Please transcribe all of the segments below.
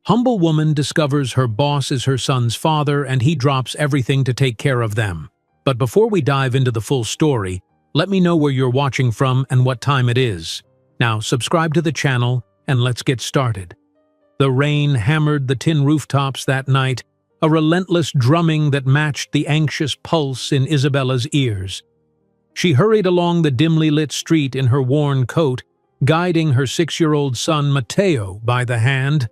Humble woman discovers her boss is her son's father and he drops everything to take care of them. But before we dive into the full story, let me know where you're watching from and what time it is. Now, subscribe to the channel and let's get started. The rain hammered the tin rooftops that night, a relentless drumming that matched the anxious pulse in Isabella's ears. She hurried along the dimly lit street in her worn coat, guiding her 6-year-old son Matteo by the hand.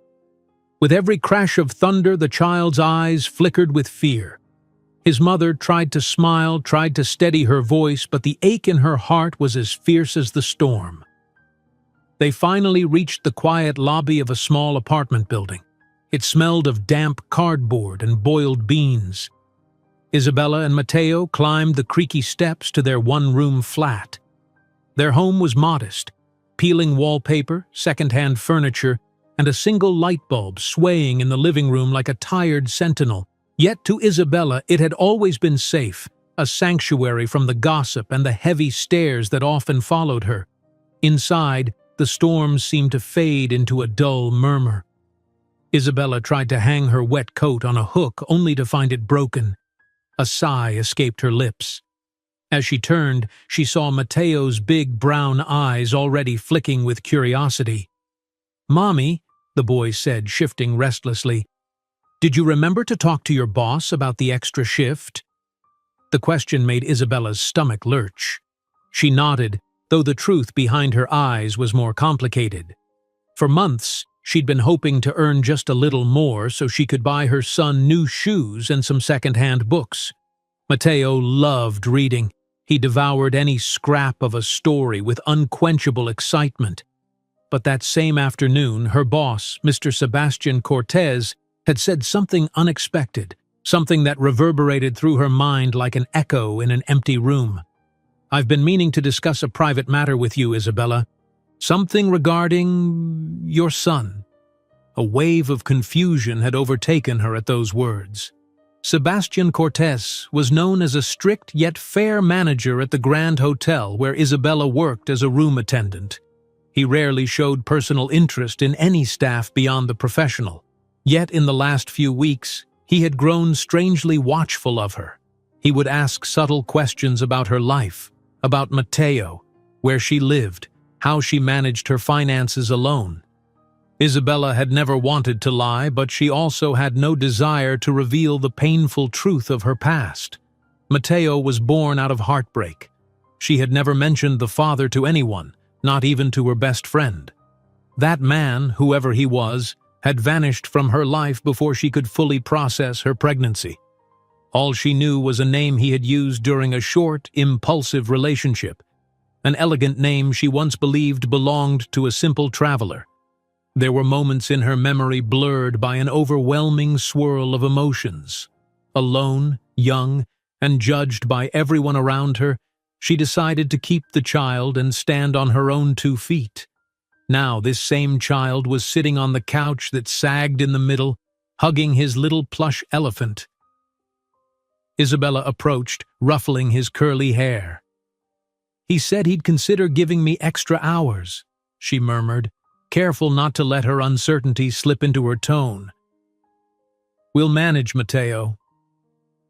With every crash of thunder, the child's eyes flickered with fear. His mother tried to smile, tried to steady her voice, but the ache in her heart was as fierce as the storm. They finally reached the quiet lobby of a small apartment building. It smelled of damp cardboard and boiled beans. Isabella and Matteo climbed the creaky steps to their one-room flat. Their home was modest, peeling wallpaper, second-hand furniture, and a single light bulb swaying in the living room like a tired sentinel. Yet to Isabella it had always been safe, a sanctuary from the gossip and the heavy stares that often followed her. Inside, the storms seemed to fade into a dull murmur. Isabella tried to hang her wet coat on a hook only to find it broken. A sigh escaped her lips. As she turned, she saw Matteo's big brown eyes already flicking with curiosity. "Mommy," the boy said, shifting restlessly, "did you remember to talk to your boss about the extra shift?" The question made Isabella's stomach lurch. She nodded, though the truth behind her eyes was more complicated. For months, she'd been hoping to earn just a little more so she could buy her son new shoes and some second-hand books. Matteo loved reading. He devoured any scrap of a story with unquenchable excitement. But that same afternoon, her boss, Mr. Sebastian Cortez, had said something unexpected, something that reverberated through her mind like an echo in an empty room. "I've been meaning to discuss a private matter with you, Isabella. Something regarding your son." A wave of confusion had overtaken her at those words. Sebastian Cortez was known as a strict yet fair manager at the Grand Hotel where Isabella worked as a room attendant. He rarely showed personal interest in any staff beyond the professional. Yet in the last few weeks, he had grown strangely watchful of her. He would ask subtle questions about her life, about Matteo, where she lived, how she managed her finances alone. Isabella had never wanted to lie, but she also had no desire to reveal the painful truth of her past. Matteo was born out of heartbreak. She had never mentioned the father to anyone, not even to her best friend. That man, whoever he was, had vanished from her life before she could fully process her pregnancy. All she knew was a name he had used during a short, impulsive relationship, an elegant name she once believed belonged to a simple traveler. There were moments in her memory blurred by an overwhelming swirl of emotions. Alone, young, and judged by everyone around her, she decided to keep the child and stand on her own 2 feet. Now this same child was sitting on the couch that sagged in the middle, hugging his little plush elephant. Isabella approached, ruffling his curly hair. "He said he'd consider giving me extra hours," she murmured, careful not to let her uncertainty slip into her tone. "We'll manage, Matteo."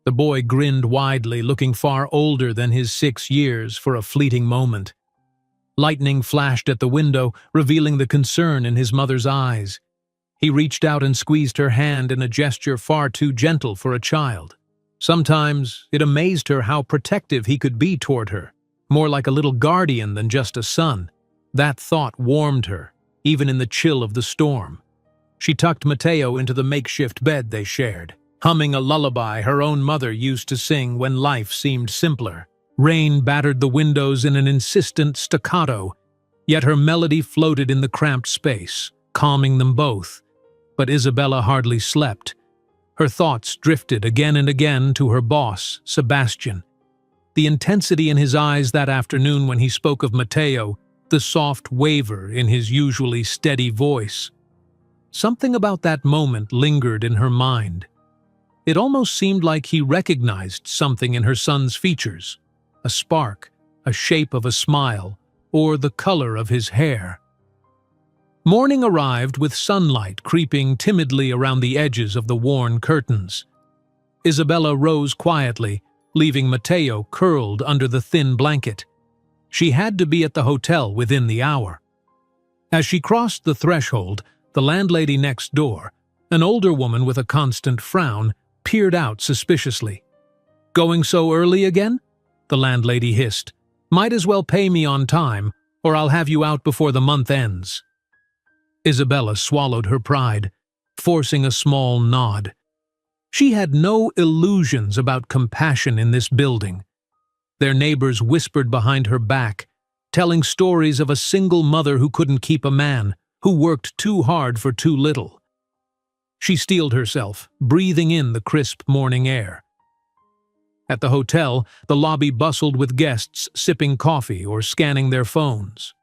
The boy grinned widely, looking far older than his 6 years for a fleeting moment. Lightning flashed at the window, revealing the concern in his mother's eyes. He reached out and squeezed her hand in a gesture far too gentle for a child. Sometimes it amazed her how protective he could be toward her, more like a little guardian than just a son. That thought warmed her, even in the chill of the storm. She tucked Matteo into the makeshift bed they shared, humming a lullaby her own mother used to sing when life seemed simpler. Rain battered the windows in an insistent staccato, yet her melody floated in the cramped space, calming them both. But Isabella hardly slept. Her thoughts drifted again and again to her boss, Sebastian. The intensity in his eyes that afternoon when he spoke of Matteo, the soft waver in his usually steady voice. Something about that moment lingered in her mind. It almost seemed like he recognized something in her son's features, a spark, a shape of a smile, or the color of his hair. Morning arrived with sunlight creeping timidly around the edges of the worn curtains. Isabella rose quietly, leaving Matteo curled under the thin blanket. She had to be at the hotel within the hour. As she crossed the threshold, the landlady next door, an older woman with a constant frown, peered out suspiciously. "Going so early again?" the landlady hissed. "Might as well pay me on time, or I'll have you out before the month ends." Isabella swallowed her pride, forcing a small nod. She had no illusions about compassion in this building. Their neighbors whispered behind her back, telling stories of a single mother who couldn't keep a man, who worked too hard for too little. She steeled herself, breathing in the crisp morning air. At the hotel, the lobby bustled with guests sipping coffee or scanning their phones.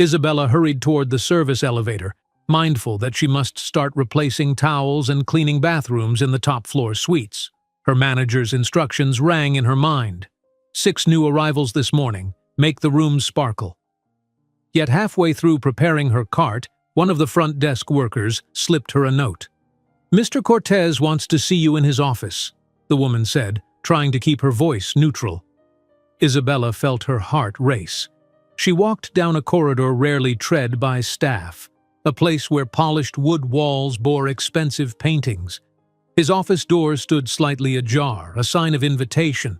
Isabella hurried toward the service elevator, mindful that she must start replacing towels and cleaning bathrooms in the top-floor suites. Her manager's instructions rang in her mind. 6 new arrivals this morning. Make the rooms sparkle. Yet halfway through preparing her cart, one of the front desk workers slipped her a note. "Mr. Cortez wants to see you in his office," the woman said, trying to keep her voice neutral. Isabella felt her heart race. She walked down a corridor rarely tread by staff, a place where polished wood walls bore expensive paintings. His office door stood slightly ajar, a sign of invitation.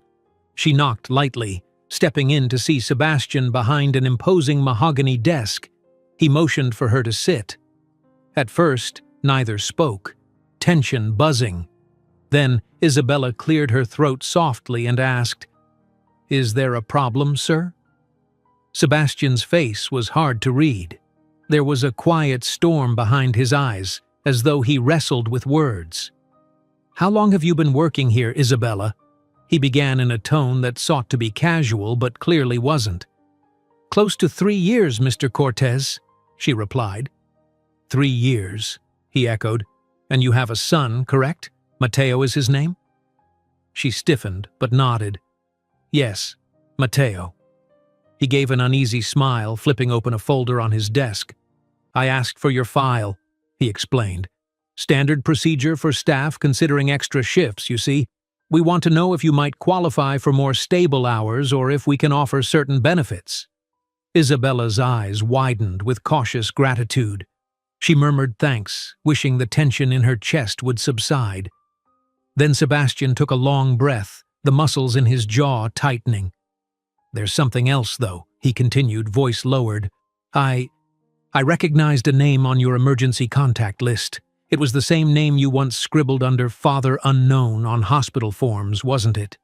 She knocked lightly, stepping in to see Sebastian behind an imposing mahogany desk. He motioned for her to sit. At first, neither spoke, tension buzzing. Then Isabella cleared her throat softly and asked, "Is there a problem, sir?" Sebastian's face was hard to read. There was a quiet storm behind his eyes, as though he wrestled with words. "How long have you been working here, Isabella?" He began in a tone that sought to be casual but clearly wasn't. "Close to 3 years, Mr. Cortez," she replied. 3 years, he echoed. "And you have a son, correct? Matteo is his name?" She stiffened but nodded. "Yes, Matteo." He gave an uneasy smile, flipping open a folder on his desk. "I asked for your file," he explained. "Standard procedure for staff considering extra shifts, you see. We want to know if you might qualify for more stable hours or if we can offer certain benefits." Isabella's eyes widened with cautious gratitude. She murmured thanks, wishing the tension in her chest would subside. Then Sebastian took a long breath, the muscles in his jaw tightening. "There's something else, though," he continued, voice lowered. I recognized a name on your emergency contact list. It was the same name you once scribbled under Father Unknown on hospital forms, wasn't it?"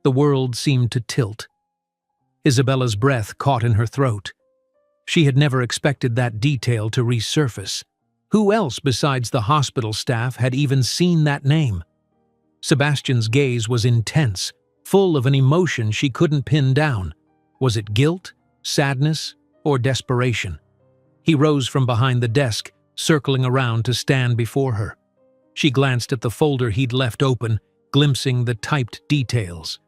The world seemed to tilt. Isabella's breath caught in her throat. She had never expected that detail to resurface. Who else besides the hospital staff had even seen that name? Sebastian's gaze was intense, full of an emotion she couldn't pin down. Was it guilt, sadness, or desperation? He rose from behind the desk, circling around to stand before her. She glanced at the folder he'd left open, glimpsing the typed details.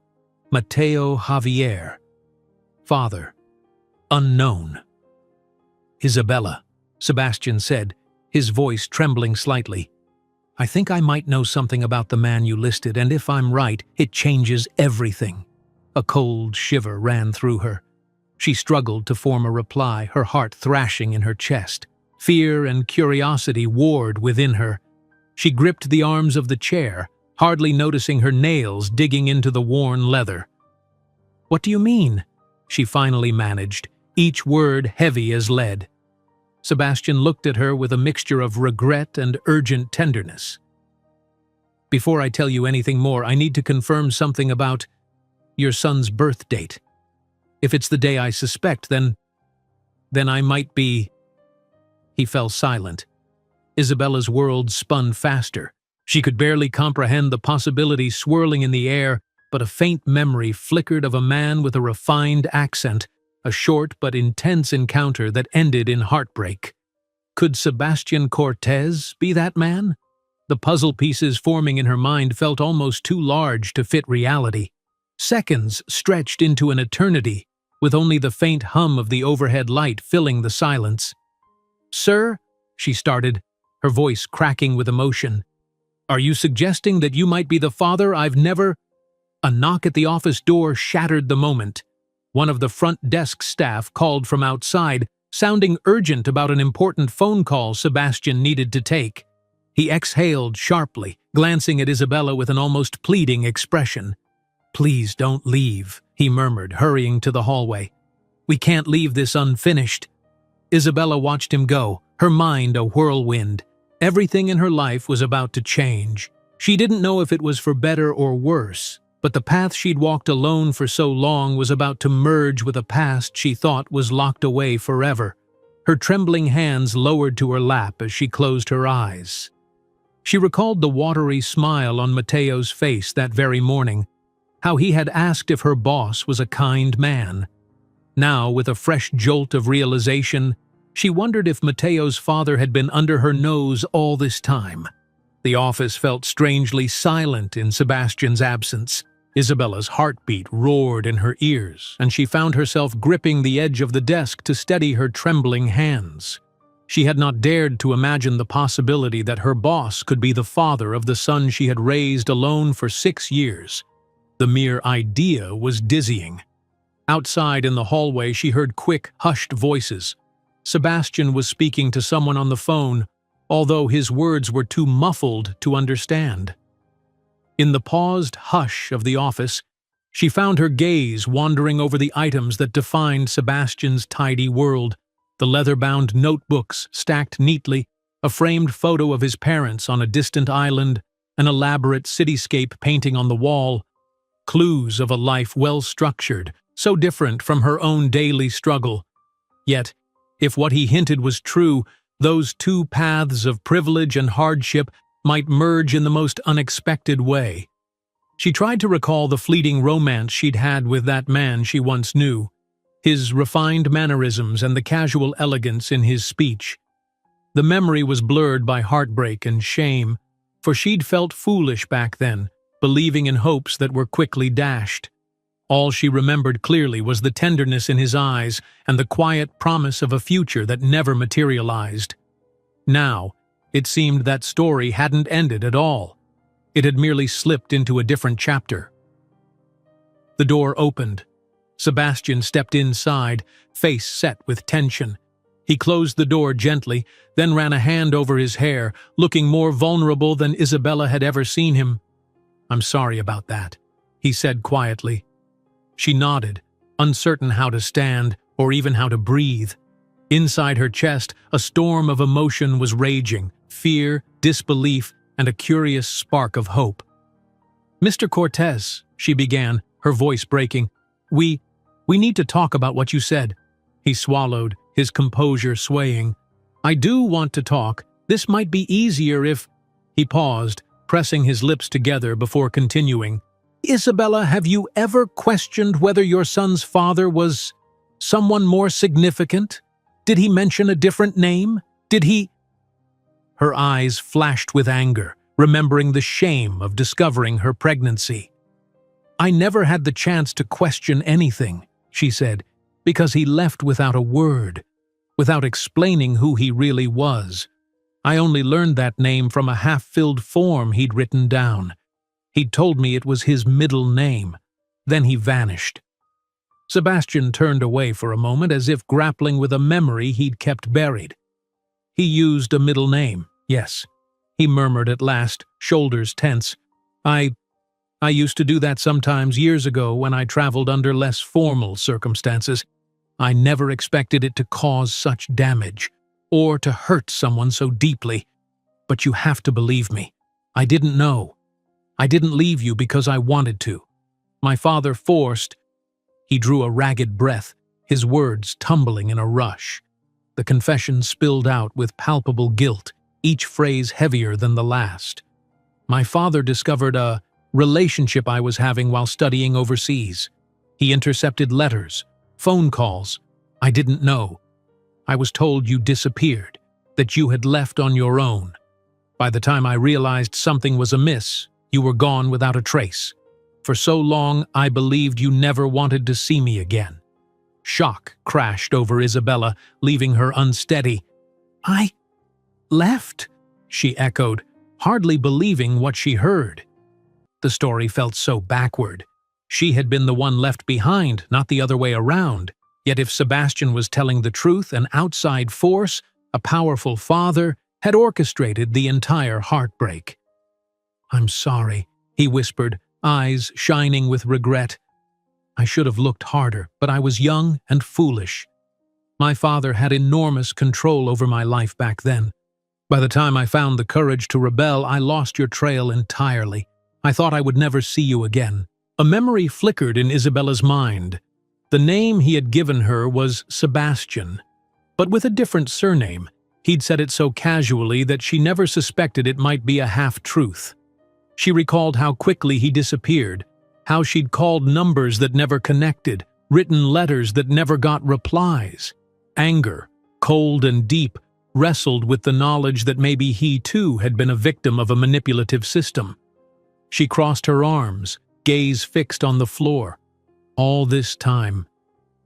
Matteo Javier. Father. Unknown. "Isabella," Sebastian said, his voice trembling slightly. "I think I might know something about the man you listed, and if I'm right, it changes everything." A cold shiver ran through her. She struggled to form a reply, her heart thrashing in her chest. Fear and curiosity warred within her. She gripped the arms of the chair, hardly noticing her nails digging into the worn leather. "What do you mean?" she finally managed, each word heavy as lead. Sebastian looked at her with a mixture of regret and urgent tenderness. "Before I tell you anything more, I need to confirm something about your son's birth date. If it's the day I suspect, then I might be—" He fell silent. Isabella's world spun faster. She could barely comprehend the possibility swirling in the air, but a faint memory flickered of a man with a refined accent, a short but intense encounter that ended in heartbreak. Could Sebastian Cortez be that man? The puzzle pieces forming in her mind felt almost too large to fit reality. Seconds stretched into an eternity, with only the faint hum of the overhead light filling the silence. "Sir," she started, her voice cracking with emotion. "Are you suggesting that you might be the father I've never—" A knock at the office door shattered the moment. One of the front desk staff called from outside, sounding urgent about an important phone call Sebastian needed to take. He exhaled sharply, glancing at Isabella with an almost pleading expression. "Please don't leave," he murmured, hurrying to the hallway. "We can't leave this unfinished." Isabella watched him go, her mind a whirlwind. Everything in her life was about to change. She didn't know if it was for better or worse, but the path she'd walked alone for so long was about to merge with a past she thought was locked away forever. Her trembling hands lowered to her lap as she closed her eyes. She recalled the watery smile on Matteo's face that very morning, how he had asked if her boss was a kind man. Now, with a fresh jolt of realization, she wondered if Matteo's father had been under her nose all this time. The office felt strangely silent in Sebastian's absence. Isabella's heartbeat roared in her ears, and she found herself gripping the edge of the desk to steady her trembling hands. She had not dared to imagine the possibility that her boss could be the father of the son she had raised alone for 6 years. The mere idea was dizzying. Outside in the hallway, she heard quick, hushed voices. Sebastian was speaking to someone on the phone, although his words were too muffled to understand. In the paused hush of the office, she found her gaze wandering over the items that defined Sebastian's tidy world: the leather-bound notebooks stacked neatly, a framed photo of his parents on a distant island, an elaborate cityscape painting on the wall, clues of a life well-structured, so different from her own daily struggle. Yet, if what he hinted was true, those two paths of privilege and hardship might merge in the most unexpected way. She tried to recall the fleeting romance she'd had with that man she once knew, his refined mannerisms and the casual elegance in his speech. The memory was blurred by heartbreak and shame, for she'd felt foolish back then, believing in hopes that were quickly dashed. All she remembered clearly was the tenderness in his eyes and the quiet promise of a future that never materialized. Now, it seemed that story hadn't ended at all. It had merely slipped into a different chapter. The door opened. Sebastian stepped inside, face set with tension. He closed the door gently, then ran a hand over his hair, looking more vulnerable than Isabella had ever seen him. "I'm sorry about that," he said quietly. She nodded, uncertain how to stand or even how to breathe. Inside her chest, a storm of emotion was raging: fear, disbelief, and a curious spark of hope. "Mr. Cortez," she began, her voice breaking, We need to talk about what you said." He swallowed, his composure swaying. "I do want to talk. This might be easier if—" He paused, pressing his lips together before continuing. "Isabella, have you ever questioned whether your son's father was someone more significant? Did he mention a different name? Did he—" Her eyes flashed with anger, remembering the shame of discovering her pregnancy. "I never had the chance to question anything," she said, "because he left without a word, without explaining who he really was. I only learned that name from a half-filled form he'd written down. He'd told me it was his middle name. Then he vanished." Sebastian turned away for a moment as if grappling with a memory he'd kept buried. "He used a middle name, yes," he murmured at last, shoulders tense. I used to do that sometimes years ago when I traveled under less formal circumstances. I never expected it to cause such damage, or to hurt someone so deeply. But you have to believe me. I didn't know. I didn't leave you because I wanted to. My father forced—" He drew a ragged breath, his words tumbling in a rush. The confession spilled out with palpable guilt, each phrase heavier than the last. "My father discovered a relationship I was having while studying overseas. He intercepted letters, phone calls. I didn't know. I was told you disappeared, that you had left on your own. By the time I realized something was amiss, you were gone without a trace. For so long, I believed you never wanted to see me again." Shock crashed over Isabella, leaving her unsteady. I left, she echoed, hardly believing what she heard. The story felt so backward. She had been the one left behind, not the other way around. Yet if Sebastian was telling the truth, an outside force, a powerful father, had orchestrated the entire heartbreak. "I'm sorry," he whispered, eyes shining with regret. "I should have looked harder, but I was young and foolish. My father had enormous control over my life back then. By the time I found the courage to rebel, I lost your trail entirely. I thought I would never see you again." A memory flickered in Isabella's mind. The name he had given her was Sebastian, but with a different surname. He'd said it so casually that she never suspected it might be a half-truth. She recalled how quickly he disappeared, how she'd called numbers that never connected, written letters that never got replies. Anger, cold and deep, wrestled with the knowledge that maybe he too had been a victim of a manipulative system. She crossed her arms, gaze fixed on the floor. "All this time,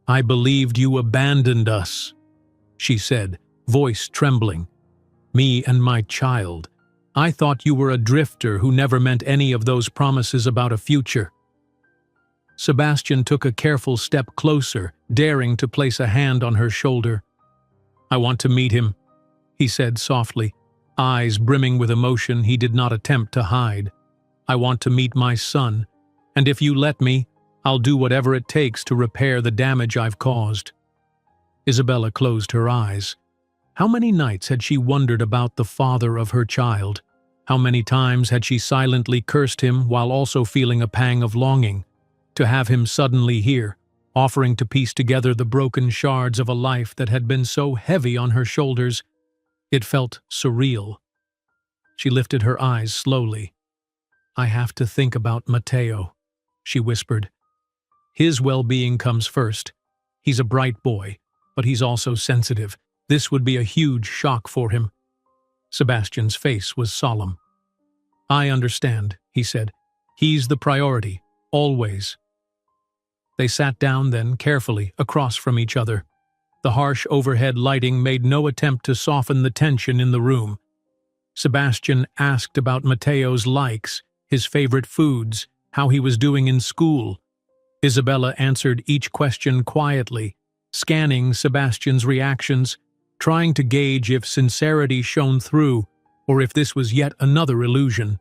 I believed you abandoned us," she said, voice trembling. "Me and my child. I thought you were a drifter who never meant any of those promises about a future." Sebastian took a careful step closer, daring to place a hand on her shoulder. "I want to meet him," he said softly, eyes brimming with emotion he did not attempt to hide. "I want to meet my son, and if you let me, I'll do whatever it takes to repair the damage I've caused." Isabella closed her eyes. How many nights had she wondered about the father of her child? How many times had she silently cursed him while also feeling a pang of longing? To have him suddenly here, offering to piece together the broken shards of a life that had been so heavy on her shoulders, it felt surreal. She lifted her eyes slowly. "I have to think about Matteo," she whispered. "His well-being comes first. He's a bright boy, but he's also sensitive. This would be a huge shock for him." Sebastian's face was solemn. "I understand," he said. "He's the priority, always." They sat down then, carefully, across from each other. The harsh overhead lighting made no attempt to soften the tension in the room. Sebastian asked about Matteo's likes, his favorite foods, how he was doing in school. Isabella answered each question quietly, scanning Sebastian's reactions, trying to gauge if sincerity shone through or if this was yet another illusion.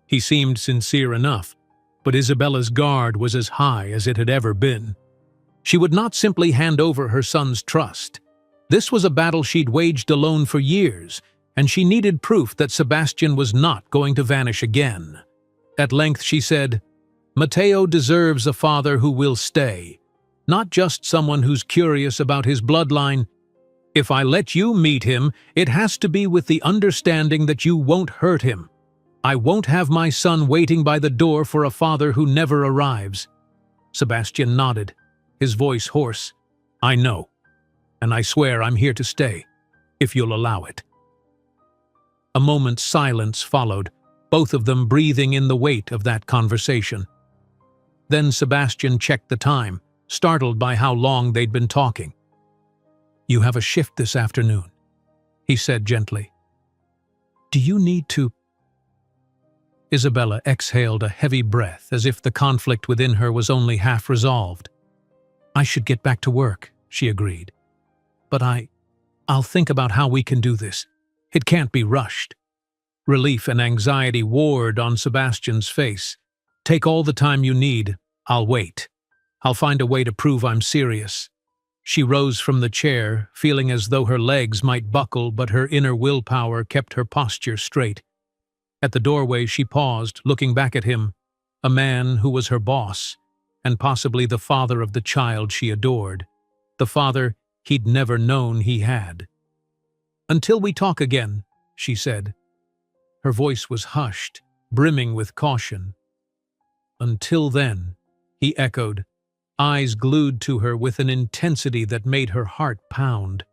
He seemed sincere enough, but Isabella's guard was as high as it had ever been. She would not simply hand over her son's trust. This was a battle she'd waged alone for years, and she needed proof that Sebastian was not going to vanish again. At length she said, "Matteo deserves a father who will stay, not just someone who's curious about his bloodline. If I let you meet him, it has to be with the understanding that you won't hurt him. I won't have my son waiting by the door for a father who never arrives." Sebastian nodded, his voice hoarse. "I know, and I swear I'm here to stay, if you'll allow it." A moment's silence followed, both of them breathing in the weight of that conversation. Then Sebastian checked the time, startled by how long they'd been talking. "You have a shift this afternoon," he said gently. "Do you need to—" Isabella exhaled a heavy breath as if the conflict within her was only half resolved. "I should get back to work," she agreed. "But I'll think about how we can do this. It can't be rushed." Relief and anxiety warred on Sebastian's face. "Take all the time you need. I'll wait. I'll find a way to prove I'm serious." She rose from the chair, feeling as though her legs might buckle, but her inner willpower kept her posture straight. At the doorway she paused, looking back at him, a man who was her boss, and possibly the father of the child she adored, the father he'd never known he had. "Until we talk again," she said. Her voice was hushed, brimming with caution. "Until then," he echoed, eyes glued to her with an intensity that made her heart pound.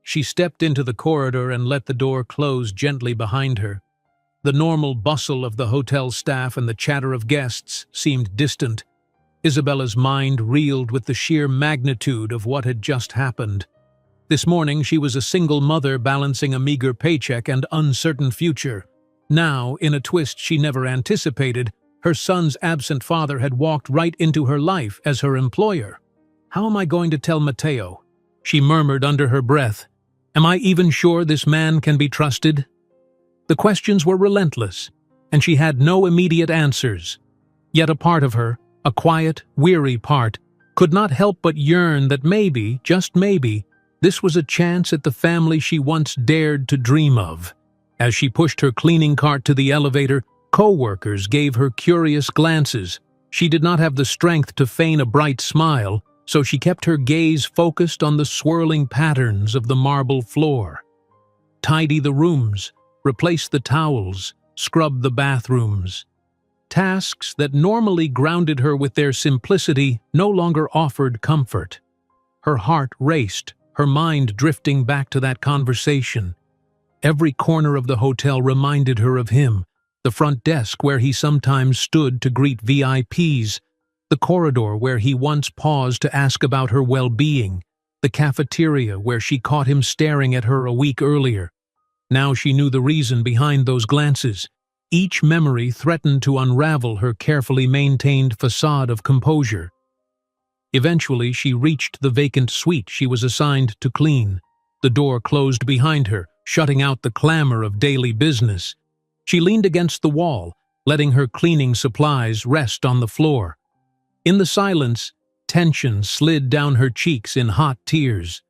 She stepped into the corridor and let the door close gently behind her. The normal bustle of the hotel staff and the chatter of guests seemed distant. Isabella's mind reeled with the sheer magnitude of what had just happened. This morning she was a single mother balancing a meager paycheck and uncertain future. Now, in a twist she never anticipated, her son's absent father had walked right into her life as her employer. "How am I going to tell Mateo?" she murmured under her breath. "Am I even sure this man can be trusted?" The questions were relentless, and she had no immediate answers. Yet a part of her, a quiet, weary part, could not help but yearn that maybe, just maybe, this was a chance at the family she once dared to dream of. As she pushed her cleaning cart to the elevator, co-workers gave her curious glances. She did not have the strength to feign a bright smile, so she kept her gaze focused on the swirling patterns of the marble floor. Tidy the rooms, replace the towels, scrub the bathrooms. Tasks that normally grounded her with their simplicity no longer offered comfort. Her heart raced, her mind drifting back to that conversation. Every corner of the hotel reminded her of him, the front desk where he sometimes stood to greet VIPs, the corridor where he once paused to ask about her well-being, the cafeteria where she caught him staring at her a week earlier. Now she knew the reason behind those glances. Each memory threatened to unravel her carefully maintained facade of composure. Eventually, she reached the vacant suite she was assigned to clean. The door closed behind her, shutting out the clamor of daily business. She leaned against the wall, letting her cleaning supplies rest on the floor. In the silence, tension slid down her cheeks in hot tears.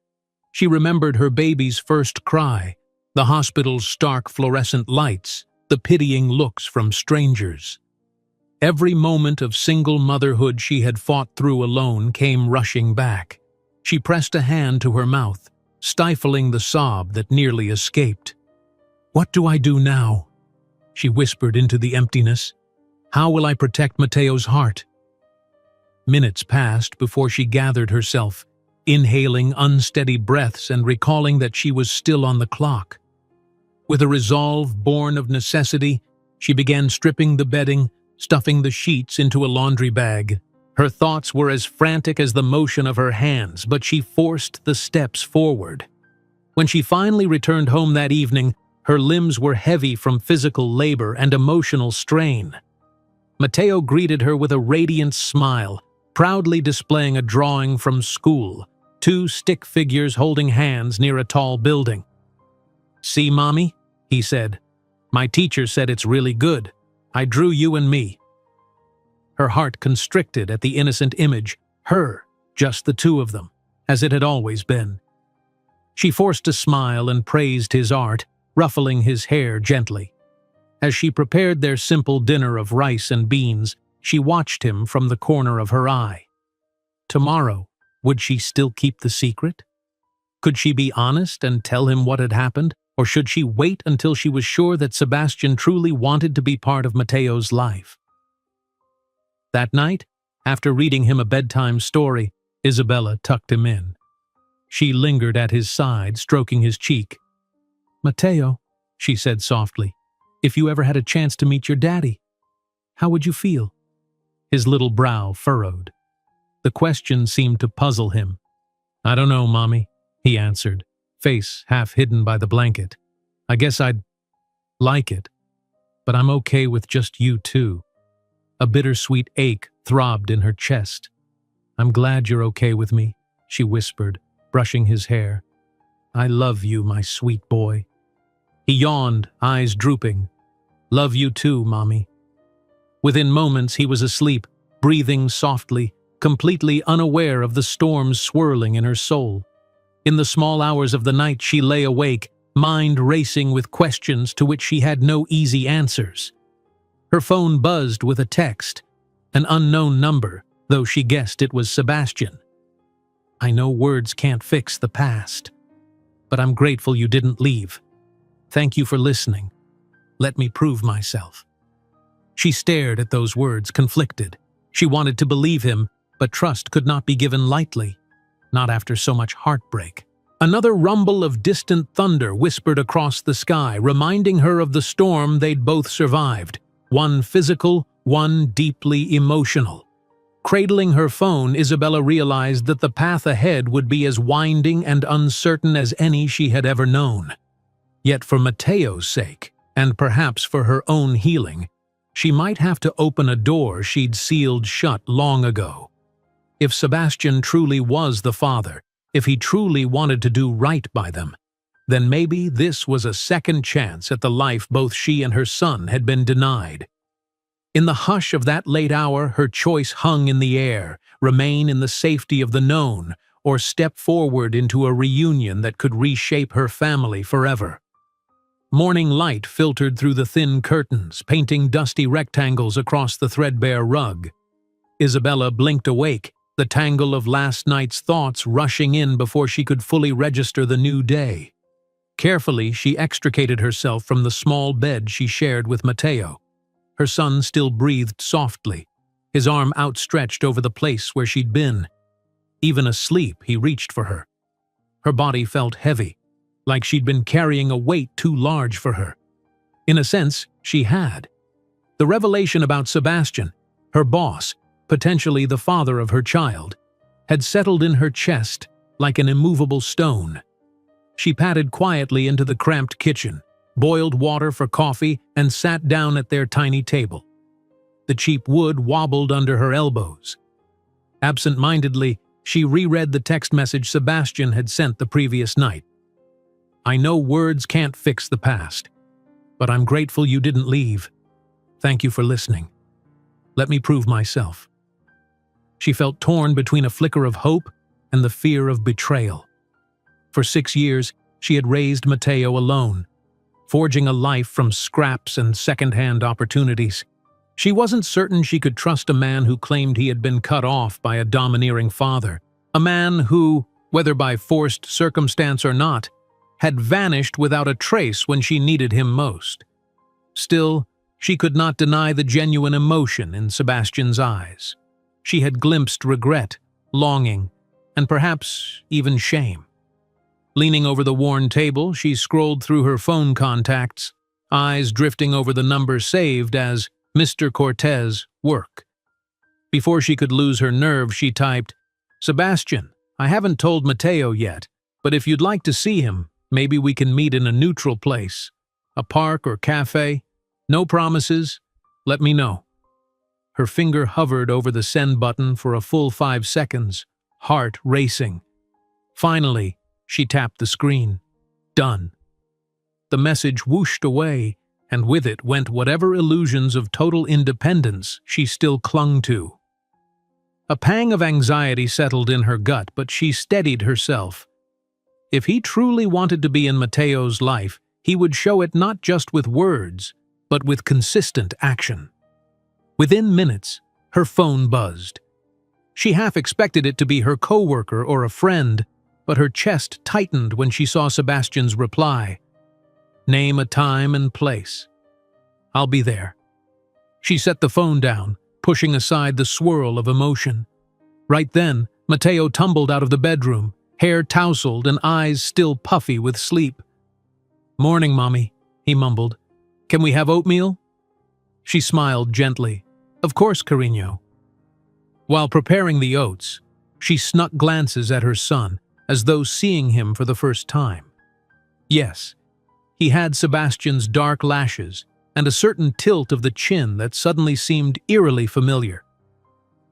She remembered her baby's first cry, the hospital's stark fluorescent lights, the pitying looks from strangers. Every moment of single motherhood she had fought through alone came rushing back. She pressed a hand to her mouth, stifling the sob that nearly escaped. "What do I do now?" she whispered into the emptiness. "How will I protect Mateo's heart?" Minutes passed before she gathered herself, inhaling unsteady breaths and recalling that she was still on the clock. With a resolve born of necessity, she began stripping the bedding, stuffing the sheets into a laundry bag. Her thoughts were as frantic as the motion of her hands, but she forced the steps forward. When she finally returned home that evening, her limbs were heavy from physical labor and emotional strain. Mateo greeted her with a radiant smile, proudly displaying a drawing from school, two stick figures holding hands near a tall building. "See, Mommy?" he said. "My teacher said it's really good. I drew you and me." Her heart constricted at the innocent image, her, just the two of them, as it had always been. She forced a smile and praised his art, ruffling his hair gently. As she prepared their simple dinner of rice and beans, she watched him from the corner of her eye. Tomorrow, would she still keep the secret? Could she be honest and tell him what had happened? Or should she wait until she was sure that Sebastian truly wanted to be part of Mateo's life? That night, after reading him a bedtime story, Isabella tucked him in. She lingered at his side, stroking his cheek. "Mateo," she said softly, "if you ever had a chance to meet your daddy, how would you feel?" His little brow furrowed. The question seemed to puzzle him. "I don't know, Mommy," he answered, face half hidden by the blanket. "I guess I'd like it, but I'm okay with just you two." A bittersweet ache throbbed in her chest. "I'm glad you're okay with me," she whispered, brushing his hair. "I love you, my sweet boy." He yawned, eyes drooping. "Love you too, Mommy." Within moments he was asleep, breathing softly, completely unaware of the storms swirling in her soul. In the small hours of the night she lay awake, mind racing with questions to which she had no easy answers. Her phone buzzed with a text, an unknown number, though she guessed it was Sebastian. "I know words can't fix the past, but I'm grateful you didn't leave. Thank you for listening. Let me prove myself." She stared at those words, conflicted. She wanted to believe him, but trust could not be given lightly. Not after so much heartbreak. Another rumble of distant thunder whispered across the sky, reminding her of the storm they'd both survived. One physical, one deeply emotional. Cradling her phone, Isabella realized that the path ahead would be as winding and uncertain as any she had ever known. Yet for Mateo's sake, and perhaps for her own healing, she might have to open a door she'd sealed shut long ago. If Sebastian truly was the father, if he truly wanted to do right by them, then maybe this was a second chance at the life both she and her son had been denied. In the hush of that late hour, her choice hung in the air: remain in the safety of the known, or step forward into a reunion that could reshape her family forever. Morning light filtered through the thin curtains, painting dusty rectangles across the threadbare rug. Isabella blinked awake, the tangle of last night's thoughts rushing in before she could fully register the new day. Carefully, she extricated herself from the small bed she shared with Mateo. Her son still breathed softly, his arm outstretched over the place where she'd been. Even asleep, he reached for her. Her body felt heavy, like she'd been carrying a weight too large for her. In a sense, she had. The revelation about Sebastian, her boss, potentially the father of her child, had settled in her chest like an immovable stone. She padded quietly into the cramped kitchen, boiled water for coffee, and sat down at their tiny table. The cheap wood wobbled under her elbows. Absent-mindedly, she reread the text message Sebastian had sent the previous night. "I know words can't fix the past, but I'm grateful you didn't leave. Thank you for listening. Let me prove myself." She felt torn between a flicker of hope and the fear of betrayal. For 6 years, she had raised Mateo alone, forging a life from scraps and second-hand opportunities. She wasn't certain she could trust a man who claimed he had been cut off by a domineering father, a man who, whether by forced circumstance or not, had vanished without a trace when she needed him most. Still, she could not deny the genuine emotion in Sebastian's eyes. She had glimpsed regret, longing, and perhaps even shame. Leaning over the worn table, she scrolled through her phone contacts, eyes drifting over the number saved as Mr. Cortez, work. Before she could lose her nerve, she typed, "Sebastian, I haven't told Mateo yet, but if you'd like to see him, maybe we can meet in a neutral place. A park or cafe. No promises. Let me know." Her finger hovered over the send button for a full 5 seconds, heart racing. Finally, she tapped the screen. Done. The message whooshed away, and with it went whatever illusions of total independence she still clung to. A pang of anxiety settled in her gut, but she steadied herself. If he truly wanted to be in Mateo's life, he would show it not just with words, but with consistent action. Within minutes, her phone buzzed. She half expected it to be her coworker or a friend, but her chest tightened when she saw Sebastian's reply. "Name a time and place. I'll be there." She set the phone down, pushing aside the swirl of emotion. Right then, Mateo tumbled out of the bedroom, hair tousled and eyes still puffy with sleep. "Morning, Mommy," he mumbled. "Can we have oatmeal?" She smiled gently. "Of course, cariño." While preparing the oats, she snuck glances at her son, as though seeing him for the first time. Yes, he had Sebastian's dark lashes and a certain tilt of the chin that suddenly seemed eerily familiar.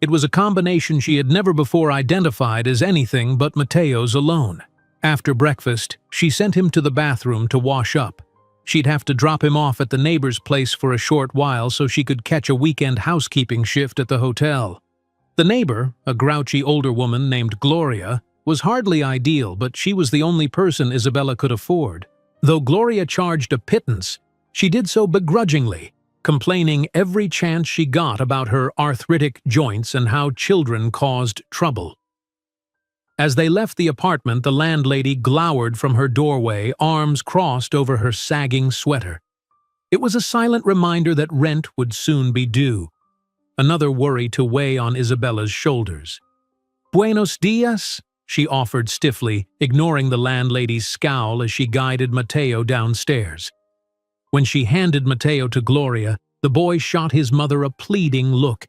It was a combination she had never before identified as anything but Mateo's alone. After breakfast, she sent him to the bathroom to wash up. She'd have to drop him off at the neighbor's place for a short while so she could catch a weekend housekeeping shift at the hotel. The neighbor, a grouchy older woman named Gloria, was hardly ideal, but she was the only person Isabella could afford. Though Gloria charged a pittance, she did so begrudgingly, complaining every chance she got about her arthritic joints and how children caused trouble. As they left the apartment, the landlady glowered from her doorway, arms crossed over her sagging sweater. It was a silent reminder that rent would soon be due, another worry to weigh on Isabella's shoulders. "Buenos dias," she offered stiffly, ignoring the landlady's scowl as she guided Mateo downstairs. When she handed Mateo to Gloria, the boy shot his mother a pleading look.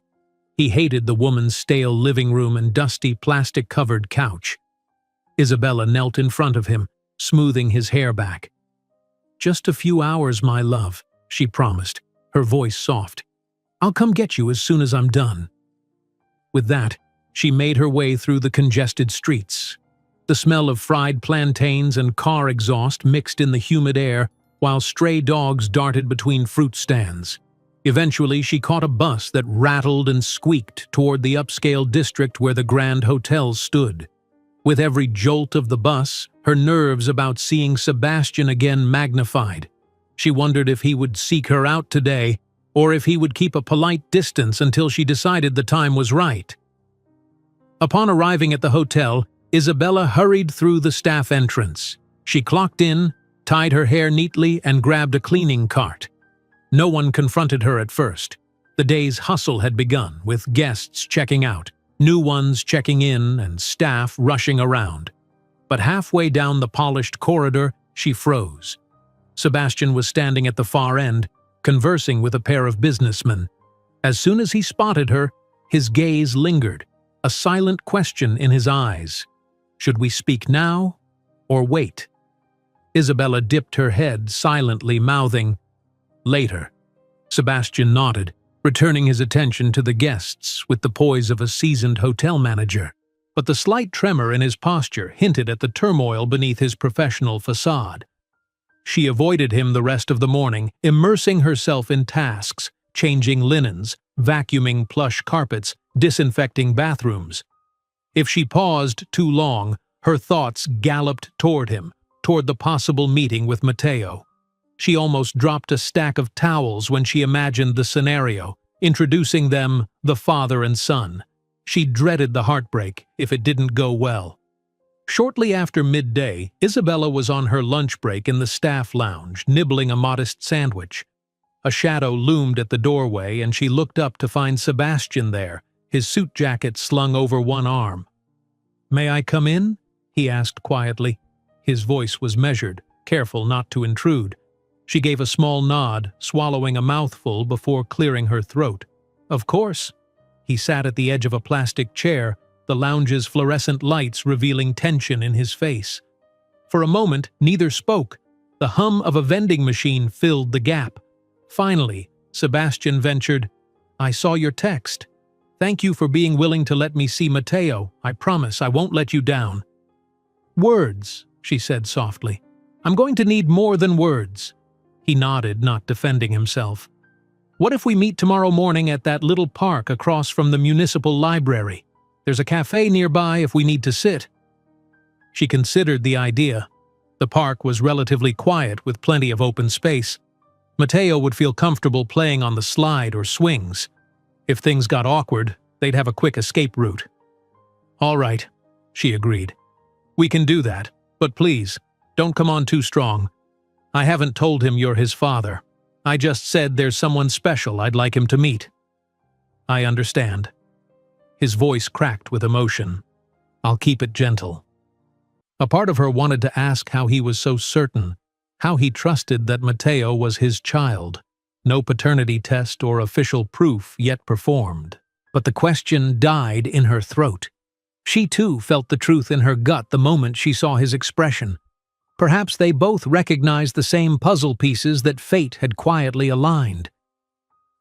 He hated the woman's stale living room and dusty plastic-covered couch. Isabella knelt in front of him, smoothing his hair back. "Just a few hours, my love," she promised, her voice soft. "I'll come get you as soon as I'm done." With that, she made her way through the congested streets. The smell of fried plantains and car exhaust mixed in the humid air, while stray dogs darted between fruit stands. Eventually, she caught a bus that rattled and squeaked toward the upscale district where the Grand Hotels stood. With every jolt of the bus, her nerves about seeing Sebastian again magnified. She wondered if he would seek her out today, or if he would keep a polite distance until she decided the time was right. Upon arriving at the hotel, Isabella hurried through the staff entrance. She clocked in, tied her hair neatly, and grabbed a cleaning cart. No one confronted her at first. The day's hustle had begun, with guests checking out, new ones checking in, and staff rushing around. But halfway down the polished corridor, she froze. Sebastian was standing at the far end, conversing with a pair of businessmen. As soon as he spotted her, his gaze lingered, a silent question in his eyes. Should we speak now, or wait? Isabella dipped her head, silently mouthing, "Later." Sebastian nodded, returning his attention to the guests with the poise of a seasoned hotel manager. But the slight tremor in his posture hinted at the turmoil beneath his professional facade. She avoided him the rest of the morning, immersing herself in tasks, changing linens, vacuuming plush carpets, disinfecting bathrooms. If she paused too long, her thoughts galloped toward him, toward the possible meeting with Matteo. She almost dropped a stack of towels when she imagined the scenario, introducing them, the father and son. She dreaded the heartbreak if it didn't go well. Shortly after midday, Isabella was on her lunch break in the staff lounge, nibbling a modest sandwich. A shadow loomed at the doorway, and she looked up to find Sebastian there, his suit jacket slung over one arm. "May I come in?" he asked quietly. His voice was measured, careful not to intrude. She gave a small nod, swallowing a mouthful before clearing her throat. "Of course." He sat at the edge of a plastic chair, the lounge's fluorescent lights revealing tension in his face. For a moment, neither spoke. The hum of a vending machine filled the gap. Finally, Sebastian ventured, "I saw your text. Thank you for being willing to let me see Matteo. I promise I won't let you down." "Words," she said softly. "I'm going to need more than words." He nodded, not defending himself. "What if we meet tomorrow morning at that little park across from the municipal library? There's a cafe nearby if we need to sit." She considered the idea. The park was relatively quiet with plenty of open space. Matteo would feel comfortable playing on the slide or swings. If things got awkward, they'd have a quick escape route. "All right," she agreed. "We can do that, but please, don't come on too strong. I haven't told him you're his father. I just said there's someone special I'd like him to meet." "I understand." His voice cracked with emotion. "I'll keep it gentle." A part of her wanted to ask how he was so certain, how he trusted that Matteo was his child. No paternity test or official proof yet performed. But the question died in her throat. She too felt the truth in her gut the moment she saw his expression. Perhaps they both recognized the same puzzle pieces that fate had quietly aligned.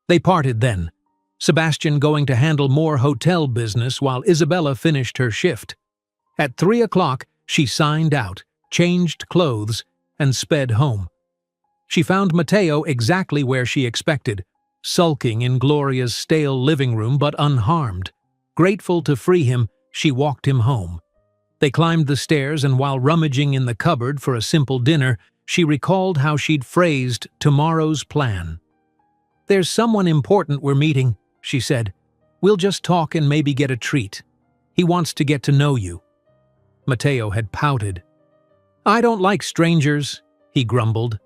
They parted then, Sebastian going to handle more hotel business while Isabella finished her shift. At 3 o'clock, she signed out, changed clothes, and sped home. She found Matteo exactly where she expected, sulking in Gloria's stale living room but unharmed. Grateful to free him, she walked him home. They climbed the stairs, and while rummaging in the cupboard for a simple dinner, she recalled how she'd phrased tomorrow's plan. "There's someone important we're meeting," she said. "We'll just talk and maybe get a treat. He wants to get to know you." Matteo had pouted. "I don't like strangers," he grumbled.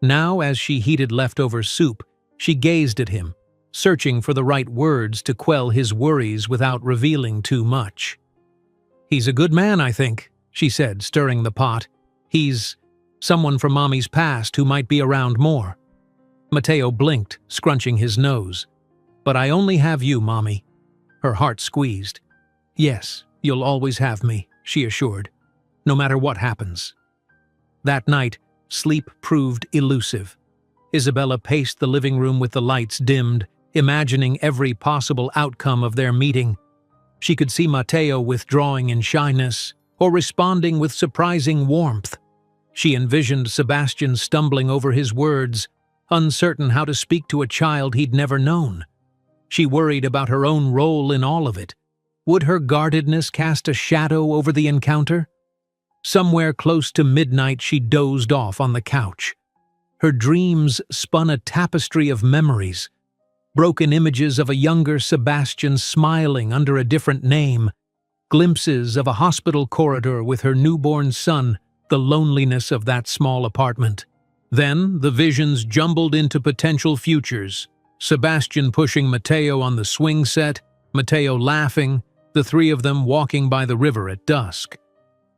Now, as she heated leftover soup, she gazed at him, searching for the right words to quell his worries without revealing too much. "He's a good man, I think," she said, stirring the pot. "He's someone from Mommy's past who might be around more." Matteo blinked, scrunching his nose. But I only have you, Mommy. Her heart squeezed. Yes, you'll always have me, she assured, no matter what happens. That night, sleep proved elusive. Isabella paced the living room with the lights dimmed, imagining every possible outcome of their meeting. She could see Matteo withdrawing in shyness, or responding with surprising warmth. She envisioned Sebastian stumbling over his words, uncertain how to speak to a child he'd never known. She worried about her own role in all of it. Would her guardedness cast a shadow over the encounter? Somewhere close to midnight, she dozed off on the couch. Her dreams spun a tapestry of memories, broken images of a younger Sebastian smiling under a different name, glimpses of a hospital corridor with her newborn son, the loneliness of that small apartment. Then the visions jumbled into potential futures. Sebastian pushing Matteo on the swing set, Matteo laughing, the three of them walking by the river at dusk.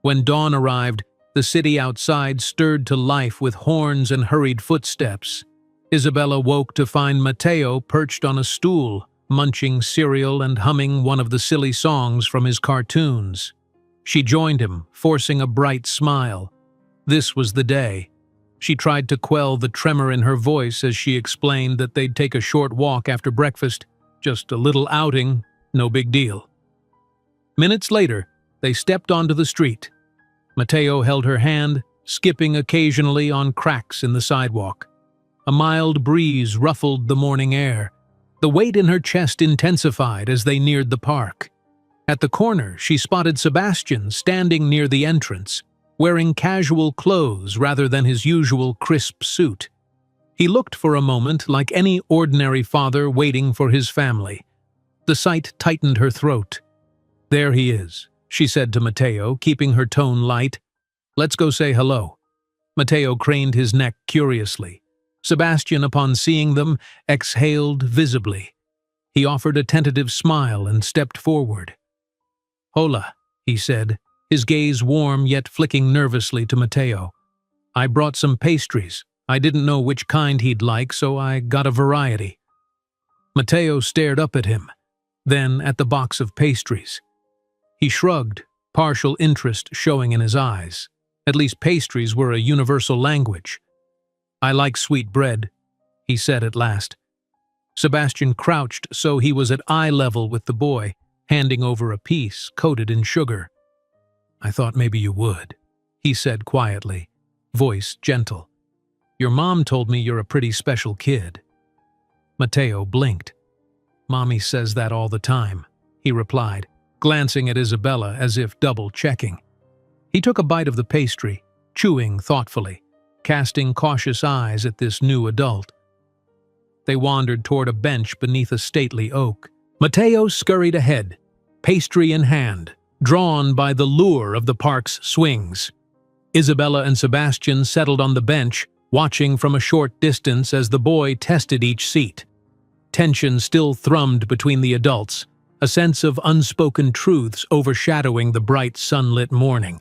When dawn arrived, the city outside stirred to life with horns and hurried footsteps. Isabella woke to find Matteo perched on a stool, munching cereal and humming one of the silly songs from his cartoons. She joined him, forcing a bright smile. This was the day. She tried to quell the tremor in her voice as she explained that they'd take a short walk after breakfast, just a little outing, no big deal. Minutes later, they stepped onto the street. Matteo held her hand, skipping occasionally on cracks in the sidewalk. A mild breeze ruffled the morning air. The weight in her chest intensified as they neared the park. At the corner, she spotted Sebastian standing near the entrance, wearing casual clothes rather than his usual crisp suit. He looked for a moment like any ordinary father waiting for his family. The sight tightened her throat. "There he is," she said to Matteo, keeping her tone light. "Let's go say hello." Matteo craned his neck curiously. Sebastian, upon seeing them, exhaled visibly. He offered a tentative smile and stepped forward. "Hola," he said, his gaze warm yet flicking nervously to Matteo. "I brought some pastries. I didn't know which kind he'd like, so I got a variety." Matteo stared up at him, then at the box of pastries. He shrugged, partial interest showing in his eyes. At least pastries were a universal language. "I like sweet bread," he said at last. Sebastian crouched so he was at eye level with the boy, handing over a piece coated in sugar. "I thought maybe you would," he said quietly, voice gentle. "Your mom told me you're a pretty special kid." Matteo blinked. "Mommy says that all the time," he replied, glancing at Isabella as if double-checking. He took a bite of the pastry, chewing thoughtfully, casting cautious eyes at this new adult. They wandered toward a bench beneath a stately oak. Matteo scurried ahead, pastry in hand, drawn by the lure of the park's swings. Isabella and Sebastian settled on the bench, watching from a short distance as the boy tested each seat. Tension still thrummed between the adults, a sense of unspoken truths overshadowing the bright sunlit morning.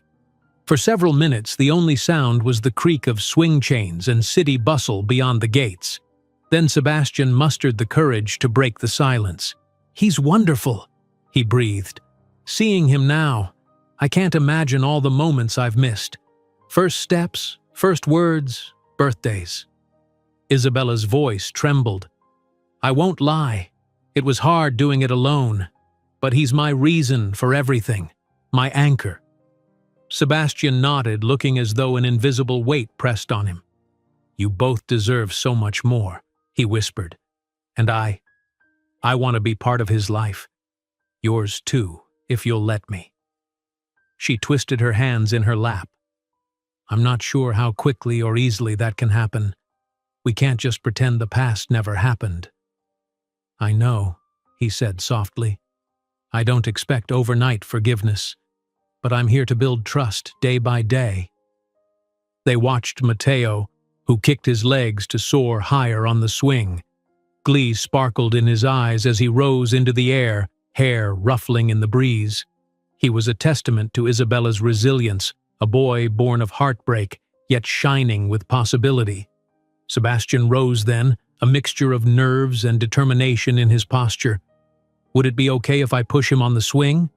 For several minutes, the only sound was the creak of swing chains and city bustle beyond the gates. Then Sebastian mustered the courage to break the silence. "He's wonderful," he breathed. "Seeing him now, I can't imagine all the moments I've missed. First steps, first words, birthdays." Isabella's voice trembled. "I won't lie. It was hard doing it alone. But he's my reason for everything, my anchor." Sebastian nodded, looking as though an invisible weight pressed on him. "You both deserve so much more," he whispered. "And I want to be part of his life. Yours too, if you'll let me." She twisted her hands in her lap. "I'm not sure how quickly or easily that can happen. We can't just pretend the past never happened." "I know," he said softly. "I don't expect overnight forgiveness, but I'm here to build trust day by day." They watched Matteo, who kicked his legs to soar higher on the swing. Glee sparkled in his eyes as he rose into the air, hair ruffling in the breeze. He was a testament to Isabella's resilience, a boy born of heartbreak, yet shining with possibility. Sebastian rose then, a mixture of nerves and determination in his posture. Would it be okay if I push him on the swing?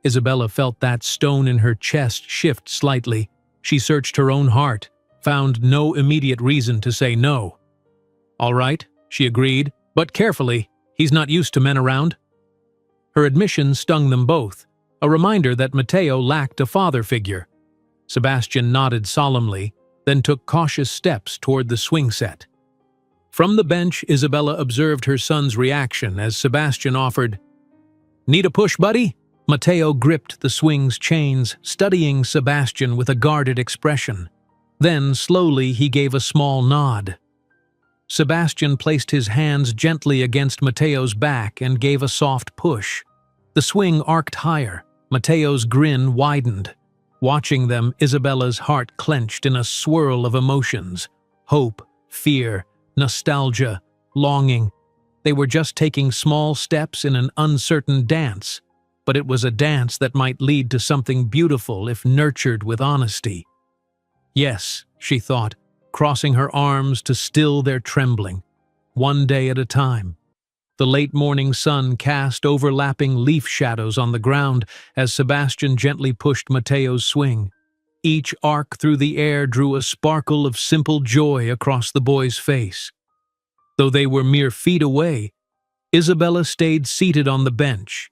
Isabella felt that stone in her chest shift slightly. She searched her own heart, found no immediate reason to say no. All right, she agreed, but carefully. He's not used to men around. Her admission stung them both, a reminder that Matteo lacked a father figure. Sebastian nodded solemnly, then took cautious steps toward the swing set. From the bench, Isabella observed her son's reaction as Sebastian offered, "Need a push, buddy?" Matteo gripped the swing's chains, studying Sebastian with a guarded expression. Then, slowly, he gave a small nod. Sebastian placed his hands gently against Matteo's back and gave a soft push. The swing arced higher. Matteo's grin widened. Watching them, Isabella's heart clenched in a swirl of emotions. Hope, fear, nostalgia, longing. They were just taking small steps in an uncertain dance, but it was a dance that might lead to something beautiful if nurtured with honesty. Yes, she thought, crossing her arms to still their trembling, one day at a time. The late morning sun cast overlapping leaf shadows on the ground as Sebastian gently pushed Matteo's swing. Each arc through the air drew a sparkle of simple joy across the boy's face. Though they were mere feet away, Isabella stayed seated on the bench.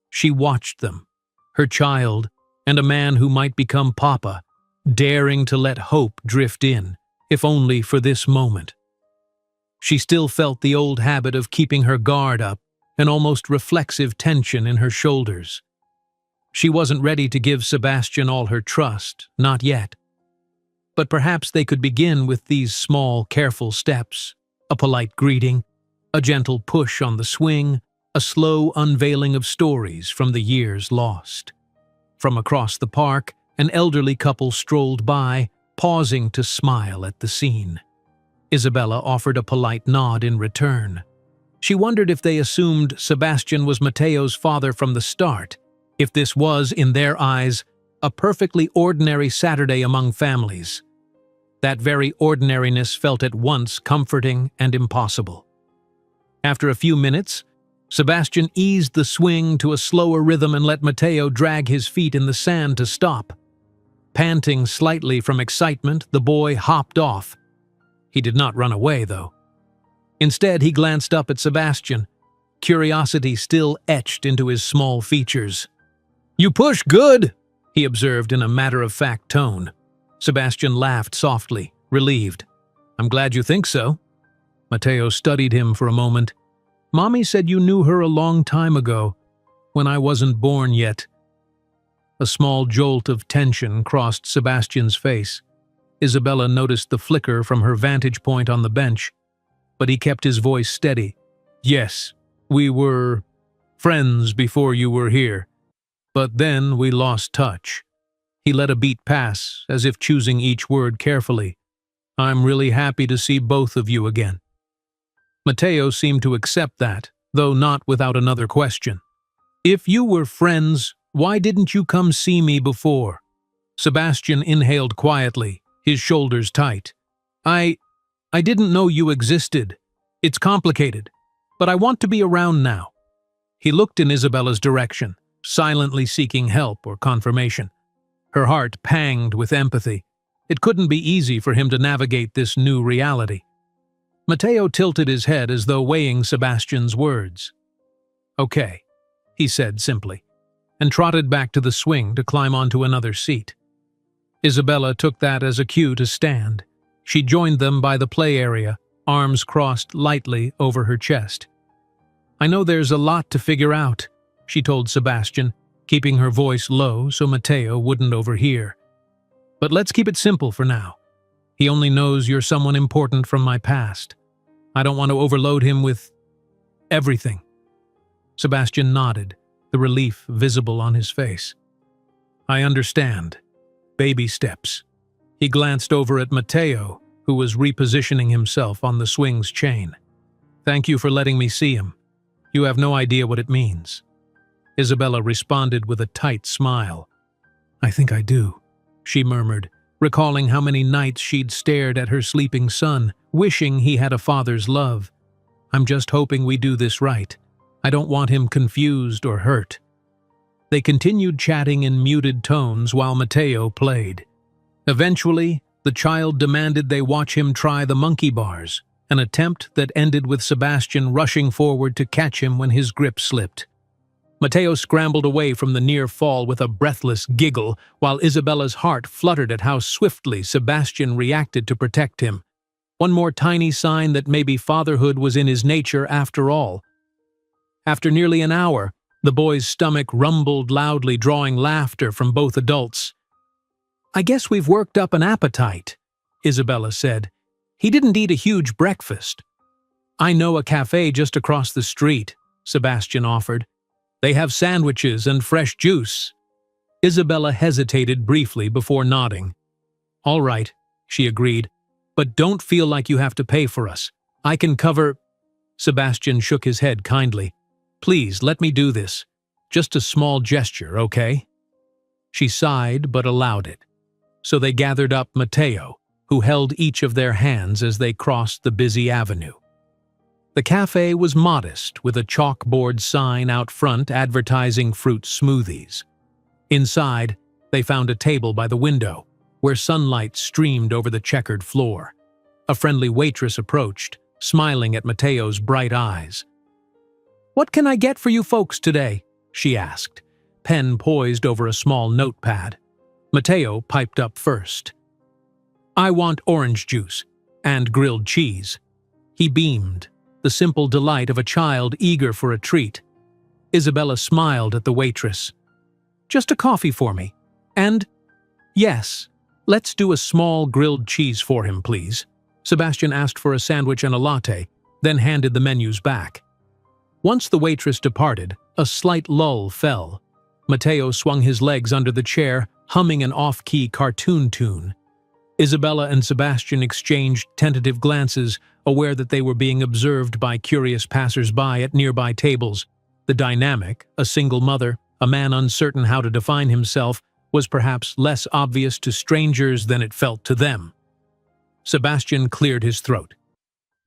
She watched them, her child, and a man who might become Papa, daring to let hope drift in, if only for this moment. She still felt the old habit of keeping her guard up, an almost reflexive tension in her shoulders. She wasn't ready to give Sebastian all her trust, not yet. But perhaps they could begin with these small, careful steps: a polite greeting, a gentle push on the swing, a slow unveiling of stories from the years lost. From across the park, an elderly couple strolled by, pausing to smile at the scene. Isabella offered a polite nod in return. She wondered if they assumed Sebastian was Matteo's father from the start, if this was, in their eyes, a perfectly ordinary Saturday among families. That very ordinariness felt at once comforting and impossible. After a few minutes, Sebastian eased the swing to a slower rhythm and let Matteo drag his feet in the sand to stop. Panting slightly from excitement, the boy hopped off. He did not run away, though. Instead, he glanced up at Sebastian, curiosity still etched into his small features. "You push good," he observed in a matter-of-fact tone. Sebastian laughed softly, relieved. "I'm glad you think so." Matteo studied him for a moment. "Mommy said you knew her a long time ago, when I wasn't born yet." A small jolt of tension crossed Sebastian's face. Isabella noticed the flicker from her vantage point on the bench, but he kept his voice steady. "Yes, we were friends before you were here, but then we lost touch." He let a beat pass, as if choosing each word carefully. "I'm really happy to see both of you again." Matteo seemed to accept that, though not without another question. "If you were friends, why didn't you come see me before?" Sebastian inhaled quietly, his shoulders tight. I didn't know you existed. It's complicated, but I want to be around now." He looked in Isabella's direction, silently seeking help or confirmation. Her heart panged with empathy. It couldn't be easy for him to navigate this new reality. Matteo tilted his head as though weighing Sebastian's words. "Okay," he said simply, and trotted back to the swing to climb onto another seat. Isabella took that as a cue to stand. She joined them by the play area, arms crossed lightly over her chest. "I know there's a lot to figure out," she told Sebastian, keeping her voice low so Matteo wouldn't overhear. "But let's keep it simple for now. He only knows you're someone important from my past. I don't want to overload him with everything." Sebastian nodded, the relief visible on his face. "I understand. Baby steps." He glanced over at Matteo, who was repositioning himself on the swing's chain. "Thank you for letting me see him. You have no idea what it means." Isabella responded with a tight smile. "I think I do," she murmured, recalling how many nights she'd stared at her sleeping son, wishing he had a father's love. "I'm just hoping we do this right. I don't want him confused or hurt." They continued chatting in muted tones while Mateo played. Eventually, the child demanded they watch him try the monkey bars, an attempt that ended with Sebastian rushing forward to catch him when his grip slipped. Mateo scrambled away from the near fall with a breathless giggle, while Isabella's heart fluttered at how swiftly Sebastian reacted to protect him. One more tiny sign that maybe fatherhood was in his nature after all. After nearly an hour, the boy's stomach rumbled loudly, drawing laughter from both adults. "I guess we've worked up an appetite," Isabella said. "He didn't eat a huge breakfast." "I know a cafe just across the street," Sebastian offered. "They have sandwiches and fresh juice." Isabella hesitated briefly before nodding. "All right," she agreed, "but don't feel like you have to pay for us. I can cover—" Sebastian shook his head kindly. "Please, let me do this. Just a small gesture, okay?" She sighed but allowed it. So they gathered up Mateo, who held each of their hands as they crossed the busy avenue. The cafe was modest, with a chalkboard sign out front advertising fruit smoothies. Inside, they found a table by the window, where sunlight streamed over the checkered floor. A friendly waitress approached, smiling at Mateo's bright eyes. "What can I get for you folks today?" she asked, pen poised over a small notepad. Mateo piped up first. "I want orange juice and grilled cheese." He beamed, the simple delight of a child eager for a treat. Isabella smiled at the waitress. "Just a coffee for me. And, yes, let's do a small grilled cheese for him, please." Sebastian asked for a sandwich and a latte, then handed the menus back. Once the waitress departed, a slight lull fell. Mateo swung his legs under the chair, humming an off-key cartoon tune. Isabella and Sebastian exchanged tentative glances, aware that they were being observed by curious passers-by at nearby tables. The dynamic, a single mother, a man uncertain how to define himself, was perhaps less obvious to strangers than it felt to them. Sebastian cleared his throat.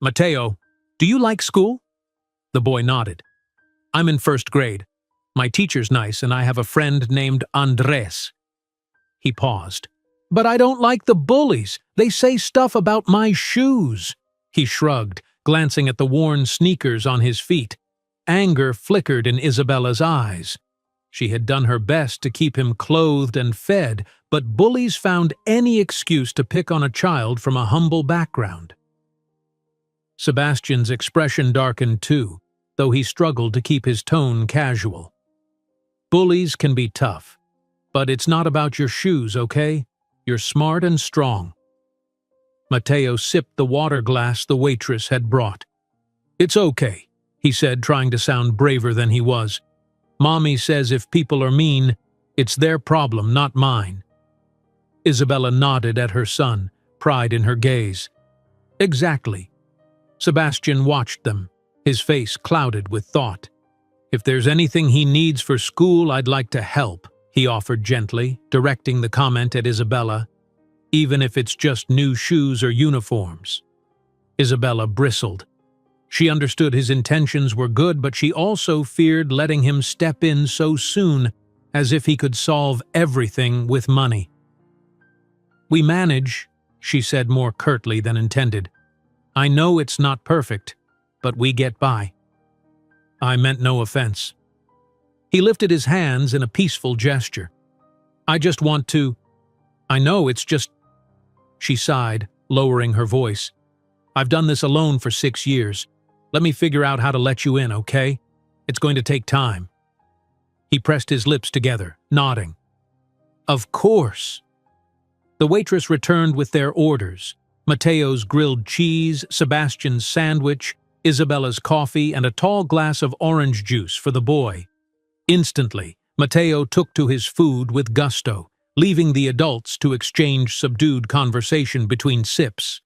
"Mateo, do you like school?" The boy nodded. "I'm in first grade. My teacher's nice and I have a friend named Andres." He paused. "But I don't like the bullies. They say stuff about my shoes." He shrugged, glancing at the worn sneakers on his feet. Anger flickered in Isabella's eyes. She had done her best to keep him clothed and fed, but bullies found any excuse to pick on a child from a humble background. Sebastian's expression darkened too, though he struggled to keep his tone casual. "Bullies can be tough, but it's not about your shoes, okay? You're smart and strong." Mateo sipped the water glass the waitress had brought. "It's okay," he said, trying to sound braver than he was. "Mommy says if people are mean, it's their problem, not mine." Isabella nodded at her son, pride in her gaze. "Exactly." Sebastian watched them, his face clouded with thought. "If there's anything he needs for school, I'd like to help," he offered gently, directing the comment at Isabella. "Even if it's just new shoes or uniforms." Isabella bristled. She understood his intentions were good, but she also feared letting him step in so soon, as if he could solve everything with money. "We manage," she said more curtly than intended. "I know it's not perfect, but we get by." "I meant no offense." He lifted his hands in a peaceful gesture. "I just want to— I know it's just—" She sighed, lowering her voice. "I've done this alone for 6 years. Let me figure out how to let you in, okay? It's going to take time." He pressed his lips together, nodding. "Of course." The waitress returned with their orders: Mateo's grilled cheese, Sebastian's sandwich, Isabella's coffee, and a tall glass of orange juice for the boy. Instantly, Mateo took to his food with gusto, leaving the adults to exchange subdued conversation between sips.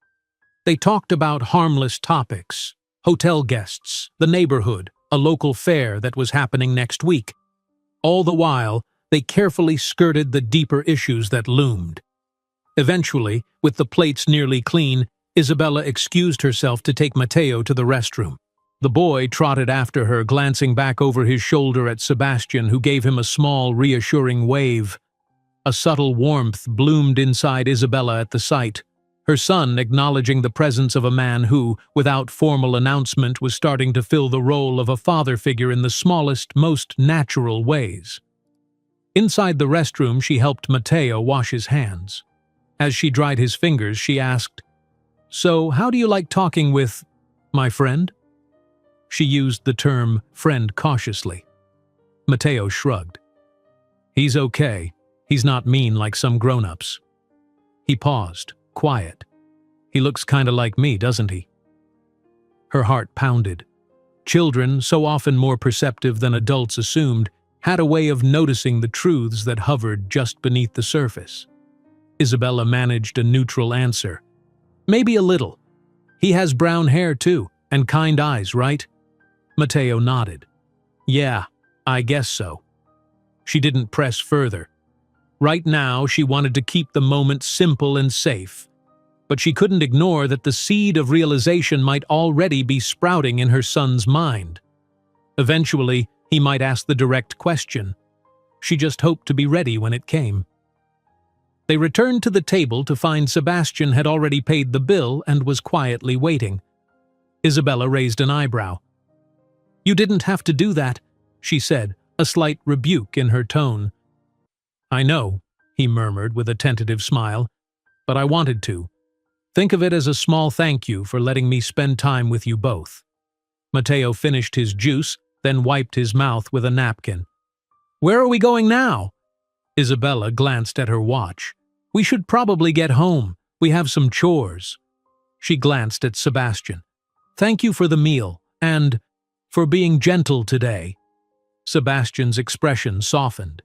They talked about harmless topics: hotel guests, the neighborhood, a local fair that was happening next week. All the while, they carefully skirted the deeper issues that loomed. Eventually, with the plates nearly clean, Isabella excused herself to take Matteo to the restroom. The boy trotted after her, glancing back over his shoulder at Sebastian, who gave him a small, reassuring wave. A subtle warmth bloomed inside Isabella at the sight, her son acknowledging the presence of a man who, without formal announcement, was starting to fill the role of a father figure in the smallest, most natural ways. Inside the restroom, she helped Matteo wash his hands. As she dried his fingers, she asked, "So, how do you like talking with my friend?" She used the term friend cautiously. Matteo shrugged. "He's okay. He's not mean like some grown-ups." He paused, quiet. "He looks kinda like me, doesn't he?" Her heart pounded. Children, so often more perceptive than adults assumed, had a way of noticing the truths that hovered just beneath the surface. Isabella managed a neutral answer. "Maybe a little. He has brown hair too, and kind eyes, right?" Matteo nodded. "Yeah, I guess so." She didn't press further. Right now, she wanted to keep the moment simple and safe, but she couldn't ignore that the seed of realization might already be sprouting in her son's mind. Eventually, he might ask the direct question. She just hoped to be ready when it came. They returned to the table to find Sebastian had already paid the bill and was quietly waiting. Isabella raised an eyebrow. "You didn't have to do that," she said, a slight rebuke in her tone. "I know," he murmured with a tentative smile, "but I wanted to. Think of it as a small thank you for letting me spend time with you both." Matteo finished his juice, then wiped his mouth with a napkin. "Where are we going now?" Isabella glanced at her watch. "We should probably get home. We have some chores." She glanced at Sebastian. "Thank you for the meal, and for being gentle today." Sebastian's expression softened.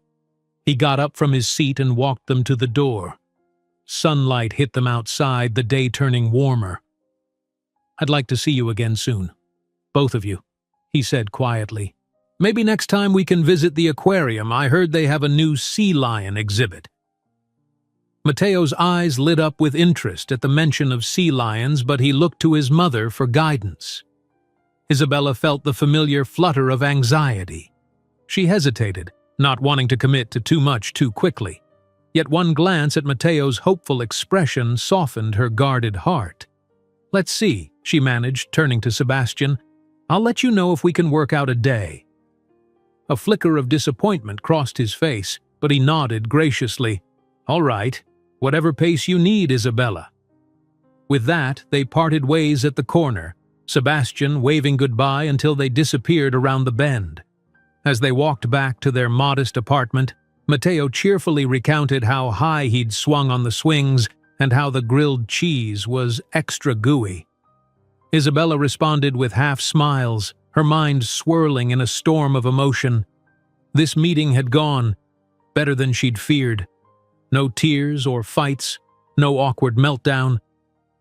He got up from his seat and walked them to the door. Sunlight hit them outside, the day turning warmer. "I'd like to see you again soon. Both of you," he said quietly. "Maybe next time we can visit the aquarium. I heard they have a new sea lion exhibit." Matteo's eyes lit up with interest at the mention of sea lions, but he looked to his mother for guidance. Isabella felt the familiar flutter of anxiety. She hesitated, not wanting to commit to too much too quickly. Yet one glance at Matteo's hopeful expression softened her guarded heart. "Let's see," she managed, turning to Sebastian. "I'll let you know if we can work out a day." A flicker of disappointment crossed his face, but he nodded graciously. "All right, whatever pace you need, Isabella." With that, they parted ways at the corner, Sebastian waving goodbye until they disappeared around the bend. As they walked back to their modest apartment, Matteo cheerfully recounted how high he'd swung on the swings and how the grilled cheese was extra gooey. Isabella responded with half smiles, her mind swirling in a storm of emotion. This meeting had gone better than she'd feared. No tears or fights, no awkward meltdown.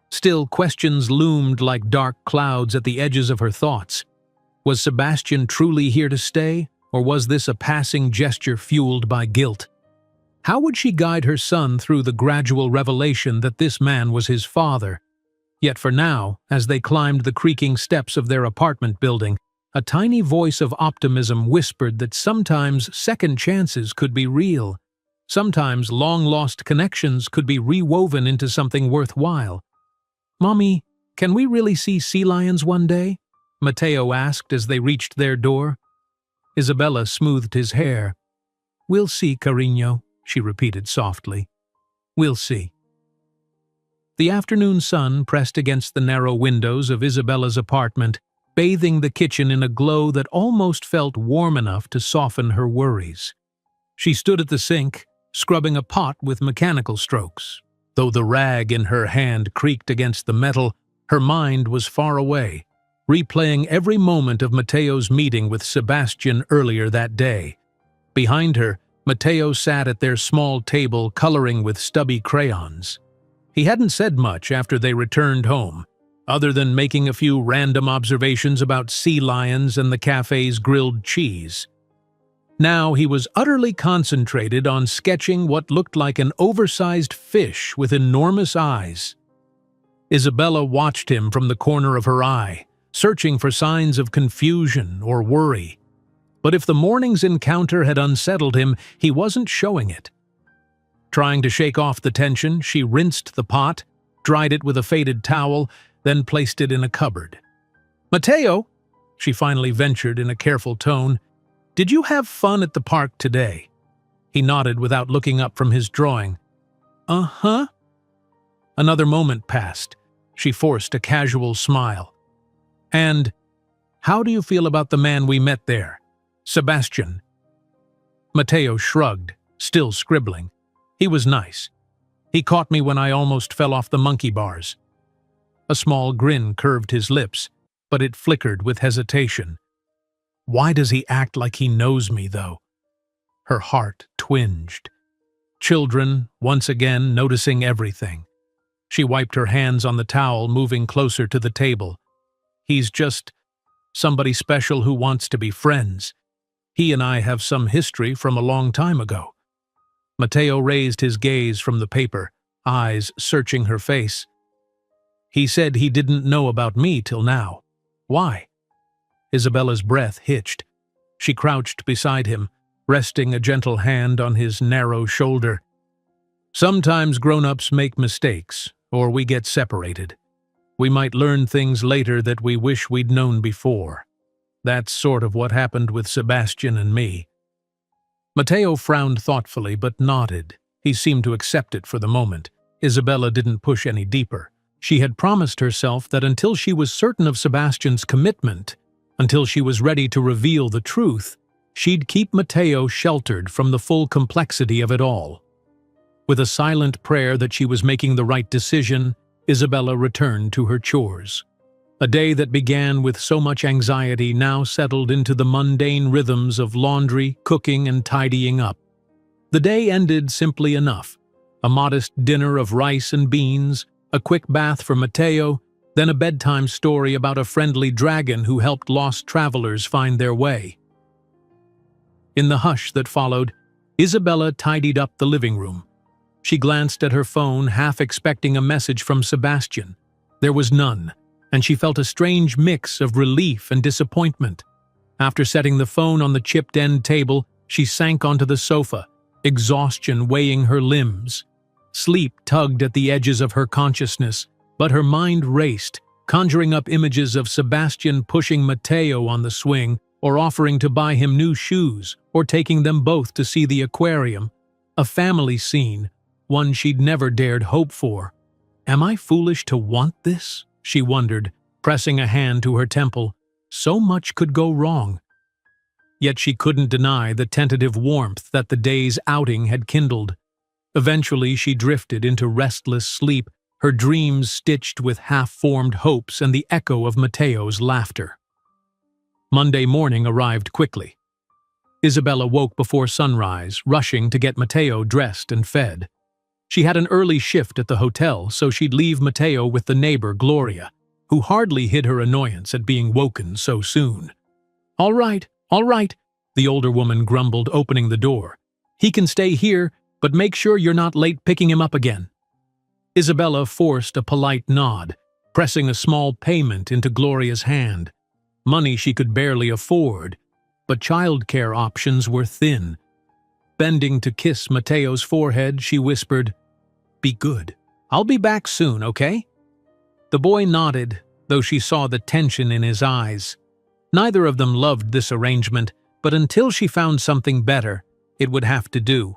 Still, questions loomed like dark clouds at the edges of her thoughts. Was Sebastian truly here to stay, or was this a passing gesture fueled by guilt? How would she guide her son through the gradual revelation that this man was his father? Yet for now, as they climbed the creaking steps of their apartment building, a tiny voice of optimism whispered that sometimes second chances could be real. Sometimes long-lost connections could be rewoven into something worthwhile. "Mommy, can we really see sea lions one day?" Matteo asked as they reached their door. Isabella smoothed his hair. "We'll see, Carino," she repeated softly. "We'll see." The afternoon sun pressed against the narrow windows of Isabella's apartment, bathing the kitchen in a glow that almost felt warm enough to soften her worries. She stood at the sink, scrubbing a pot with mechanical strokes. Though the rag in her hand creaked against the metal, her mind was far away, replaying every moment of Matteo's meeting with Sebastian earlier that day. Behind her, Matteo sat at their small table coloring with stubby crayons. He hadn't said much after they returned home, other than making a few random observations about sea lions and the cafe's grilled cheese. Now he was utterly concentrated on sketching what looked like an oversized fish with enormous eyes. Isabella watched him from the corner of her eye, searching for signs of confusion or worry. But if the morning's encounter had unsettled him, he wasn't showing it. Trying to shake off the tension, she rinsed the pot, dried it with a faded towel, then placed it in a cupboard. "Mateo," she finally ventured in a careful tone, "did you have fun at the park today?" He nodded without looking up from his drawing. "Uh-huh." Another moment passed. She forced a casual smile. "And how do you feel about the man we met there, Sebastian?" Mateo shrugged, still scribbling. "He was nice. He caught me when I almost fell off the monkey bars." A small grin curved his lips, but it flickered with hesitation. Why does he act like he knows me, though? Her heart twinged. Children, once again, noticing everything. She wiped her hands on the towel, moving closer to the table. "He's just somebody special who wants to be friends. He and I have some history from a long time ago." Mateo raised his gaze from the paper, eyes searching her face. "He said he didn't know about me till now. Why?" Isabella's breath hitched. She crouched beside him, resting a gentle hand on his narrow shoulder. "Sometimes grown-ups make mistakes, or we get separated. We might learn things later that we wish we'd known before. That's sort of what happened with Sebastian and me." Mateo frowned thoughtfully but nodded. He seemed to accept it for the moment. Isabella didn't push any deeper. She had promised herself that until she was certain of Sebastian's commitment, until she was ready to reveal the truth, she'd keep Mateo sheltered from the full complexity of it all. With a silent prayer that she was making the right decision, Isabella returned to her chores. A day that began with so much anxiety now settled into the mundane rhythms of laundry, cooking, and tidying up. The day ended simply enough. A modest dinner of rice and beans, a quick bath for Mateo, then a bedtime story about a friendly dragon who helped lost travelers find their way. In the hush that followed, Isabella tidied up the living room. She glanced at her phone, half expecting a message from Sebastian. There was none, and she felt a strange mix of relief and disappointment. After setting the phone on the chipped end table, she sank onto the sofa, exhaustion weighing her limbs. Sleep tugged at the edges of her consciousness, but her mind raced, conjuring up images of Sebastian pushing Mateo on the swing, or offering to buy him new shoes, or taking them both to see the aquarium. A family scene, one she'd never dared hope for. "Am I foolish to want this?" she wondered, pressing a hand to her temple. So much could go wrong. Yet she couldn't deny the tentative warmth that the day's outing had kindled. Eventually she drifted into restless sleep, her dreams stitched with half-formed hopes and the echo of Mateo's laughter. Monday morning arrived quickly. Isabella woke before sunrise, rushing to get Mateo dressed and fed. She had an early shift at the hotel, so she'd leave Mateo with the neighbor, Gloria, who hardly hid her annoyance at being woken so soon. All right, the older woman grumbled, opening the door. "He can stay here, but make sure you're not late picking him up again." Isabella forced a polite nod, pressing a small payment into Gloria's hand. Money she could barely afford, but childcare options were thin. Bending to kiss Mateo's forehead, she whispered, "Be good. I'll be back soon, okay?" The boy nodded, though she saw the tension in his eyes. Neither of them loved this arrangement, but until she found something better, it would have to do.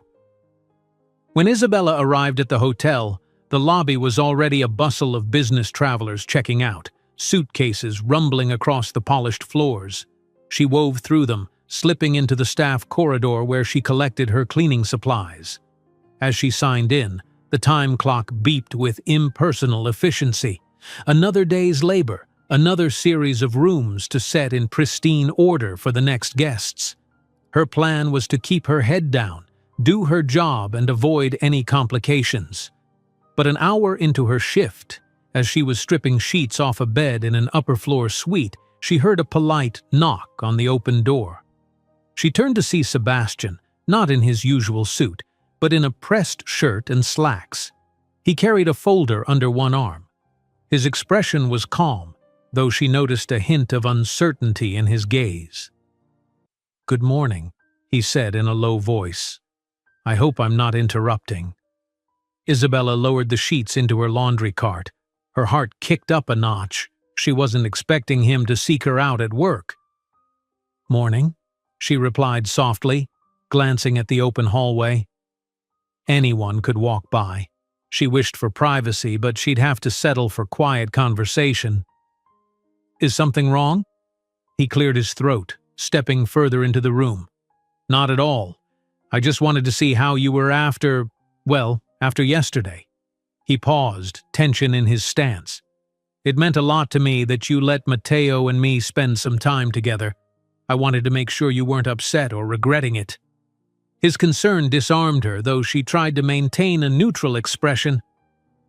When Isabella arrived at the hotel, the lobby was already a bustle of business travelers checking out, suitcases rumbling across the polished floors. She wove through them, slipping into the staff corridor where she collected her cleaning supplies. As she signed in, the time clock beeped with impersonal efficiency. Another day's labor, another series of rooms to set in pristine order for the next guests. Her plan was to keep her head down, do her job, and avoid any complications. But an hour into her shift, as she was stripping sheets off a bed in an upper-floor suite, she heard a polite knock on the open door. She turned to see Sebastian, not in his usual suit, but in a pressed shirt and slacks. He carried a folder under one arm. His expression was calm, though she noticed a hint of uncertainty in his gaze. "Good morning," he said in a low voice. "I hope I'm not interrupting." Isabella lowered the sheets into her laundry cart. Her heart kicked up a notch. She wasn't expecting him to seek her out at work. "Morning," she replied softly, glancing at the open hallway. Anyone could walk by. She wished for privacy, but she'd have to settle for quiet conversation. "Is something wrong?" He cleared his throat, stepping further into the room. "Not at all. I just wanted to see how you were after yesterday." He paused, tension in his stance. "It meant a lot to me that you let Matteo and me spend some time together. I wanted to make sure you weren't upset or regretting it." His concern disarmed her, though she tried to maintain a neutral expression.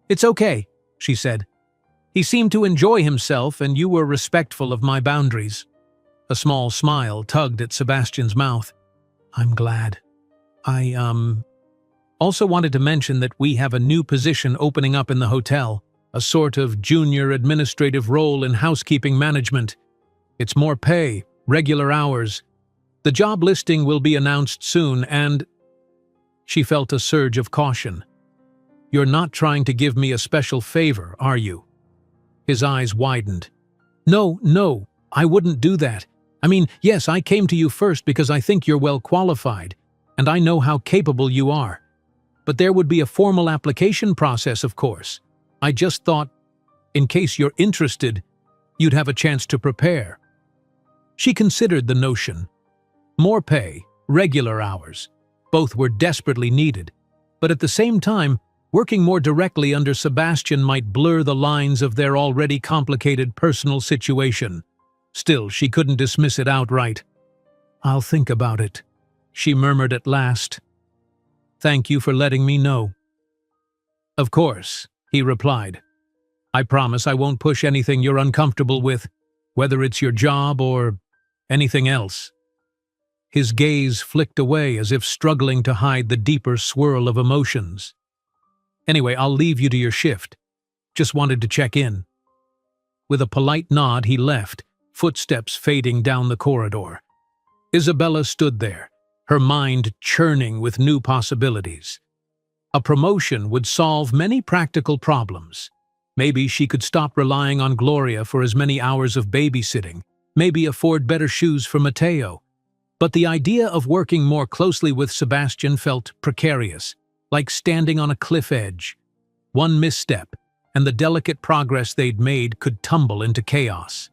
"It's okay," she said. "He seemed to enjoy himself, and you were respectful of my boundaries." A small smile tugged at Sebastian's mouth. "I'm glad. I also wanted to mention that we have a new position opening up in the hotel, a sort of junior administrative role in housekeeping management. It's more pay, regular hours. The job listing will be announced soon and—" She felt a surge of caution. "You're not trying to give me a special favor, are you?" His eyes widened. No, I wouldn't do that. I mean, yes, I came to you first because I think you're well qualified, and I know how capable you are. But there would be a formal application process, of course. I just thought, in case you're interested, you'd have a chance to prepare." She considered the notion. More pay, regular hours. Both were desperately needed. But at the same time, working more directly under Sebastian might blur the lines of their already complicated personal situation. Still, she couldn't dismiss it outright. "I'll think about it," she murmured at last. "Thank you for letting me know." "Of course," he replied. "I promise I won't push anything you're uncomfortable with, whether it's your job or anything else." His gaze flicked away as if struggling to hide the deeper swirl of emotions. "Anyway, I'll leave you to your shift. Just wanted to check in." With a polite nod, he left, footsteps fading down the corridor. Isabella stood there, her mind churning with new possibilities. A promotion would solve many practical problems. Maybe she could stop relying on Gloria for as many hours of babysitting, maybe afford better shoes for Matteo. But the idea of working more closely with Sebastian felt precarious, like standing on a cliff edge. One misstep, and the delicate progress they'd made could tumble into chaos.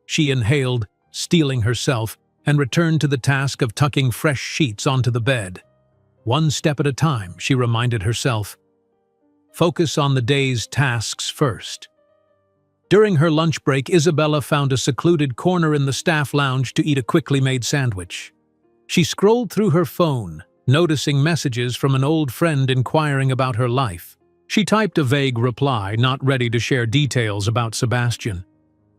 She inhaled, steeling herself, and returned to the task of tucking fresh sheets onto the bed. One step at a time, she reminded herself. Focus on the day's tasks first. During her lunch break, Isabella found a secluded corner in the staff lounge to eat a quickly made sandwich. She scrolled through her phone, noticing messages from an old friend inquiring about her life. She typed a vague reply, not ready to share details about Sebastian.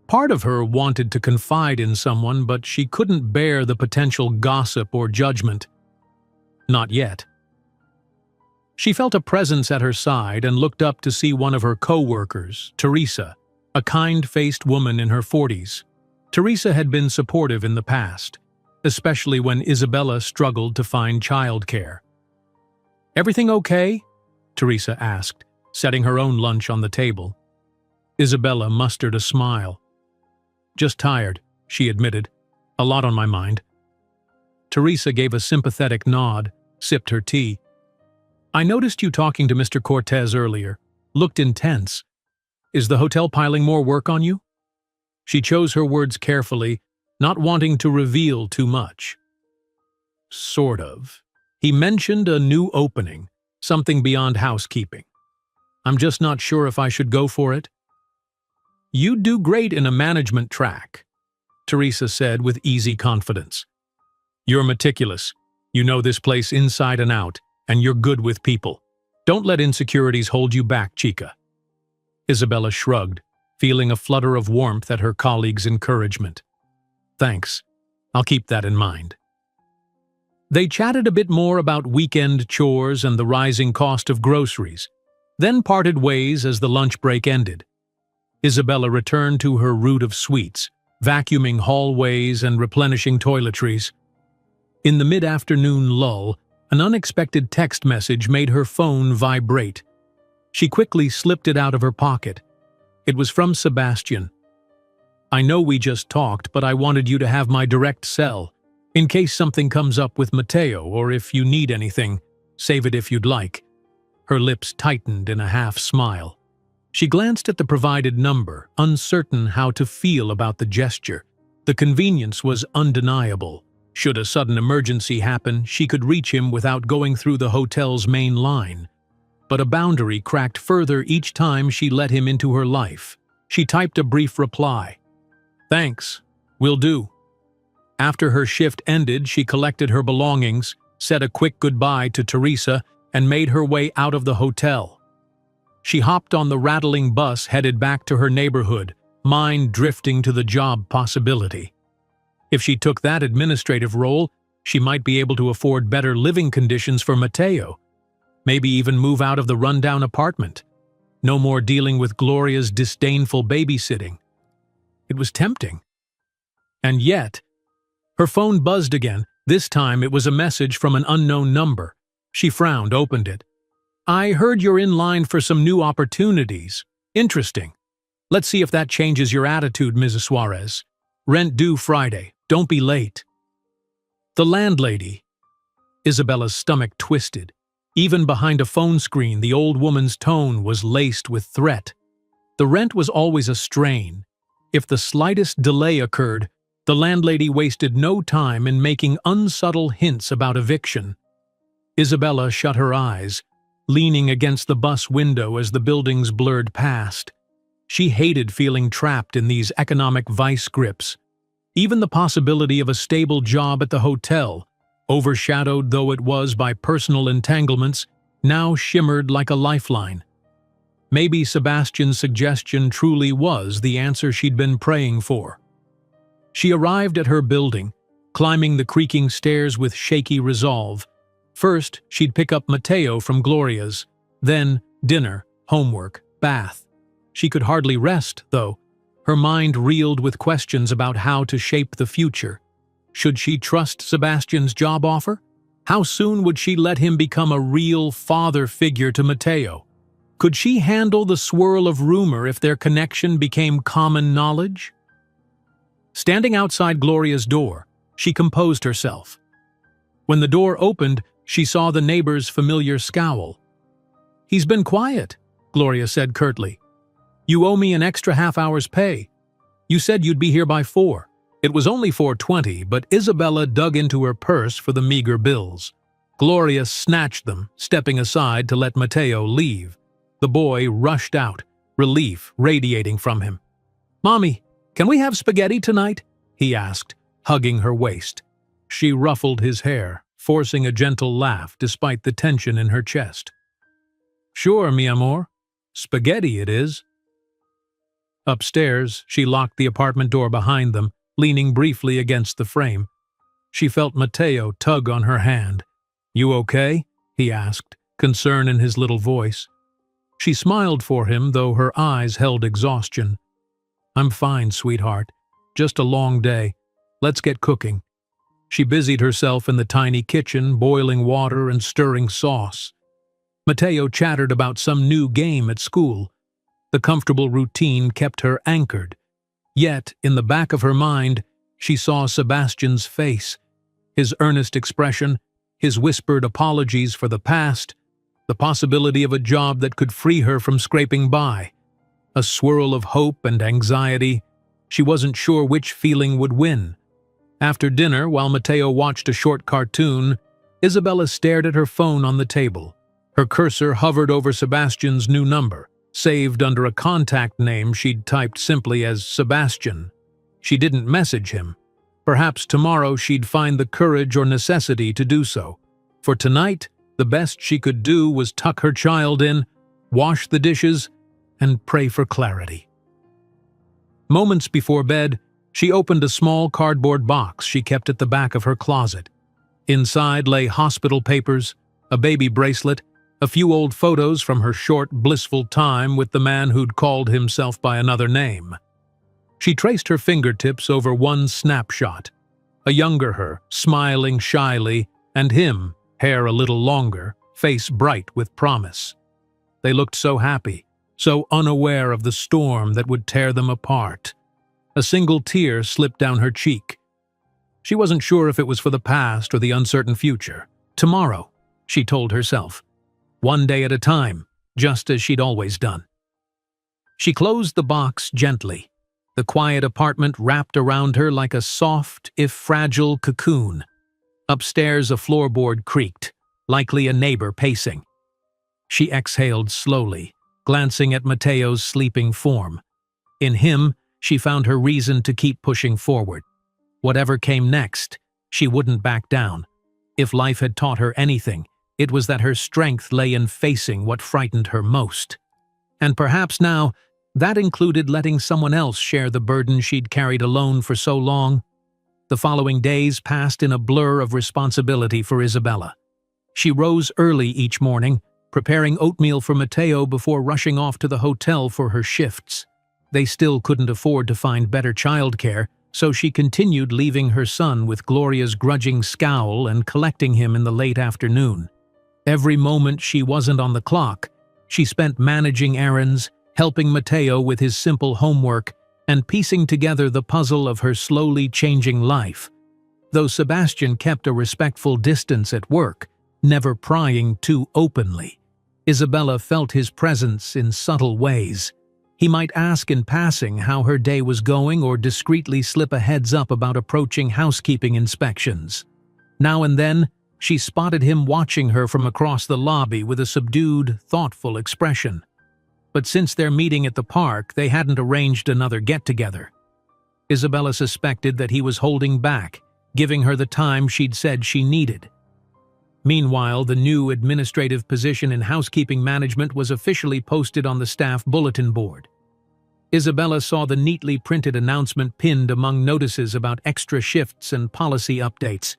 Part of her wanted to confide in someone, but she couldn't bear the potential gossip or judgment. Not yet. She felt a presence at her side and looked up to see one of her co-workers, Teresa, a kind-faced woman in her 40s. Teresa had been supportive in the past, especially when Isabella struggled to find childcare. "Everything okay?" Teresa asked, setting her own lunch on the table. Isabella mustered a smile. "Just tired," she admitted. "A lot on my mind." Teresa gave a sympathetic nod, sipped her tea. "I noticed you talking to Mr. Cortez earlier. Looked intense. Is the hotel piling more work on you?" She chose her words carefully, not wanting to reveal too much. "Sort of. He mentioned a new opening, something beyond housekeeping. I'm just not sure if I should go for it." "You'd do great in a management track," Teresa said with easy confidence. "You're meticulous. You know this place inside and out, and you're good with people. Don't let insecurities hold you back, chica." Isabella shrugged, feeling a flutter of warmth at her colleague's encouragement. "Thanks. I'll keep that in mind." They chatted a bit more about weekend chores and the rising cost of groceries, then parted ways as the lunch break ended. Isabella returned to her route of sweets, vacuuming hallways and replenishing toiletries. In the mid-afternoon lull, an unexpected text message made her phone vibrate. She quickly slipped it out of her pocket. It was from Sebastian. "I know we just talked, but I wanted you to have my direct cell. In case something comes up with Matteo, or if you need anything, save it if you'd like." Her lips tightened in a half-smile. She glanced at the provided number, uncertain how to feel about the gesture. The convenience was undeniable. Should a sudden emergency happen, she could reach him without going through the hotel's main line. But a boundary cracked further each time she let him into her life. She typed a brief reply. "Thanks. Will do." After her shift ended, she collected her belongings, said a quick goodbye to Teresa, and made her way out of the hotel. She hopped on the rattling bus headed back to her neighborhood, mind drifting to the job possibility. If she took that administrative role, she might be able to afford better living conditions for Matteo. Maybe even move out of the rundown apartment. No more dealing with Gloria's disdainful babysitting. It was tempting. And yet, her phone buzzed again. This time it was a message from an unknown number. She frowned, opened it. "I heard you're in line for some new opportunities. Interesting. Let's see if that changes your attitude, Mrs. Suarez. Rent due Friday. Don't be late." The landlady. Isabella's stomach twisted. Even behind a phone screen, the old woman's tone was laced with threat. The rent was always a strain. If the slightest delay occurred, the landlady wasted no time in making unsubtle hints about eviction. Isabella shut her eyes, leaning against the bus window as the buildings blurred past. She hated feeling trapped in these economic vice grips. Even the possibility of a stable job at the hotel, overshadowed though it was by personal entanglements, now shimmered like a lifeline. Maybe Sebastian's suggestion truly was the answer she'd been praying for. She arrived at her building, climbing the creaking stairs with shaky resolve. First, she'd pick up Matteo from Gloria's, then dinner, homework, bath. She could hardly rest, though. Her mind reeled with questions about how to shape the future. Should she trust Sebastian's job offer? How soon would she let him become a real father figure to Matteo? Could she handle the swirl of rumor if their connection became common knowledge? Standing outside Gloria's door, she composed herself. When the door opened, she saw the neighbor's familiar scowl. "He's been quiet," Gloria said curtly. "You owe me an extra half-hour's pay. You said you'd be here by 4. It was only 4:20, but Isabella dug into her purse for the meager bills. Gloria snatched them, stepping aside to let Matteo leave. The boy rushed out, relief radiating from him. "Mommy, can we have spaghetti tonight?" he asked, hugging her waist. She ruffled his hair, forcing a gentle laugh despite the tension in her chest. "Sure, mi amor. Spaghetti it is." Upstairs, she locked the apartment door behind them, leaning briefly against the frame. She felt Matteo tug on her hand. "You okay?" he asked, concern in his little voice. She smiled for him, though her eyes held exhaustion. "I'm fine, sweetheart. Just a long day. Let's get cooking." She busied herself in the tiny kitchen, boiling water and stirring sauce. Matteo chattered about some new game at school. The comfortable routine kept her anchored. Yet, in the back of her mind, she saw Sebastian's face, his earnest expression, his whispered apologies for the past, the possibility of a job that could free her from scraping by. A swirl of hope and anxiety. She wasn't sure which feeling would win. After dinner, while Matteo watched a short cartoon, Isabella stared at her phone on the table. Her cursor hovered over Sebastian's new number, saved under a contact name she'd typed simply as Sebastian. She didn't message him. Perhaps tomorrow she'd find the courage or necessity to do so. For tonight, the best she could do was tuck her child in, wash the dishes, and pray for clarity. Moments before bed, she opened a small cardboard box she kept at the back of her closet. Inside lay hospital papers, a baby bracelet, a few old photos from her short, blissful time with the man who'd called himself by another name. She traced her fingertips over one snapshot. A younger her, smiling shyly, and him, hair a little longer, face bright with promise. They looked so happy, so unaware of the storm that would tear them apart. A single tear slipped down her cheek. She wasn't sure if it was for the past or the uncertain future. Tomorrow, she told herself. One day at a time, just as she'd always done. She closed the box gently. The quiet apartment wrapped around her like a soft, if fragile, cocoon. Upstairs, a floorboard creaked, likely a neighbor pacing. She exhaled slowly, glancing at Mateo's sleeping form. In him, she found her reason to keep pushing forward. Whatever came next, she wouldn't back down. If life had taught her anything, it was that her strength lay in facing what frightened her most. And perhaps now, that included letting someone else share the burden she'd carried alone for so long. The following days passed in a blur of responsibility for Isabella. She rose early each morning, preparing oatmeal for Mateo before rushing off to the hotel for her shifts. They still couldn't afford to find better childcare, so she continued leaving her son with Gloria's grudging scowl and collecting him in the late afternoon. Every moment she wasn't on the clock, she spent managing errands, helping Mateo with his simple homework, and piecing together the puzzle of her slowly changing life. Though Sebastian kept a respectful distance at work, never prying too openly, Isabella felt his presence in subtle ways. He might ask in passing how her day was going or discreetly slip a heads-up about approaching housekeeping inspections. Now and then, she spotted him watching her from across the lobby with a subdued, thoughtful expression. But since their meeting at the park, they hadn't arranged another get-together. Isabella suspected that he was holding back, giving her the time she'd said she needed. Meanwhile, the new administrative position in housekeeping management was officially posted on the staff bulletin board. Isabella saw the neatly printed announcement pinned among notices about extra shifts and policy updates.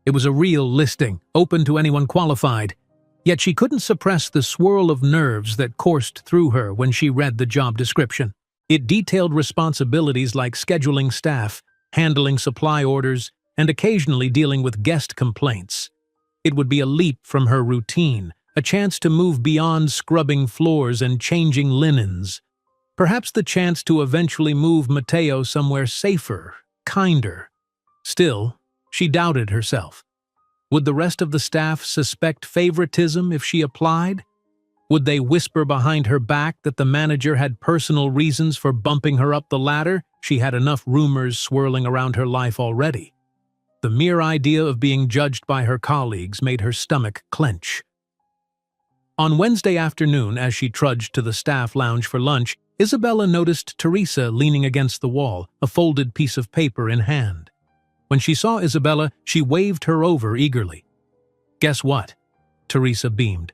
It was a real listing, open to anyone qualified. Yet she couldn't suppress the swirl of nerves that coursed through her when she read the job description. It detailed responsibilities like scheduling staff, handling supply orders, and occasionally dealing with guest complaints. It would be a leap from her routine, a chance to move beyond scrubbing floors and changing linens. Perhaps the chance to eventually move Mateo somewhere safer, kinder. Still, she doubted herself. Would the rest of the staff suspect favoritism if she applied? Would they whisper behind her back that the manager had personal reasons for bumping her up the ladder? She had enough rumors swirling around her life already. The mere idea of being judged by her colleagues made her stomach clench. On Wednesday afternoon, as she trudged to the staff lounge for lunch, Isabella noticed Teresa leaning against the wall, a folded piece of paper in hand. When she saw Isabella, she waved her over eagerly. "Guess what?" Teresa beamed.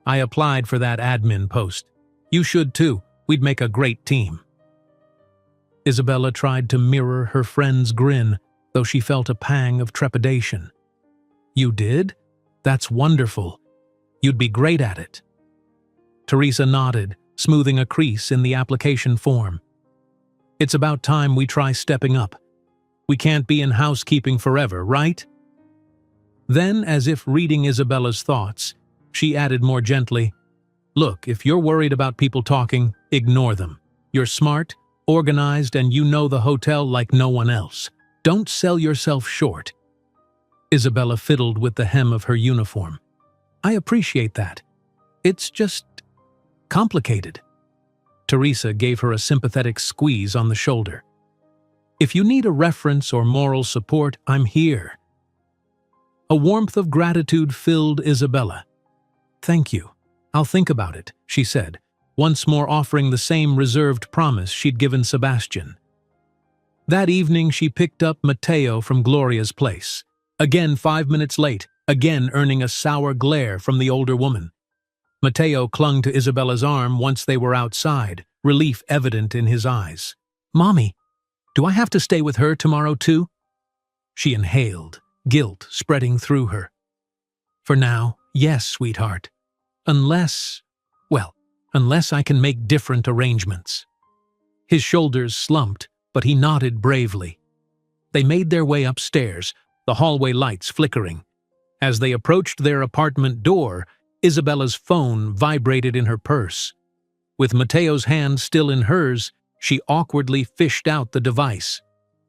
"I applied for that admin post. You should too. We'd make a great team." Isabella tried to mirror her friend's grin, though she felt a pang of trepidation. "You did? That's wonderful. You'd be great at it." Teresa nodded, smoothing a crease in the application form. "It's about time we try stepping up. We can't be in housekeeping forever, right?" Then, as if reading Isabella's thoughts, she added more gently, "Look, if you're worried about people talking, ignore them. You're smart, organized, and you know the hotel like no one else. Don't sell yourself short." Isabella fiddled with the hem of her uniform. "I appreciate that. It's just complicated." Teresa gave her a sympathetic squeeze on the shoulder. "If you need a reference or moral support, I'm here." A warmth of gratitude filled Isabella. "Thank you. I'll think about it," she said, once more offering the same reserved promise she'd given Sebastian. That evening she picked up Mateo from Gloria's place. Again 5 minutes late, again earning a sour glare from the older woman. Mateo clung to Isabella's arm once they were outside, relief evident in his eyes. "Mommy, do I have to stay with her tomorrow too?" She inhaled, guilt spreading through her. For now, yes, sweetheart. Unless I can make different arrangements. His shoulders slumped, but he nodded bravely. They made their way upstairs, the hallway lights flickering. As they approached their apartment door, Isabella's phone vibrated in her purse. With Mateo's hand still in hers, she awkwardly fished out the device.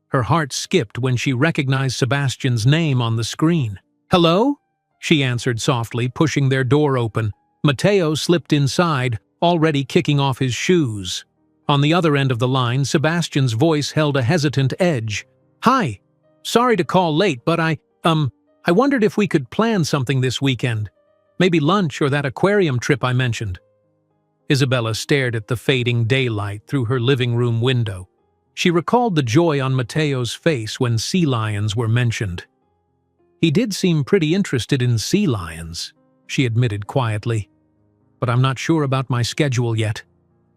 Her heart skipped when she recognized Sebastian's name on the screen. "Hello?" she answered softly, pushing their door open. Mateo slipped inside, already kicking off his shoes. On the other end of the line, Sebastian's voice held a hesitant edge. "Hi. Sorry to call late, but I wondered if we could plan something this weekend. Maybe lunch or that aquarium trip I mentioned." Isabella stared at the fading daylight through her living room window. She recalled the joy on Mateo's face when sea lions were mentioned. "He did seem pretty interested in sea lions," she admitted quietly. "But I'm not sure about my schedule yet.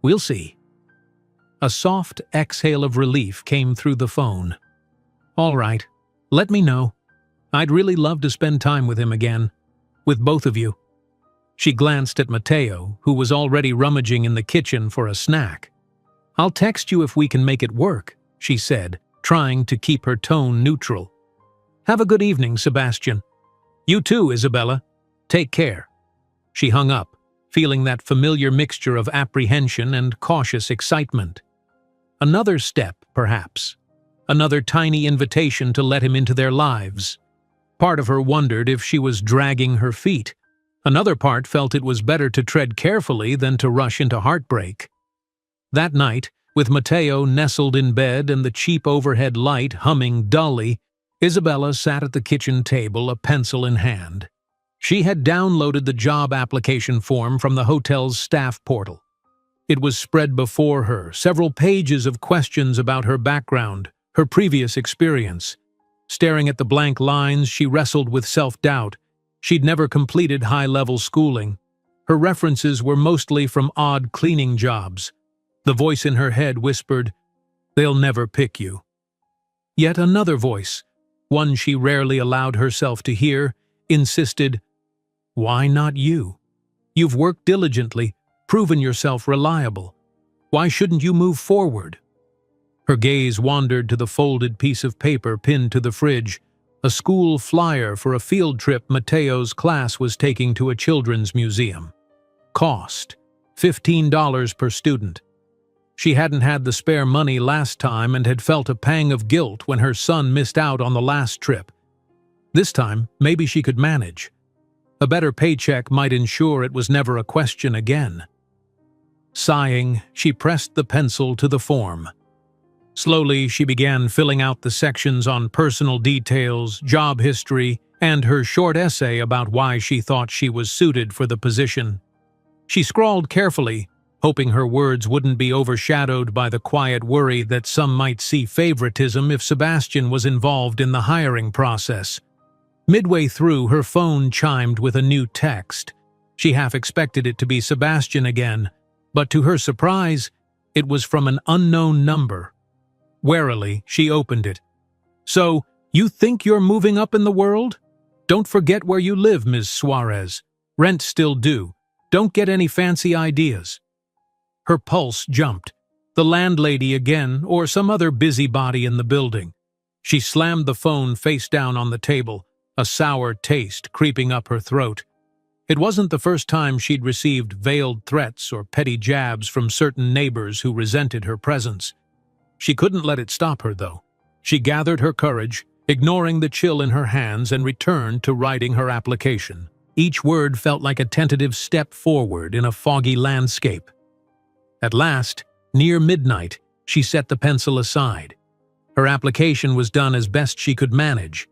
We'll see." A soft exhale of relief came through the phone. "All right, let me know. I'd really love to spend time with him again. With both of you." She glanced at Mateo, who was already rummaging in the kitchen for a snack. "I'll text you if we can make it work," she said, trying to keep her tone neutral. "Have a good evening, Sebastian." "You too, Isabella. Take care." She hung up, feeling that familiar mixture of apprehension and cautious excitement. Another step, perhaps. Another tiny invitation to let him into their lives. Part of her wondered if she was dragging her feet. Another part felt it was better to tread carefully than to rush into heartbreak. That night, with Mateo nestled in bed and the cheap overhead light humming dully, Isabella sat at the kitchen table, a pencil in hand. She had downloaded the job application form from the hotel's staff portal. It was spread before her, several pages of questions about her background, her previous experience. Staring at the blank lines, she wrestled with self-doubt. She'd never completed high-level schooling. Her references were mostly from odd cleaning jobs. The voice in her head whispered, "They'll never pick you." Yet another voice, one she rarely allowed herself to hear, insisted, "Why not you? You've worked diligently, proven yourself reliable. Why shouldn't you move forward?" Her gaze wandered to the folded piece of paper pinned to the fridge, a school flyer for a field trip Mateo's class was taking to a children's museum. Cost: $15 per student. She hadn't had the spare money last time and had felt a pang of guilt when her son missed out on the last trip. This time, maybe she could manage. A better paycheck might ensure it was never a question again. Sighing, she pressed the pencil to the form. Slowly, she began filling out the sections on personal details, job history, and her short essay about why she thought she was suited for the position. She scrawled carefully, hoping her words wouldn't be overshadowed by the quiet worry that some might see favoritism if Sebastian was involved in the hiring process. Midway through, her phone chimed with a new text. She half expected it to be Sebastian again, but to her surprise, it was from an unknown number. Warily, she opened it. "So, you think you're moving up in the world? Don't forget where you live, Ms. Suarez. Rent still due. Don't get any fancy ideas." Her pulse jumped. The landlady again, or some other busybody in the building. She slammed the phone face down on the table, a sour taste creeping up her throat. It wasn't the first time she'd received veiled threats or petty jabs from certain neighbors who resented her presence. She couldn't let it stop her, though. She gathered her courage, ignoring the chill in her hands, and returned to writing her application. Each word felt like a tentative step forward in a foggy landscape. At last, near midnight, she set the pencil aside. Her application was done as best she could manage.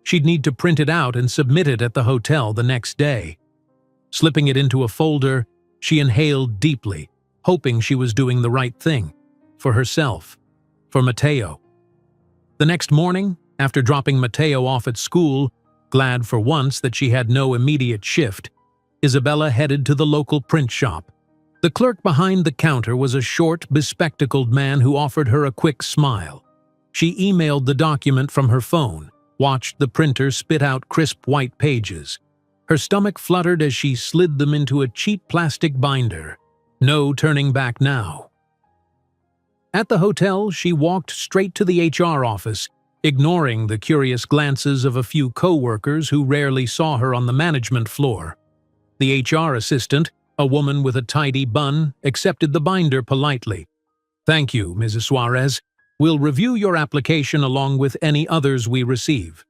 She'd need to print it out and submit it at the hotel the next day. Slipping it into a folder, she inhaled deeply, hoping she was doing the right thing. For herself. For Mateo. The next morning, after dropping Mateo off at school, glad for once that she had no immediate shift, Isabella headed to the local print shop. The clerk behind the counter was a short, bespectacled man who offered her a quick smile. She emailed the document from her phone, watched the printer spit out crisp white pages. Her stomach fluttered as she slid them into a cheap plastic binder. No turning back now. At the hotel, she walked straight to the HR office, ignoring the curious glances of a few co-workers who rarely saw her on the management floor. The HR assistant, a woman with a tidy bun, accepted the binder politely. "Thank you, Mrs. Suarez. We'll review your application along with any others we receive."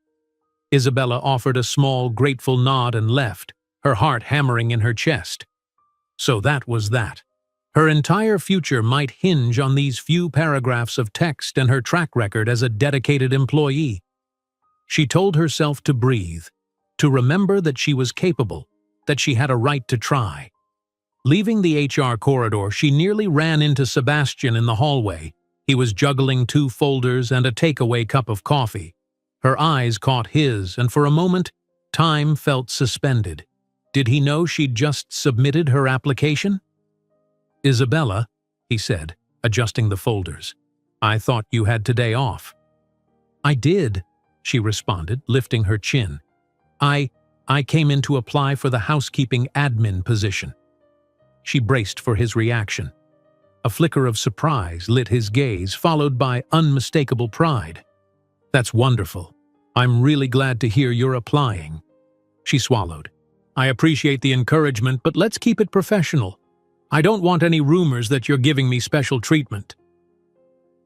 Isabella offered a small, grateful nod and left, her heart hammering in her chest. So that was that. Her entire future might hinge on these few paragraphs of text and her track record as a dedicated employee. She told herself to breathe, to remember that she was capable, that she had a right to try. Leaving the HR corridor, she nearly ran into Sebastian in the hallway. He was juggling 2 folders and a takeaway cup of coffee. Her eyes caught his, and for a moment, time felt suspended. Did he know she'd just submitted her application? "Isabella," he said, adjusting the folders, "I thought you had today off." "I did," she responded, lifting her chin. I came in to apply for the housekeeping admin position." She braced for his reaction. A flicker of surprise lit his gaze, followed by unmistakable pride. "That's wonderful. I'm really glad to hear you're applying." She swallowed. "I appreciate the encouragement, but let's keep it professional. I don't want any rumors that you're giving me special treatment."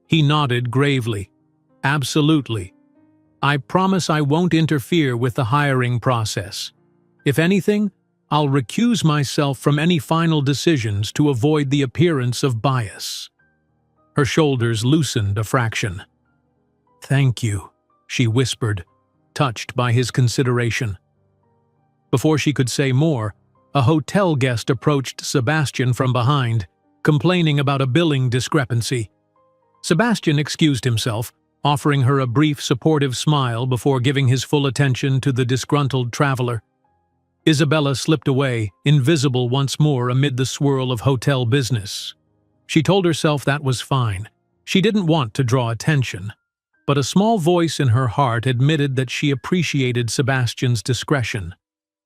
He nodded gravely. "Absolutely. I promise I won't interfere with the hiring process. If anything, I'll recuse myself from any final decisions to avoid the appearance of bias." Her shoulders loosened a fraction. "Thank you," she whispered, touched by his consideration. Before she could say more, a hotel guest approached Sebastian from behind, complaining about a billing discrepancy. Sebastian excused himself, offering her a brief supportive smile before giving his full attention to the disgruntled traveler. Isabella slipped away, invisible once more amid the swirl of hotel business. She told herself that was fine. She didn't want to draw attention. But a small voice in her heart admitted that she appreciated Sebastian's discretion.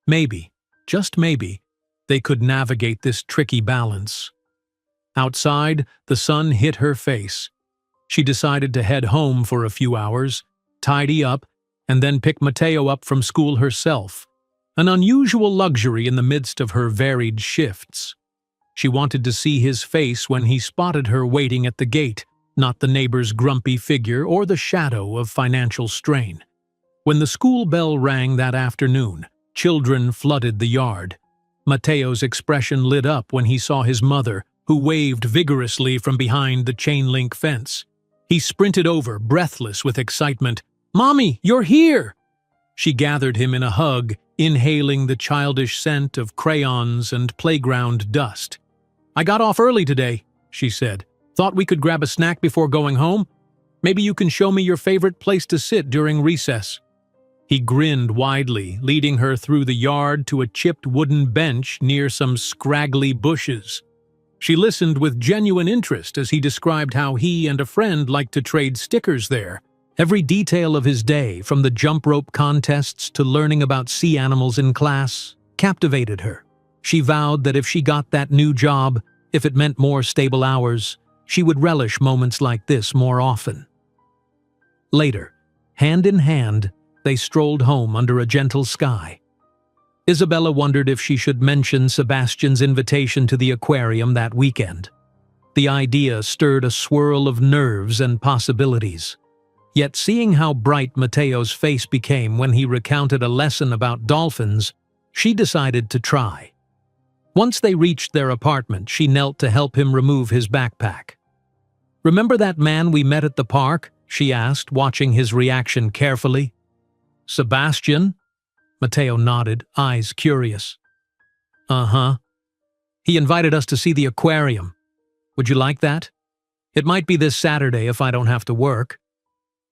Maybe, just maybe, they could navigate this tricky balance. Outside, the sun hit her face. She decided to head home for a few hours, tidy up, and then pick Mateo up from school herself, an unusual luxury in the midst of her varied shifts. She wanted to see his face when he spotted her waiting at the gate, not the neighbor's grumpy figure or the shadow of financial strain. When the school bell rang that afternoon, children flooded the yard. Mateo's expression lit up when he saw his mother, who waved vigorously from behind the chain-link fence. He sprinted over, breathless with excitement. "Mommy, you're here!" She gathered him in a hug, inhaling the childish scent of crayons and playground dust. "I got off early today," she said. "Thought we could grab a snack before going home? Maybe you can show me your favorite place to sit during recess." He grinned widely, leading her through the yard to a chipped wooden bench near some scraggly bushes. She listened with genuine interest as he described how he and a friend liked to trade stickers there. Every detail of his day, from the jump rope contests to learning about sea animals in class, captivated her. She vowed that if she got that new job, if it meant more stable hours, she would relish moments like this more often. Later, hand in hand, they strolled home under a gentle sky. Isabella wondered if she should mention Sebastian's invitation to the aquarium that weekend. The idea stirred a swirl of nerves and possibilities. Yet seeing how bright Mateo's face became when he recounted a lesson about dolphins, she decided to try. Once they reached their apartment, she knelt to help him remove his backpack. "Remember that man we met at the park?" she asked, watching his reaction carefully. "Sebastian?" Mateo nodded, eyes curious. "Uh-huh. He invited us to see the aquarium. Would you like that? It might be this Saturday if I don't have to work."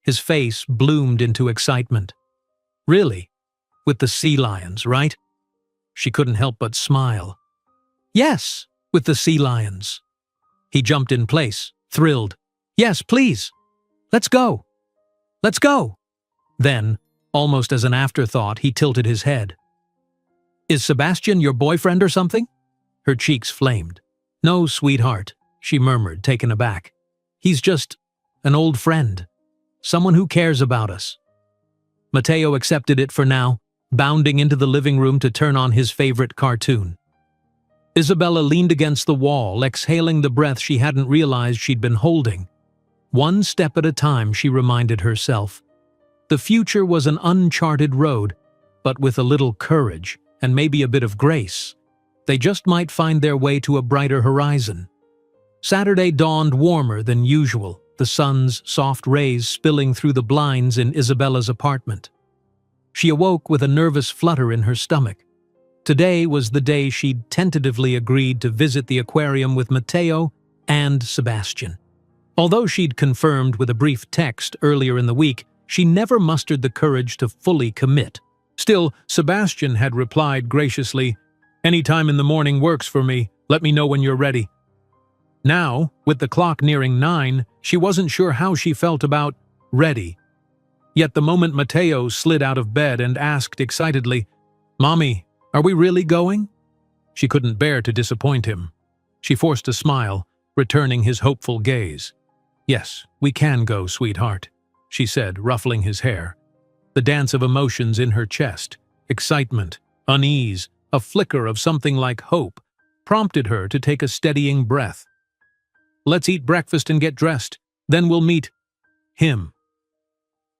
His face bloomed into excitement. "Really? With the sea lions, right?" She couldn't help but smile. "Yes, with the sea lions." He jumped in place, thrilled. "Yes, please. Let's go. Let's go." Then, Almost as an afterthought, he tilted his head. "Is Sebastian your boyfriend or something?" Her cheeks flamed. "No, sweetheart," she murmured, taken aback. "He's just an old friend. Someone who cares about us." Matteo accepted it for now, bounding into the living room to turn on his favorite cartoon. Isabella leaned against the wall, exhaling the breath she hadn't realized she'd been holding. One step at a time, she reminded herself. The future was an uncharted road, but with a little courage and maybe a bit of grace, they just might find their way to a brighter horizon. Saturday dawned warmer than usual, the sun's soft rays spilling through the blinds in Isabella's apartment. She awoke with a nervous flutter in her stomach. Today was the day she'd tentatively agreed to visit the aquarium with Matteo and Sebastian. Although she'd confirmed with a brief text earlier in the week, she never mustered the courage to fully commit. Still, Sebastian had replied graciously, "Any time in the morning works for me. Let me know when you're ready." Now, with the clock nearing 9, she wasn't sure how she felt about ready. Yet the moment Matteo slid out of bed and asked excitedly, "Mommy, are we really going?" she couldn't bear to disappoint him. She forced a smile, returning his hopeful gaze. "Yes, we can go, sweetheart," she said, ruffling his hair. The dance of emotions in her chest, excitement, unease, a flicker of something like hope, prompted her to take a steadying breath. "Let's eat breakfast and get dressed. Then we'll meet him."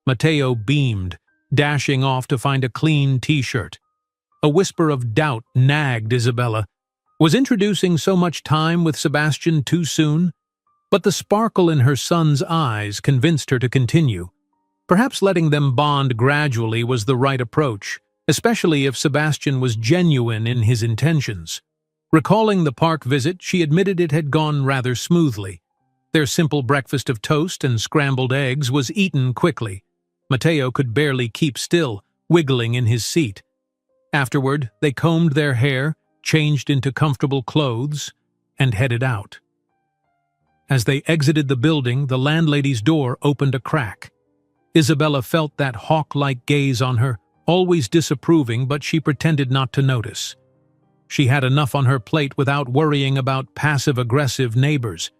Matteo beamed, dashing off to find a clean t-shirt. A whisper of doubt nagged Isabella. Was introducing so much time with Sebastian too soon? But the sparkle in her son's eyes convinced her to continue. Perhaps letting them bond gradually was the right approach, especially if Sebastian was genuine in his intentions. Recalling the park visit, she admitted it had gone rather smoothly. Their simple breakfast of toast and scrambled eggs was eaten quickly. Matteo could barely keep still, wiggling in his seat. Afterward, they combed their hair, changed into comfortable clothes, and headed out. As they exited the building, the landlady's door opened a crack. Isabella felt that hawk-like gaze on her, always disapproving, but she pretended not to notice. She had enough on her plate without worrying about passive-aggressive neighbors.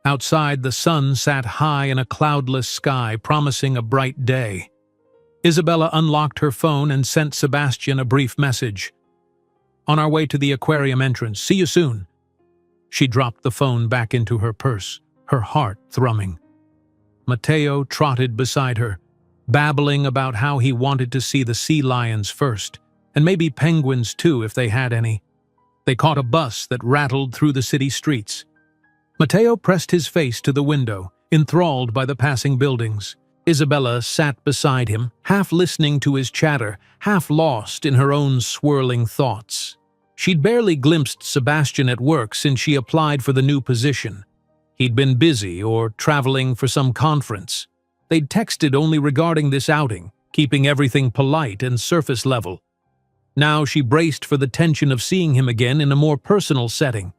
Outside, the sun sat high in a cloudless sky, promising a bright day. Isabella unlocked her phone and sent Sebastian a brief message. "On our way to the aquarium entrance. See you soon." She dropped the phone back into her purse, her heart thrumming. Matteo trotted beside her, babbling about how he wanted to see the sea lions first, and maybe penguins too if they had any. They caught a bus that rattled through the city streets. Matteo pressed his face to the window, enthralled by the passing buildings. Isabella sat beside him, half listening to his chatter, half lost in her own swirling thoughts. She'd barely glimpsed Sebastian at work since she applied for the new position. He'd been busy or traveling for some conference. They'd texted only regarding this outing, keeping everything polite and surface level. Now she braced for the tension of seeing him again in a more personal setting.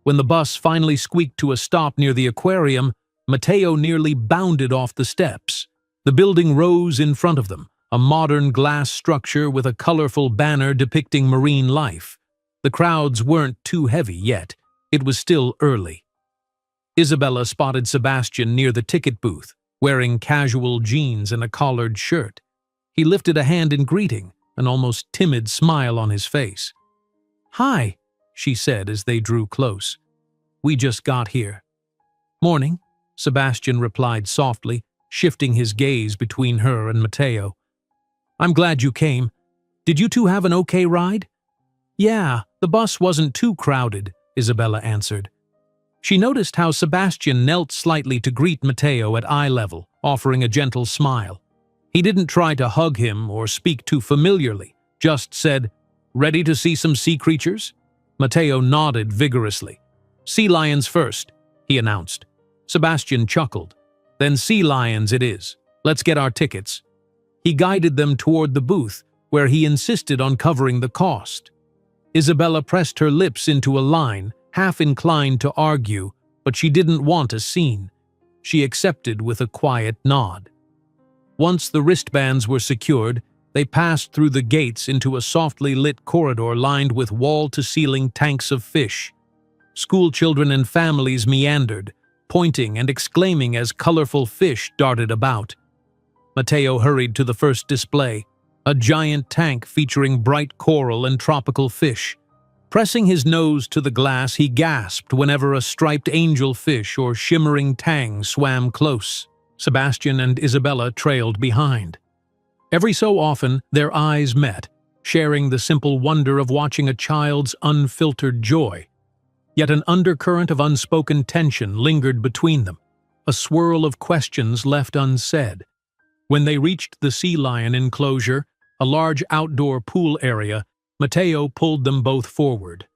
When the bus finally squeaked to a stop near the aquarium, Matteo nearly bounded off the steps. The building rose in front of them, a modern glass structure with a colorful banner depicting marine life. The crowds weren't too heavy yet. It was still early. Isabella spotted Sebastian near the ticket booth, wearing casual jeans and a collared shirt. He lifted a hand in greeting, an almost timid smile on his face. "Hi," she said as they drew close. "We just got here." "Morning," Sebastian replied softly, shifting his gaze between her and Matteo. "I'm glad you came. Did you two have an okay ride?" "Yeah, the bus wasn't too crowded," Isabella answered. She noticed how Sebastian knelt slightly to greet Matteo at eye level, offering a gentle smile. He didn't try to hug him or speak too familiarly, just said, "Ready to see some sea creatures?" Matteo nodded vigorously. "Sea lions first," he announced. Sebastian chuckled. "Then sea lions it is. Let's get our tickets." He guided them toward the booth, where he insisted on covering the cost. Isabella pressed her lips into a line, half inclined to argue, but she didn't want a scene. She accepted with a quiet nod. Once the wristbands were secured, they passed through the gates into a softly lit corridor lined with wall-to-ceiling tanks of fish. School children and families meandered, pointing and exclaiming as colorful fish darted about. Mateo hurried to the first display, a giant tank featuring bright coral and tropical fish. Pressing his nose to the glass, he gasped whenever a striped angelfish or shimmering tang swam close. Sebastian and Isabella trailed behind. Every so often, their eyes met, sharing the simple wonder of watching a child's unfiltered joy. Yet an undercurrent of unspoken tension lingered between them, a swirl of questions left unsaid. When they reached the sea lion enclosure, a large outdoor pool area, Mateo pulled them both forward.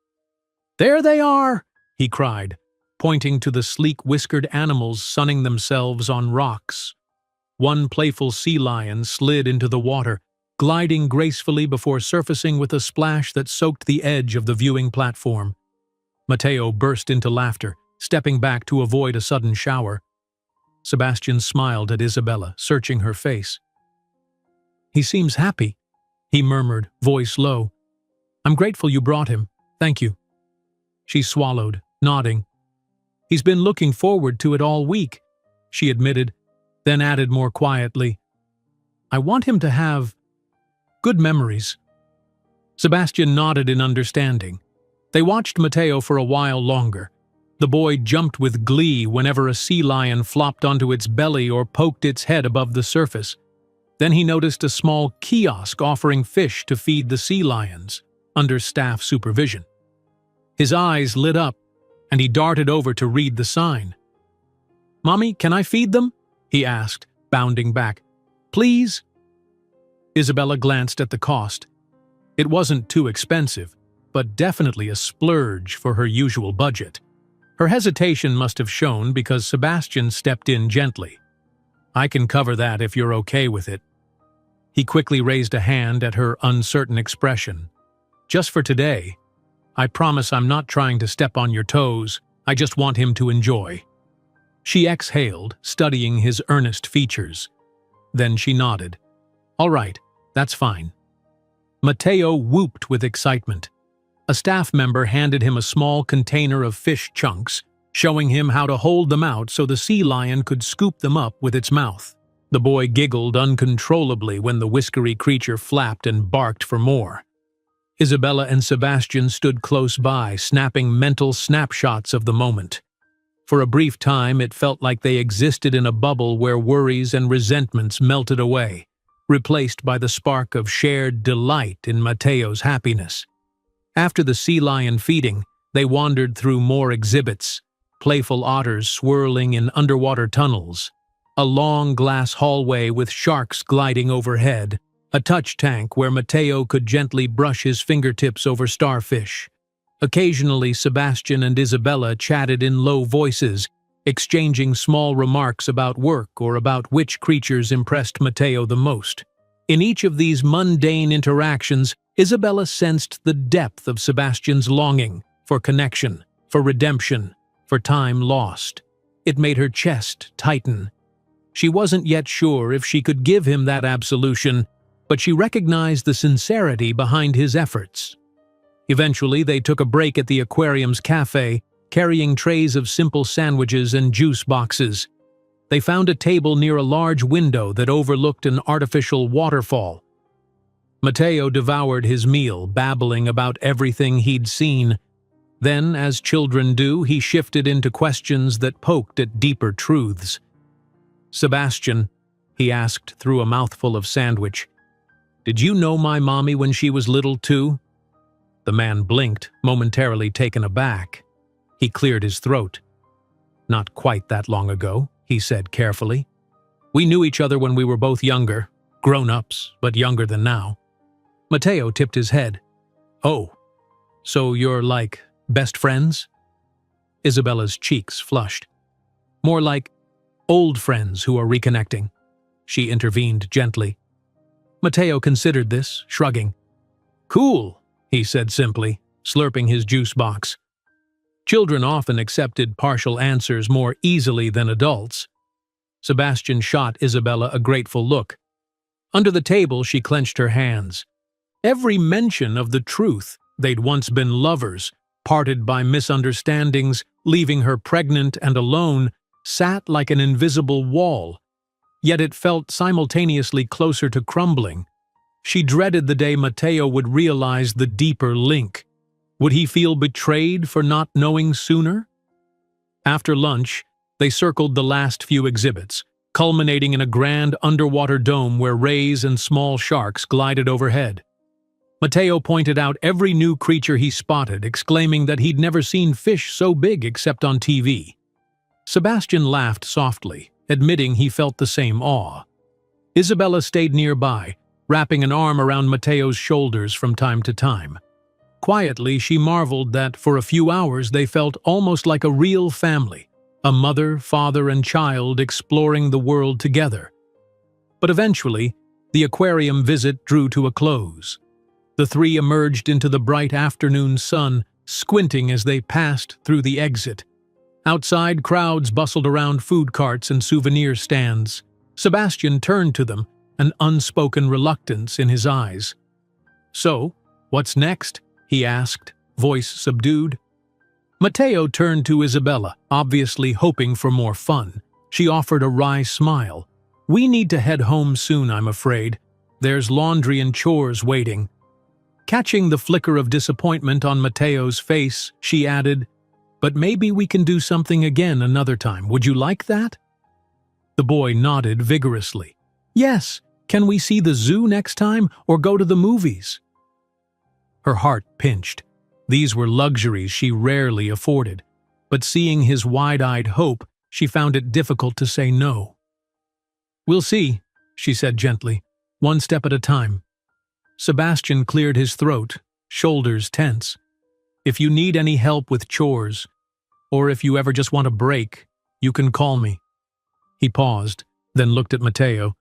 "There they are!" he cried, pointing to the sleek whiskered animals sunning themselves on rocks. One playful sea lion slid into the water, gliding gracefully before surfacing with a splash that soaked the edge of the viewing platform. Mateo burst into laughter, stepping back to avoid a sudden shower. Sebastian smiled at Isabella, searching her face. "He seems happy," he murmured, voice low. "I'm grateful you brought him. Thank you." She swallowed, nodding. "He's been looking forward to it all week," she admitted, then added more quietly, "I want him to have good memories." Sebastian nodded in understanding. They watched Mateo for a while longer. The boy jumped with glee whenever a sea lion flopped onto its belly or poked its head above the surface. Then he noticed a small kiosk offering fish to feed the sea lions, under staff supervision. His eyes lit up, and he darted over to read the sign. "Mommy, can I feed them?" he asked, bounding back. "Please?" Isabella glanced at the cost. It wasn't too expensive, but definitely a splurge for her usual budget. Her hesitation must have shown because Sebastian stepped in gently. "I can cover that if you're okay with it." He quickly raised a hand at her uncertain expression. "Just for today. I promise I'm not trying to step on your toes. I just want him to enjoy." She exhaled, studying his earnest features. Then she nodded. "All right, that's fine." Mateo whooped with excitement. A staff member handed him a small container of fish chunks, showing him how to hold them out so the sea lion could scoop them up with its mouth. The boy giggled uncontrollably when the whiskery creature flapped and barked for more. Isabella and Sebastian stood close by, snapping mental snapshots of the moment. For a brief time, it felt like they existed in a bubble where worries and resentments melted away, replaced by the spark of shared delight in Mateo's happiness. After the sea lion feeding, they wandered through more exhibits, playful otters swirling in underwater tunnels, a long glass hallway with sharks gliding overhead, a touch tank where Mateo could gently brush his fingertips over starfish. Occasionally, Sebastian and Isabella chatted in low voices, exchanging small remarks about work or about which creatures impressed Mateo the most. In each of these mundane interactions, Isabella sensed the depth of Sebastian's longing for connection, for redemption, for time lost. It made her chest tighten. She wasn't yet sure if she could give him that absolution, but she recognized the sincerity behind his efforts. Eventually, they took a break at the aquarium's cafe, carrying trays of simple sandwiches and juice boxes. They found a table near a large window that overlooked an artificial waterfall. Mateo devoured his meal, babbling about everything he'd seen. Then, as children do, he shifted into questions that poked at deeper truths. "Sebastian," he asked through a mouthful of sandwich, "did you know my mommy when she was little too?" The man blinked, momentarily taken aback. He cleared his throat. "Not quite that long ago," he said carefully. "We knew each other when we were both younger, grown-ups, but younger than now." Mateo tipped his head. "Oh, so you're like best friends?" Isabella's cheeks flushed. "More like old friends who are reconnecting," she intervened gently. Mateo considered this, shrugging. "Cool," he said simply, slurping his juice box. Children often accepted partial answers more easily than adults. Sebastian shot Isabella a grateful look. Under the table, she clenched her hands. Every mention of the truth, they'd once been lovers, parted by misunderstandings, leaving her pregnant and alone, sat like an invisible wall. Yet it felt simultaneously closer to crumbling. She dreaded the day Matteo would realize the deeper link. Would he feel betrayed for not knowing sooner? After lunch, they circled the last few exhibits, culminating in a grand underwater dome where rays and small sharks glided overhead. Matteo pointed out every new creature he spotted, exclaiming that he'd never seen fish so big except on TV. Sebastian laughed softly, admitting he felt the same awe. Isabella stayed nearby, wrapping an arm around Matteo's shoulders from time to time. Quietly, she marveled that for a few hours they felt almost like a real family, a mother, father, and child exploring the world together. But eventually, the aquarium visit drew to a close. The three emerged into the bright afternoon sun, squinting as they passed through the exit. Outside, crowds bustled around food carts and souvenir stands. Sebastian turned to them, an unspoken reluctance in his eyes. "So, what's next?" he asked, voice subdued. Matteo turned to Isabella, obviously hoping for more fun. She offered a wry smile. "We need to head home soon, I'm afraid. There's laundry and chores waiting." Catching the flicker of disappointment on Matteo's face, she added, "But maybe we can do something again another time. Would you like that?" The boy nodded vigorously. "Yes, can we see the zoo next time or go to the movies?" Her heart pinched. These were luxuries she rarely afforded, but seeing his wide-eyed hope, she found it difficult to say no. "We'll see," she said gently, "one step at a time." Sebastian cleared his throat, shoulders tense. "If you need any help with chores, or if you ever just want a break, you can call me." He paused, then looked at Matteo.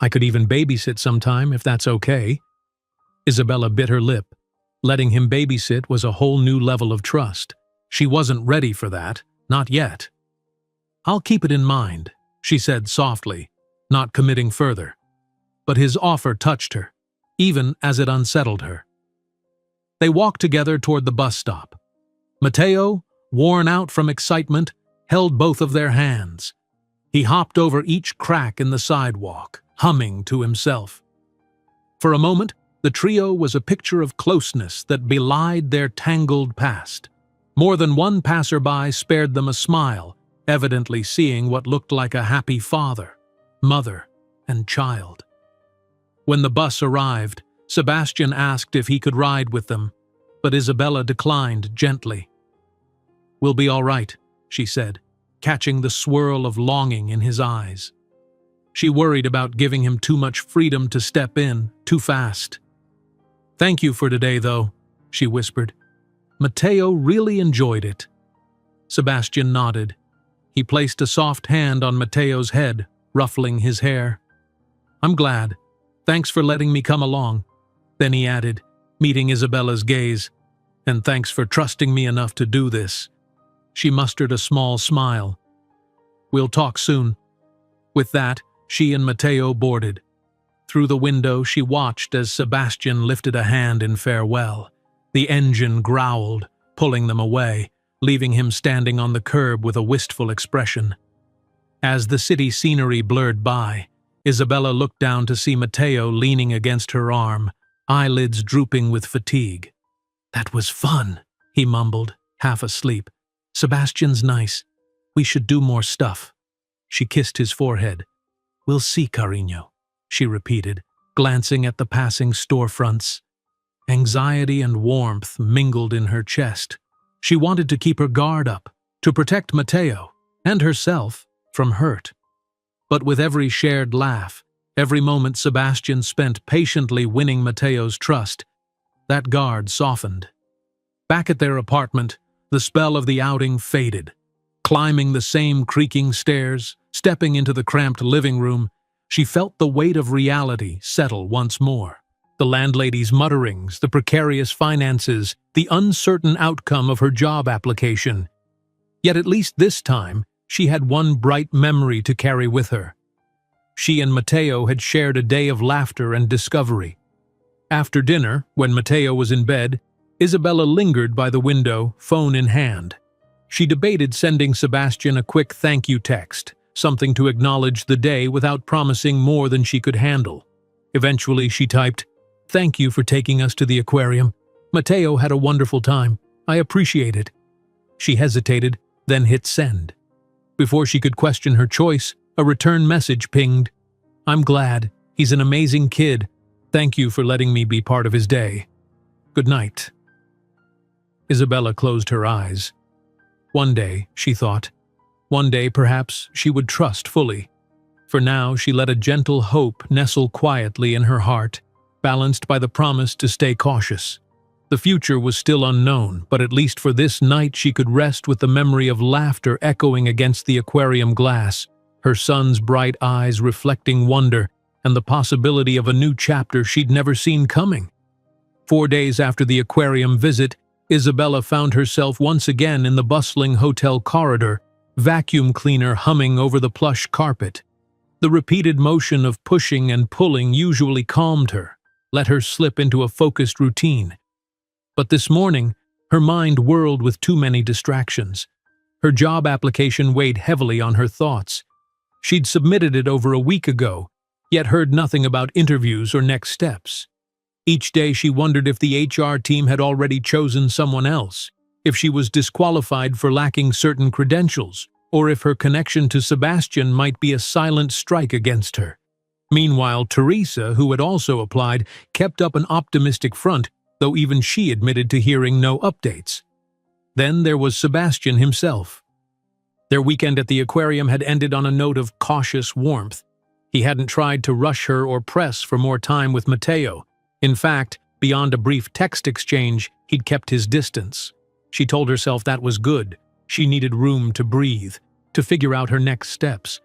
"I could even babysit sometime, if that's okay." Isabella bit her lip. Letting him babysit was a whole new level of trust. She wasn't ready for that, not yet. "I'll keep it in mind," she said softly, not committing further. But his offer touched her, even as it unsettled her. They walked together toward the bus stop. Matteo, worn out from excitement, held both of their hands. He hopped over each crack in the sidewalk, humming to himself. For a moment, the trio was a picture of closeness that belied their tangled past. More than one passerby spared them a smile, evidently seeing what looked like a happy father, mother, and child. When the bus arrived, Sebastian asked if he could ride with them, but Isabella declined gently. "We'll be all right," she said, catching the swirl of longing in his eyes. She worried about giving him too much freedom to step in too fast. "Thank you for today, though," she whispered. "Matteo really enjoyed it." Sebastian nodded. He placed a soft hand on Matteo's head, ruffling his hair. "I'm glad. Thanks for letting me come along." Then he added, meeting Isabella's gaze, "And thanks for trusting me enough to do this." She mustered a small smile. "We'll talk soon." With that, she and Matteo boarded. Through the window, she watched as Sebastian lifted a hand in farewell. The engine growled, pulling them away, leaving him standing on the curb with a wistful expression. As the city scenery blurred by, Isabella looked down to see Matteo leaning against her arm, eyelids drooping with fatigue. "That was fun," he mumbled, half asleep. "Sebastian's nice. We should do more stuff." She kissed his forehead. "We'll see, Carino," she repeated, glancing at the passing storefronts. Anxiety and warmth mingled in her chest. She wanted to keep her guard up, to protect Matteo, and herself, from hurt. But with every shared laugh, every moment Sebastian spent patiently winning Matteo's trust, that guard softened. Back at their apartment, the spell of the outing faded. Climbing the same creaking stairs, stepping into the cramped living room, she felt the weight of reality settle once more. The landlady's mutterings, the precarious finances, the uncertain outcome of her job application. Yet at least this time, she had one bright memory to carry with her. She and Matteo had shared a day of laughter and discovery. After dinner, when Matteo was in bed, Isabella lingered by the window, phone in hand. She debated sending Sebastian a quick thank you text, something to acknowledge the day without promising more than she could handle. Eventually, she typed, "Thank you for taking us to the aquarium. Matteo had a wonderful time. I appreciate it." She hesitated, then hit send. Before she could question her choice, a return message pinged. "I'm glad. He's an amazing kid. Thank you for letting me be part of his day. Good night." Isabella closed her eyes. One day, she thought. One day, perhaps, she would trust fully. For now, she let a gentle hope nestle quietly in her heart, balanced by the promise to stay cautious. The future was still unknown, but at least for this night she could rest with the memory of laughter echoing against the aquarium glass, her son's bright eyes reflecting wonder, and the possibility of a new chapter she'd never seen coming. 4 days after the aquarium visit, Isabella found herself once again in the bustling hotel corridor, vacuum cleaner humming over the plush carpet. The repeated motion of pushing and pulling usually calmed her, let her slip into a focused routine. But this morning, her mind whirled with too many distractions. Her job application weighed heavily on her thoughts. She'd submitted it over a week ago, yet heard nothing about interviews or next steps. Each day she wondered if the HR team had already chosen someone else, if she was disqualified for lacking certain credentials, or if her connection to Sebastian might be a silent strike against her. Meanwhile, Teresa, who had also applied, kept up an optimistic front, though even she admitted to hearing no updates. Then there was Sebastian himself. Their weekend at the aquarium had ended on a note of cautious warmth. He hadn't tried to rush her or press for more time with Matteo. In fact, beyond a brief text exchange, he'd kept his distance. She told herself that was good. She needed room to breathe, to figure out her next steps.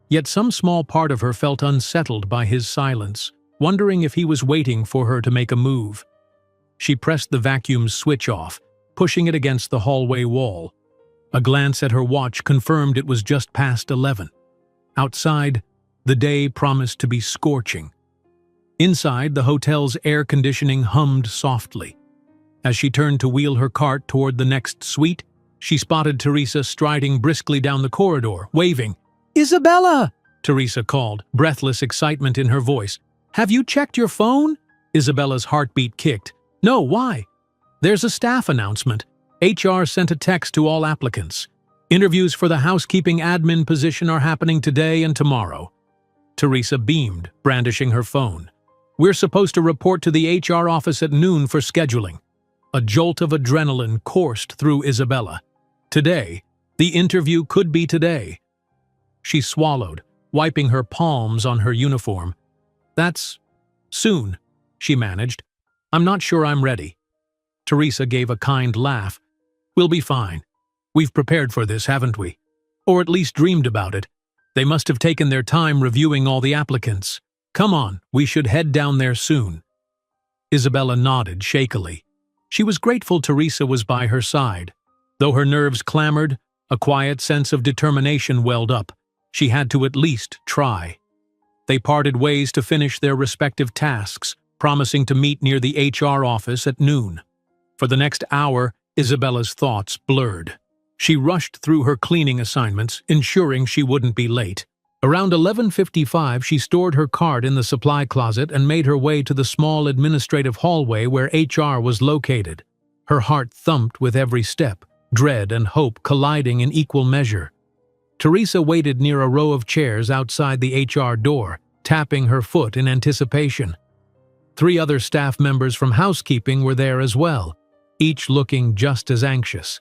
Yet some small part of her felt unsettled by his silence, wondering if he was waiting for her to make a move. She pressed the vacuum's switch off, pushing it against the hallway wall. A glance at her watch confirmed it was just past 11. Outside, the day promised to be scorching. Inside, the hotel's air conditioning hummed softly. As she turned to wheel her cart toward the next suite, she spotted Teresa striding briskly down the corridor, waving. "Isabella!" Teresa called, breathless excitement in her voice. "Have you checked your phone?" Isabella's heartbeat kicked. "No, why?" "There's a staff announcement. HR sent a text to all applicants. Interviews for the housekeeping admin position are happening today and tomorrow." Teresa beamed, brandishing her phone. "We're supposed to report to the HR office at noon for scheduling." A jolt of adrenaline coursed through Isabella. Today, the interview could be today. She swallowed, wiping her palms on her uniform. "That's soon," she managed. "I'm not sure I'm ready." Teresa gave a kind laugh. "We'll be fine. We've prepared for this, haven't we? Or at least dreamed about it. They must have taken their time reviewing all the applicants. Come on, we should head down there soon." Isabella nodded shakily. She was grateful Teresa was by her side. Though her nerves clamored, a quiet sense of determination welled up. She had to at least try. They parted ways to finish their respective tasks, promising to meet near the HR office at noon. For the next hour, Isabella's thoughts blurred. She rushed through her cleaning assignments, ensuring she wouldn't be late. Around 11:55, she stored her cart in the supply closet and made her way to the small administrative hallway where HR was located. Her heart thumped with every step, dread and hope colliding in equal measure. Teresa waited near a row of chairs outside the HR door, tapping her foot in anticipation. 3 other staff members from housekeeping were there as well, each looking just as anxious.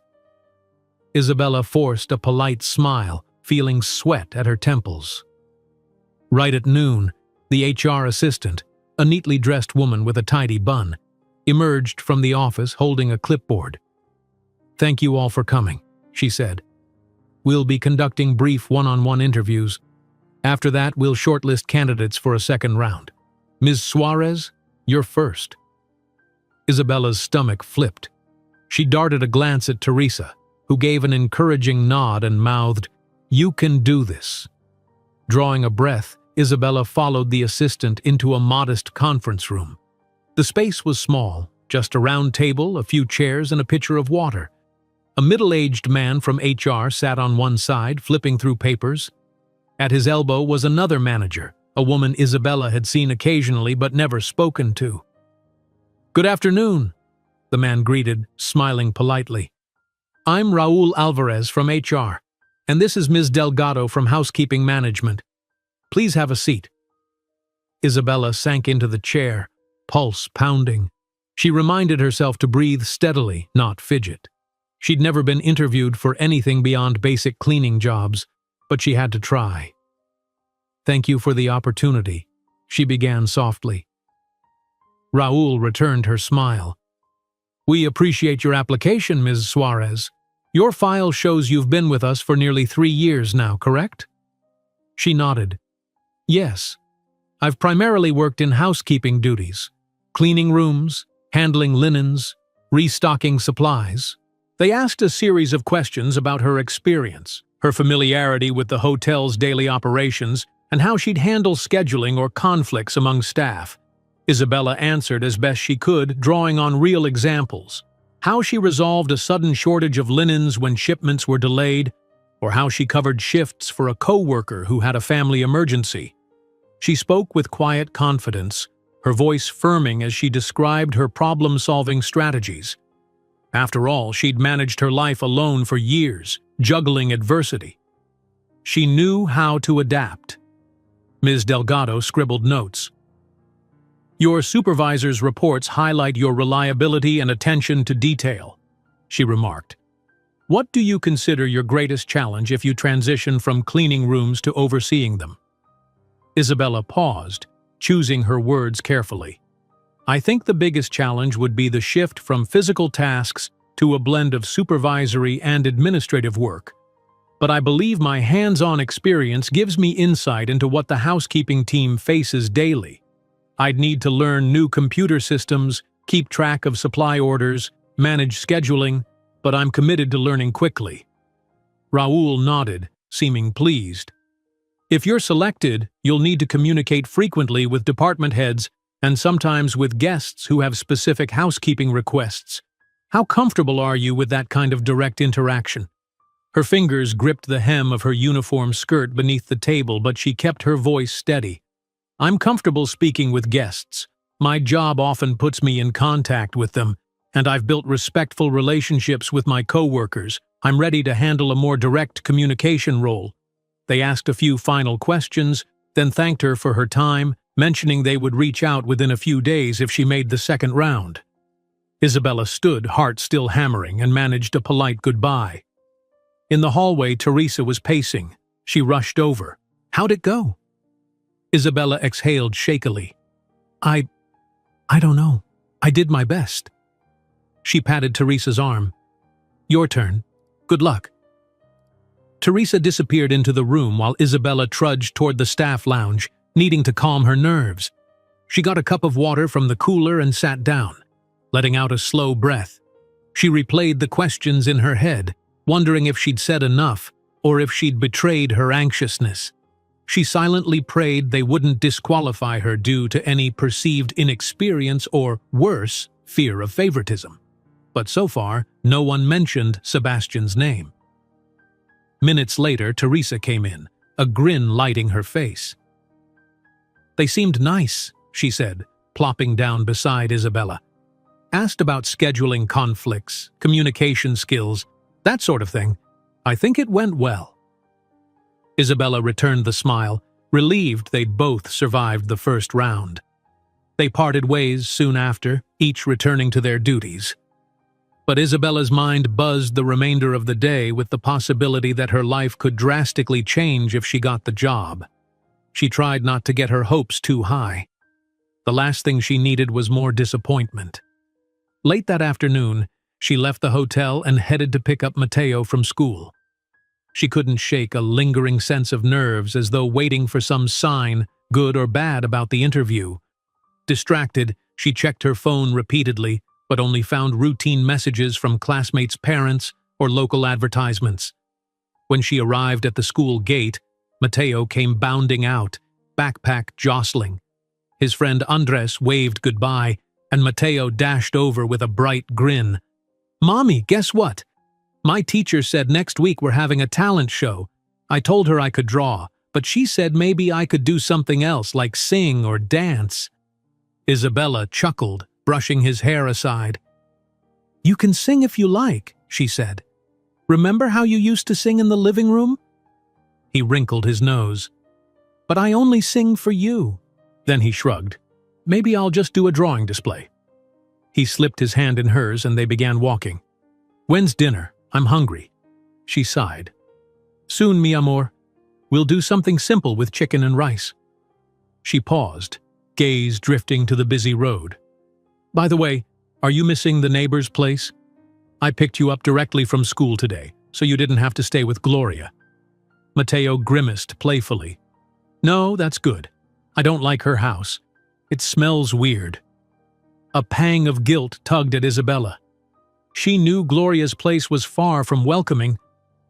Isabella forced a polite smile, feeling sweat at her temples. Right at noon, the HR assistant, a neatly dressed woman with a tidy bun, emerged from the office holding a clipboard. "Thank you all for coming," she said. "We'll be conducting brief one-on-one interviews. After that, we'll shortlist candidates for a second round. Ms. Suarez, you're first." Isabella's stomach flipped. She darted a glance at Teresa, who gave an encouraging nod and mouthed, You can do this." Drawing a breath, Isabella followed the assistant into a modest conference room. The space was small, just a round table, a few chairs, and a pitcher of water. A middle-aged man from HR sat on one side, flipping through papers. At his elbow was another manager, a woman Isabella had seen occasionally but never spoken to. "Good afternoon," the man greeted, smiling politely. "I'm Raul Alvarez from HR, and this is Ms. Delgado from Housekeeping Management. Please have a seat." Isabella sank into the chair, pulse pounding. She reminded herself to breathe steadily, not fidget. She'd never been interviewed for anything beyond basic cleaning jobs, but she had to try. "Thank you for the opportunity," she began softly. Raul returned her smile. "We appreciate your application, Ms. Suarez. Your file shows you've been with us for nearly 3 years now, correct?" She nodded. "Yes. I've primarily worked in housekeeping duties, cleaning rooms, handling linens, restocking supplies." They asked a series of questions about her experience, her familiarity with the hotel's daily operations, and how she'd handle scheduling or conflicts among staff. Isabella answered as best she could, drawing on real examples. How she resolved a sudden shortage of linens when shipments were delayed, or how she covered shifts for a co-worker who had a family emergency. She spoke with quiet confidence, her voice firming as she described her problem-solving strategies. After all, she'd managed her life alone for years, juggling adversity. She knew how to adapt. Ms. Delgado scribbled notes. "Your supervisor's reports highlight your reliability and attention to detail," she remarked. "What do you consider your greatest challenge if you transition from cleaning rooms to overseeing them?" Isabella paused, choosing her words carefully. "I think the biggest challenge would be the shift from physical tasks to a blend of supervisory and administrative work. But I believe my hands-on experience gives me insight into what the housekeeping team faces daily. I'd need to learn new computer systems, keep track of supply orders, manage scheduling, but I'm committed to learning quickly." Raul nodded, seeming pleased. "If you're selected, you'll need to communicate frequently with department heads and sometimes with guests who have specific housekeeping requests. How comfortable are you with that kind of direct interaction?" Her fingers gripped the hem of her uniform skirt beneath the table, but she kept her voice steady. "I'm comfortable speaking with guests. My job often puts me in contact with them, and I've built respectful relationships with my co-workers. I'm ready to handle a more direct communication role." They asked a few final questions, then thanked her for her time, mentioning they would reach out within a few days if she made the second round. Isabella stood, heart still hammering, and managed a polite goodbye. In the hallway, Teresa was pacing. She rushed over. "How'd it go?" Isabella exhaled shakily. I don't know. I did my best." She patted Teresa's arm. "Your turn. Good luck." Teresa disappeared into the room while Isabella trudged toward the staff lounge, needing to calm her nerves. She got a cup of water from the cooler and sat down, letting out a slow breath. She replayed the questions in her head, wondering if she'd said enough or if she'd betrayed her anxiousness. She silently prayed they wouldn't disqualify her due to any perceived inexperience or, worse, fear of favoritism. But so far, no one mentioned Sebastian's name. Minutes later, Teresa came in, a grin lighting her face. "They seemed nice," she said, plopping down beside Isabella. "Asked about scheduling conflicts, communication skills, that sort of thing. I think it went well." Isabella returned the smile, relieved they'd both survived the first round. They parted ways soon after, each returning to their duties. But Isabella's mind buzzed the remainder of the day with the possibility that her life could drastically change if she got the job. She tried not to get her hopes too high. The last thing she needed was more disappointment. Late that afternoon, she left the hotel and headed to pick up Mateo from school. She couldn't shake a lingering sense of nerves as though waiting for some sign, good or bad, about the interview. Distracted, she checked her phone repeatedly, but only found routine messages from classmates' parents or local advertisements. When she arrived at the school gate, Mateo came bounding out, backpack jostling. His friend Andres waved goodbye, and Mateo dashed over with a bright grin. "Mommy, guess what? My teacher said next week we're having a talent show. I told her I could draw, but she said maybe I could do something else like sing or dance." Isabella chuckled, brushing his hair aside. "You can sing if you like," she said. "Remember how you used to sing in the living room?" He wrinkled his nose. "But I only sing for you." Then he shrugged. "Maybe I'll just do a drawing display." He slipped his hand in hers and they began walking. "When's dinner? I'm hungry." She sighed. "Soon, mi amor. We'll do something simple with chicken and rice." She paused, gaze drifting to the busy road. "By the way, are you missing the neighbor's place? I picked you up directly from school today, so you didn't have to stay with Gloria." Mateo grimaced playfully. "No, that's good. I don't like her house. It smells weird." A pang of guilt tugged at Isabella. She knew Gloria's place was far from welcoming,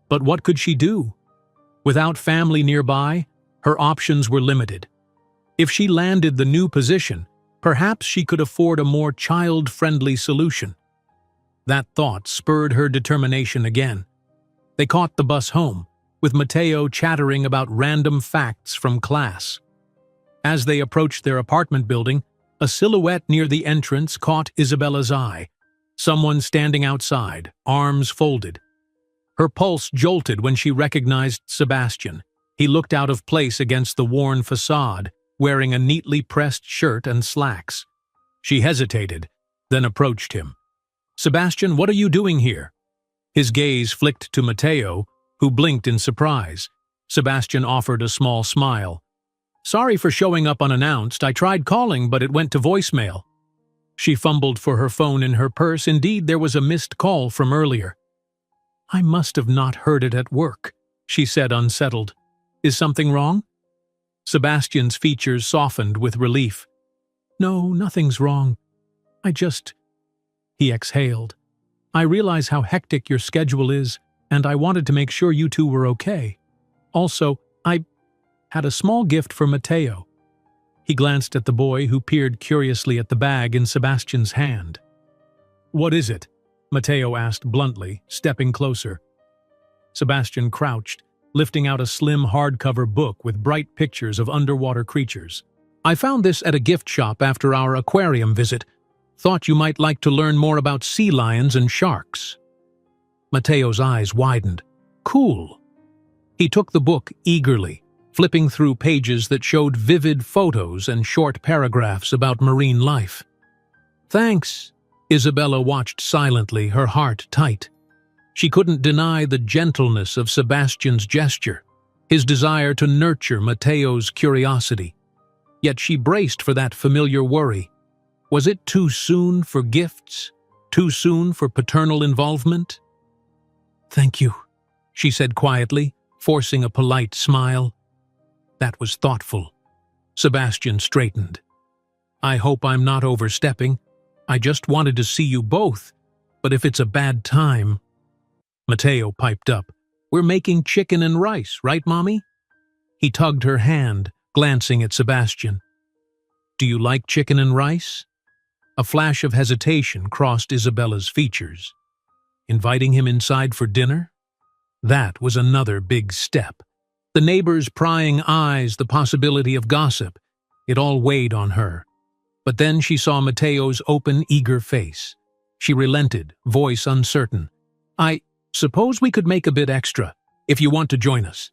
but what could she do? Without family nearby, her options were limited. If she landed the new position, perhaps she could afford a more child-friendly solution. That thought spurred her determination again. They caught the bus home, with Mateo chattering about random facts from class. As they approached their apartment building, a silhouette near the entrance caught Isabella's eye. Someone standing outside, arms folded. Her pulse jolted when she recognized Sebastian. He looked out of place against the worn facade, wearing a neatly pressed shirt and slacks. She hesitated, then approached him. "Sebastian, what are you doing here?" His gaze flicked to Mateo, who blinked in surprise. Sebastian offered a small smile. "Sorry for showing up unannounced. I tried calling, but it went to voicemail." She fumbled for her phone in her purse. Indeed, there was a missed call from earlier. "I must have not heard it at work," she said, unsettled. "Is something wrong?" Sebastian's features softened with relief. "No, nothing's wrong. He exhaled. "I realize how hectic your schedule is, and I wanted to make sure you two were okay. Also, I had a small gift for Mateo." He glanced at the boy, who peered curiously at the bag in Sebastian's hand. "What is it?" Mateo asked bluntly, stepping closer. Sebastian crouched, lifting out a slim hardcover book with bright pictures of underwater creatures. "I found this at a gift shop after our aquarium visit. Thought you might like to learn more about sea lions and sharks." Mateo's eyes widened. "Cool." He took the book eagerly, flipping through pages that showed vivid photos and short paragraphs about marine life. "Thanks." Isabella watched silently, her heart tight. She couldn't deny the gentleness of Sebastian's gesture, his desire to nurture Mateo's curiosity. Yet she braced for that familiar worry. Was it too soon for gifts? Too soon for paternal involvement? "Thank you," she said quietly, forcing a polite smile. That was thoughtful. Sebastian straightened. "I hope I'm not overstepping. I just wanted to see you both, but if it's a bad time..." Mateo piped up. "We're making chicken and rice, right, Mommy?" He tugged her hand, glancing at Sebastian. "Do you like chicken and rice?" A flash of hesitation crossed Isabella's features. Inviting him inside for dinner? That was another big step. The neighbors' prying eyes, the possibility of gossip, it all weighed on her. But then she saw Mateo's open, eager face. She relented, voice uncertain. "I suppose we could make a bit extra, if you want to join us."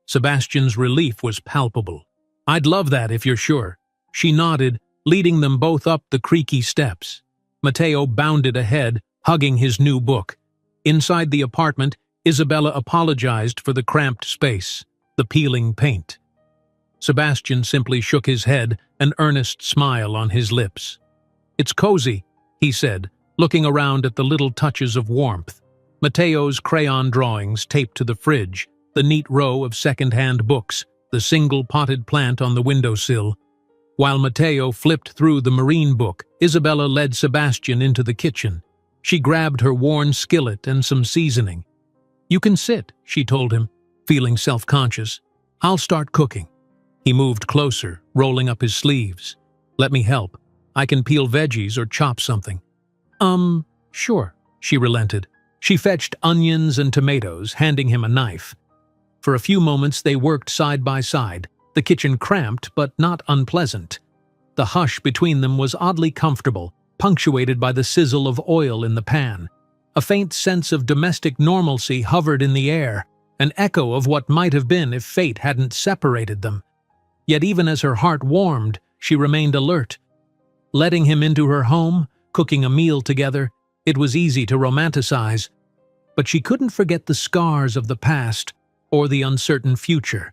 Sebastian's relief was palpable. "I'd love that if you're sure." She nodded, leading them both up the creaky steps. Mateo bounded ahead, hugging his new book. Inside the apartment, Isabella apologized for the cramped space, the peeling paint. Sebastian simply shook his head, an earnest smile on his lips. "It's cozy," he said, looking around at the little touches of warmth. Mateo's crayon drawings taped to the fridge, the neat row of second-hand books, the single potted plant on the windowsill. While Mateo flipped through the marine book, Isabella led Sebastian into the kitchen. She grabbed her worn skillet and some seasoning. "You can sit," she told him, feeling self-conscious. "I'll start cooking." He moved closer, rolling up his sleeves. "Let me help. I can peel veggies or chop something." Sure," she relented. She fetched onions and tomatoes, handing him a knife. For a few moments they worked side by side, the kitchen cramped but not unpleasant. The hush between them was oddly comfortable, punctuated by the sizzle of oil in the pan. A faint sense of domestic normalcy hovered in the air, an echo of what might have been if fate hadn't separated them. Yet even as her heart warmed, she remained alert. Letting him into her home, cooking a meal together, it was easy to romanticize. But she couldn't forget the scars of the past or the uncertain future.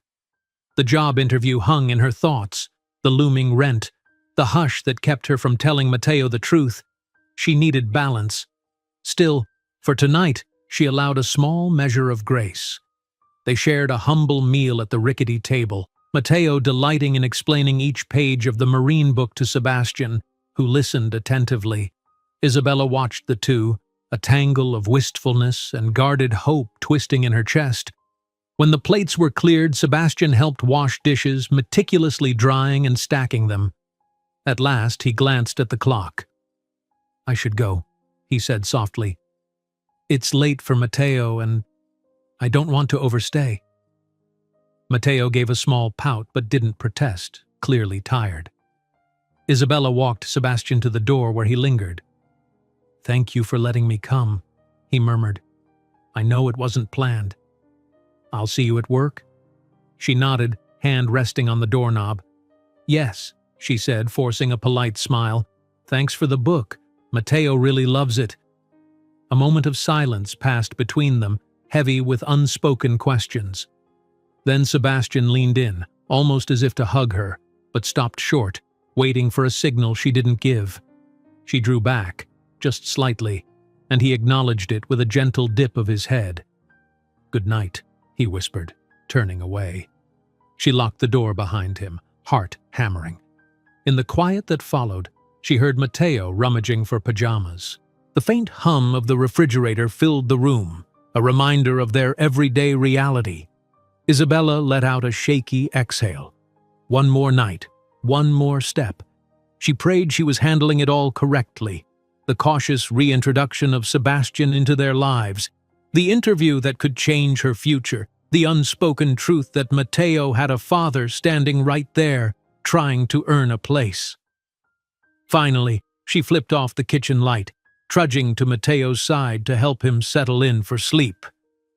The job interview hung in her thoughts, the looming rent, the hush that kept her from telling Matteo the truth. She needed balance. Still, for tonight, she allowed a small measure of grace. They shared a humble meal at the rickety table, Matteo delighting in explaining each page of the marine book to Sebastian, who listened attentively. Isabella watched the two, a tangle of wistfulness and guarded hope twisting in her chest. When the plates were cleared, Sebastian helped wash dishes, meticulously drying and stacking them. At last, he glanced at the clock. "I should go," he said softly. "It's late for Matteo and I don't want to overstay." Matteo gave a small pout but didn't protest, clearly tired. Isabella walked Sebastian to the door where he lingered. "Thank you for letting me come," he murmured. "I know it wasn't planned." "I'll see you at work?" She nodded, hand resting on the doorknob. "Yes," she said, forcing a polite smile. "Thanks for the book. Matteo really loves it." A moment of silence passed between them, heavy with unspoken questions. Then Sebastian leaned in, almost as if to hug her, but stopped short, waiting for a signal she didn't give. She drew back, just slightly, and he acknowledged it with a gentle dip of his head. "Good night," he whispered, turning away. She locked the door behind him, heart hammering. In the quiet that followed, she heard Matteo rummaging for pajamas. The faint hum of the refrigerator filled the room, a reminder of their everyday reality. Isabella let out a shaky exhale. One more night, one more step. She prayed she was handling it all correctly. The cautious reintroduction of Sebastian into their lives, the interview that could change her future, the unspoken truth that Matteo had a father standing right there, trying to earn a place. Finally, she flipped off the kitchen light, trudging to Matteo's side to help him settle in for sleep.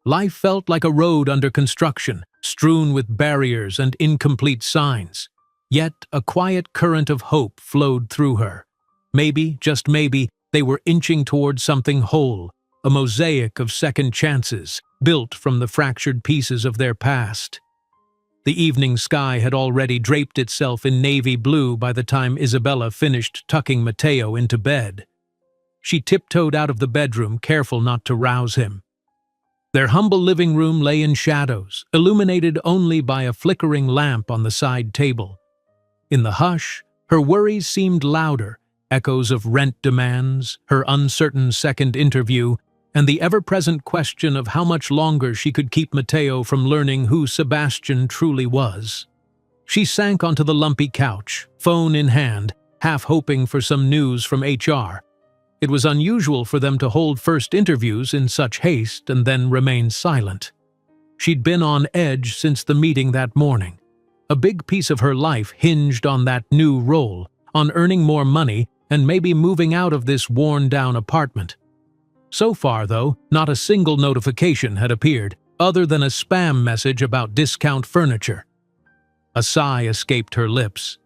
Life felt like a road under construction, strewn with barriers and incomplete signs. Yet a quiet current of hope flowed through her. Maybe, just maybe, they were inching toward something whole, a mosaic of second chances, built from the fractured pieces of their past. The evening sky had already draped itself in navy blue by the time Isabella finished tucking Matteo into bed. She tiptoed out of the bedroom, careful not to rouse him. Their humble living room lay in shadows, illuminated only by a flickering lamp on the side table. In the hush, her worries seemed louder, echoes of rent demands, her uncertain second interview, and the ever-present question of how much longer she could keep Matteo from learning who Sebastian truly was. She sank onto the lumpy couch, phone in hand, half hoping for some news from HR. It was unusual for them to hold first interviews in such haste and then remain silent. She'd been on edge since the meeting that morning. A big piece of her life hinged on that new role, on earning more money and maybe moving out of this worn-down apartment. So far, though, not a single notification had appeared, other than a spam message about discount furniture. A sigh escaped her lips.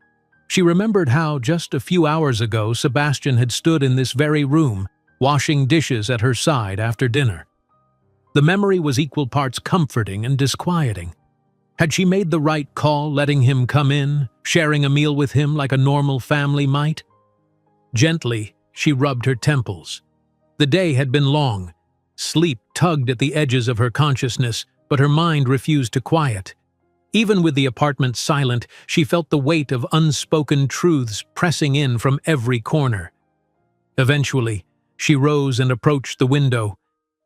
She remembered how, just a few hours ago, Sebastian had stood in this very room, washing dishes at her side after dinner. The memory was equal parts comforting and disquieting. Had she made the right call letting him come in, sharing a meal with him like a normal family might? Gently, she rubbed her temples. The day had been long. Sleep tugged at the edges of her consciousness, but her mind refused to quiet. Even with the apartment silent, she felt the weight of unspoken truths pressing in from every corner. Eventually, she rose and approached the window.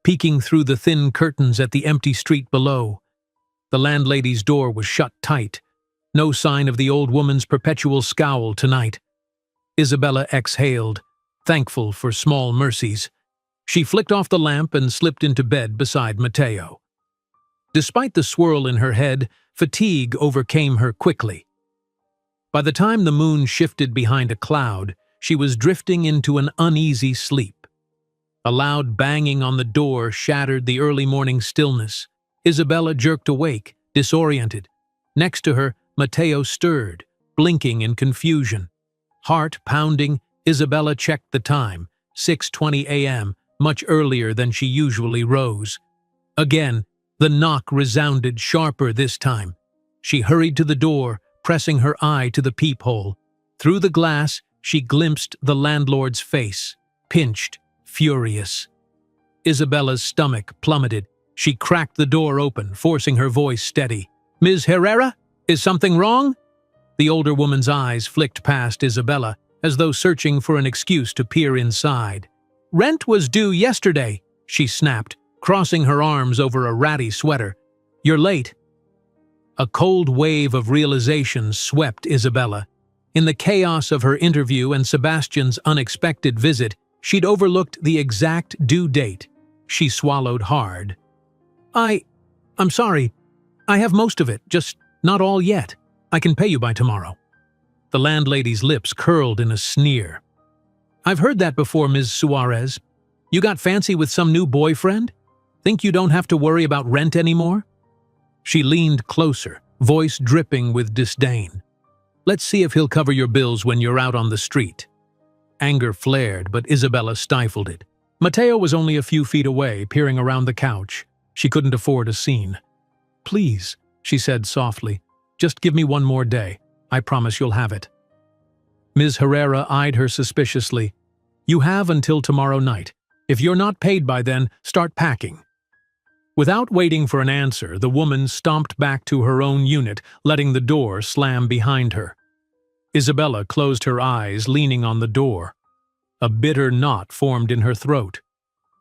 peeking through the thin curtains at the empty street below. The landlady's door was shut tight. No sign of the old woman's perpetual scowl tonight. Isabella exhaled, thankful for small mercies. She flicked off the lamp and slipped into bed beside Matteo. Despite the swirl in her head, fatigue overcame her quickly. By the time the moon shifted behind a cloud, she was drifting into an uneasy sleep. A loud banging on the door shattered the early morning stillness. Isabella jerked awake, disoriented. Next to her, Matteo stirred, blinking in confusion. Heart pounding, Isabella checked the time, 6:20 a.m., much earlier than she usually rose. Again, the knock resounded sharper this time. She hurried to the door, pressing her eye to the peephole. Through the glass, she glimpsed the landlord's face, pinched, furious. Isabella's stomach plummeted. She cracked the door open, forcing her voice steady. "Ms. Herrera? Is something wrong?" The older woman's eyes flicked past Isabella, as though searching for an excuse to peer inside. "Rent was due yesterday," she snapped, crossing her arms over a ratty sweater. "You're late." A cold wave of realization swept Isabella. In the chaos of her interview and Sebastian's unexpected visit, she'd overlooked the exact due date. She swallowed hard. I'm sorry. I have most of it, just not all yet. I can pay you by tomorrow." The landlady's lips curled in a sneer. "I've heard that before, Ms. Suarez. You got fancy with some new boyfriend? Think you don't have to worry about rent anymore?" She leaned closer, voice dripping with disdain. "Let's see if he'll cover your bills when you're out on the street." Anger flared, but Isabella stifled it. Matteo was only a few feet away, peering around the couch. She couldn't afford a scene. "Please," she said softly, "just give me one more day. I promise you'll have it." Ms. Herrera eyed her suspiciously. "You have until tomorrow night. If you're not paid by then, start packing." Without waiting for an answer, the woman stomped back to her own unit, letting the door slam behind her. Isabella closed her eyes, leaning on the door. A bitter knot formed in her throat.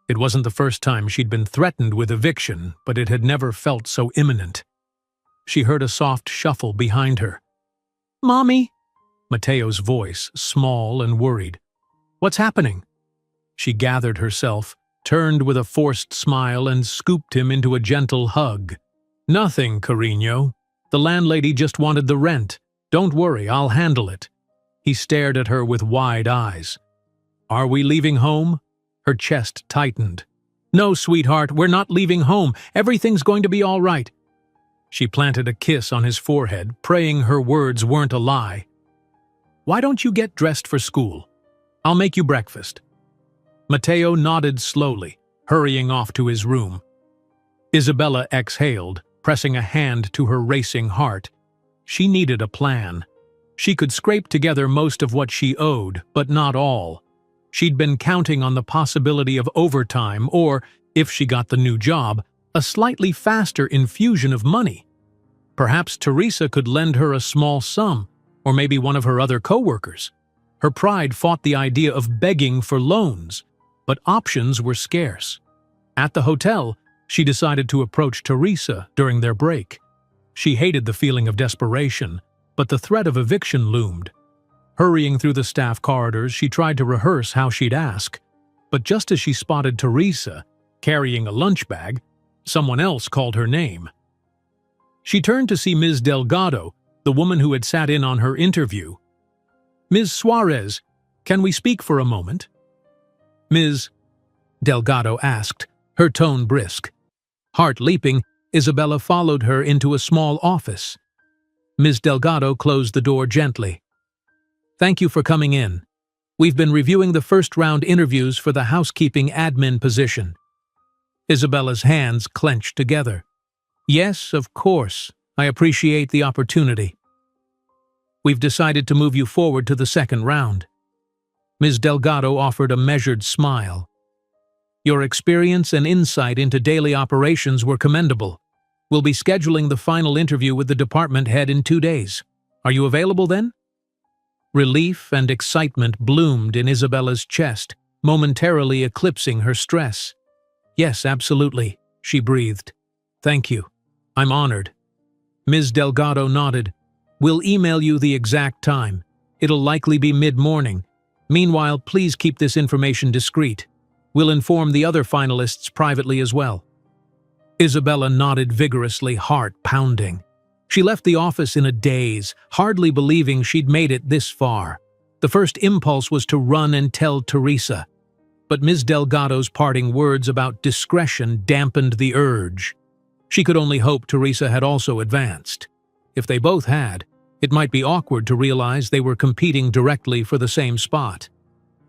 It wasn't the first time she'd been threatened with eviction, but it had never felt so imminent. She heard a soft shuffle behind her. "Mommy!" Matteo's voice, small and worried. "What's happening?" She gathered herself, turned with a forced smile, and scooped him into a gentle hug. "Nothing, Carino. The landlady just wanted the rent. Don't worry, I'll handle it." He stared at her with wide eyes. "Are we leaving home?" Her chest tightened. "No, sweetheart, we're not leaving home. Everything's going to be all right." She planted a kiss on his forehead, praying her words weren't a lie. "Why don't you get dressed for school? I'll make you breakfast." Matteo nodded slowly, hurrying off to his room. Isabella exhaled, pressing a hand to her racing heart. She needed a plan. She could scrape together most of what she owed, but not all. She'd been counting on the possibility of overtime or, if she got the new job, a slightly faster infusion of money. Perhaps Teresa could lend her a small sum, or maybe one of her other co-workers. Her pride fought the idea of begging for loans, but options were scarce. At the hotel, she decided to approach Teresa during their break. She hated the feeling of desperation, but the threat of eviction loomed. Hurrying through the staff corridors, she tried to rehearse how she'd ask. But just as she spotted Teresa, carrying a lunch bag, someone else called her name. She turned to see Ms. Delgado, the woman who had sat in on her interview. "Ms. Suarez, can we speak for a moment?" "Ms. Delgado asked, her tone brisk. Heart leaping, Isabella followed her into a small office. Ms. Delgado closed the door gently. "Thank you for coming in. We've been reviewing the first-round interviews for the housekeeping admin position." Isabella's hands clenched together. "Yes, of course. I appreciate the opportunity. We've decided to move you forward to the second round." Ms. Delgado offered a measured smile. "Your experience and insight into daily operations were commendable. We'll be scheduling the final interview with the department head in 2 days. Are you available then?" Relief and excitement bloomed in Isabella's chest, momentarily eclipsing her stress. Yes, absolutely, she breathed. Thank you. I'm honored. Ms. Delgado nodded. We'll email you the exact time. It'll likely be mid-morning. Meanwhile, please keep this information discreet. We'll inform the other finalists privately as well. Isabella nodded vigorously, heart pounding. She left the office in a daze, hardly believing she'd made it this far. The first impulse was to run and tell Teresa, but Ms. Delgado's parting words about discretion dampened the urge. She could only hope Teresa had also advanced. If they both had, it might be awkward to realize they were competing directly for the same spot.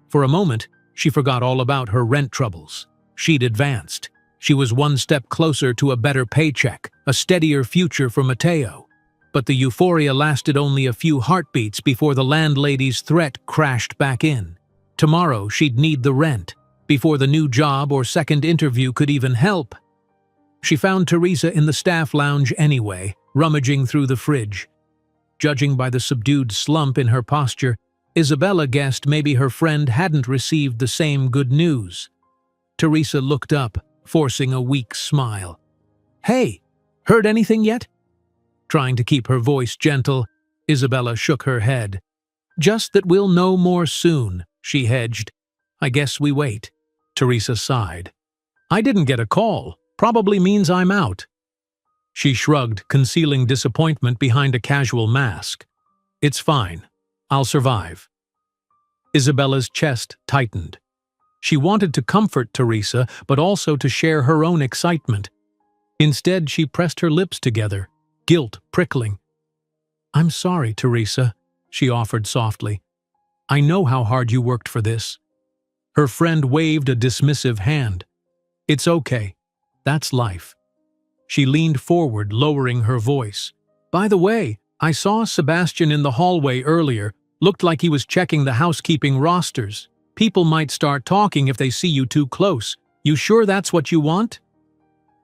For a moment, she forgot all about her rent troubles. She'd advanced. She was one step closer to a better paycheck, a steadier future for Mateo. But the euphoria lasted only a few heartbeats before the landlady's threat crashed back in. Tomorrow she'd need the rent, before the new job or second interview could even help. She found Teresa in the staff lounge anyway, rummaging through the fridge. Judging by the subdued slump in her posture, Isabella guessed maybe her friend hadn't received the same good news. Teresa looked up, forcing a weak smile. Hey, heard anything yet? Trying to keep her voice gentle, Isabella shook her head. Just that we'll know more soon, she hedged. I guess we wait. Teresa sighed. I didn't get a call. Probably means I'm out. She shrugged, concealing disappointment behind a casual mask. It's fine. I'll survive. Isabella's chest tightened. She wanted to comfort Teresa, but also to share her own excitement. Instead, she pressed her lips together, guilt prickling. I'm sorry, Teresa, she offered softly. I know how hard you worked for this. Her friend waved a dismissive hand. It's okay. That's life. She leaned forward, lowering her voice. By the way, I saw Sebastian in the hallway earlier. Looked like he was checking the housekeeping rosters. People might start talking if they see you too close. You sure that's what you want?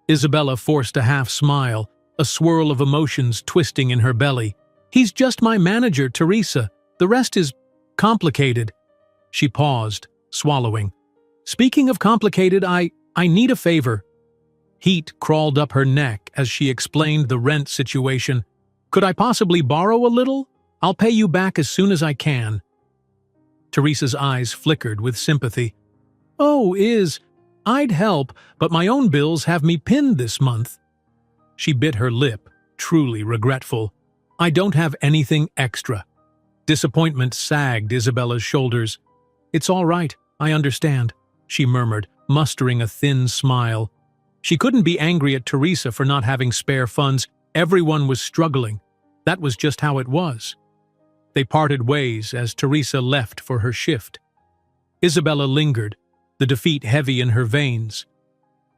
Isabella forced a half smile, a swirl of emotions twisting in her belly. He's just my manager, Teresa. The rest is complicated. She paused, swallowing. Speaking of complicated, I need a favor. Heat crawled up her neck as she explained the rent situation. Could I possibly borrow a little? I'll pay you back as soon as I can. Teresa's eyes flickered with sympathy. Oh, I'd help, but my own bills have me pinned this month. She bit her lip, truly regretful. I don't have anything extra. Disappointment sagged Isabella's shoulders. It's all right, I understand, she murmured, mustering a thin smile. She couldn't be angry at Teresa for not having spare funds. Everyone was struggling. That was just how it was. They parted ways as Teresa left for her shift. Isabella lingered, the defeat heavy in her veins.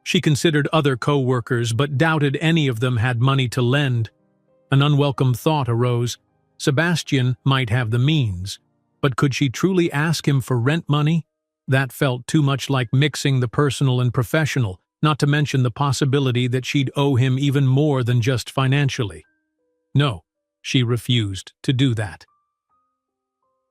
She considered other co-workers but doubted any of them had money to lend. An unwelcome thought arose. Sebastian might have the means, but could she truly ask him for rent money? That felt too much like mixing the personal and professional, not to mention the possibility that she'd owe him even more than just financially. No, she refused to do that.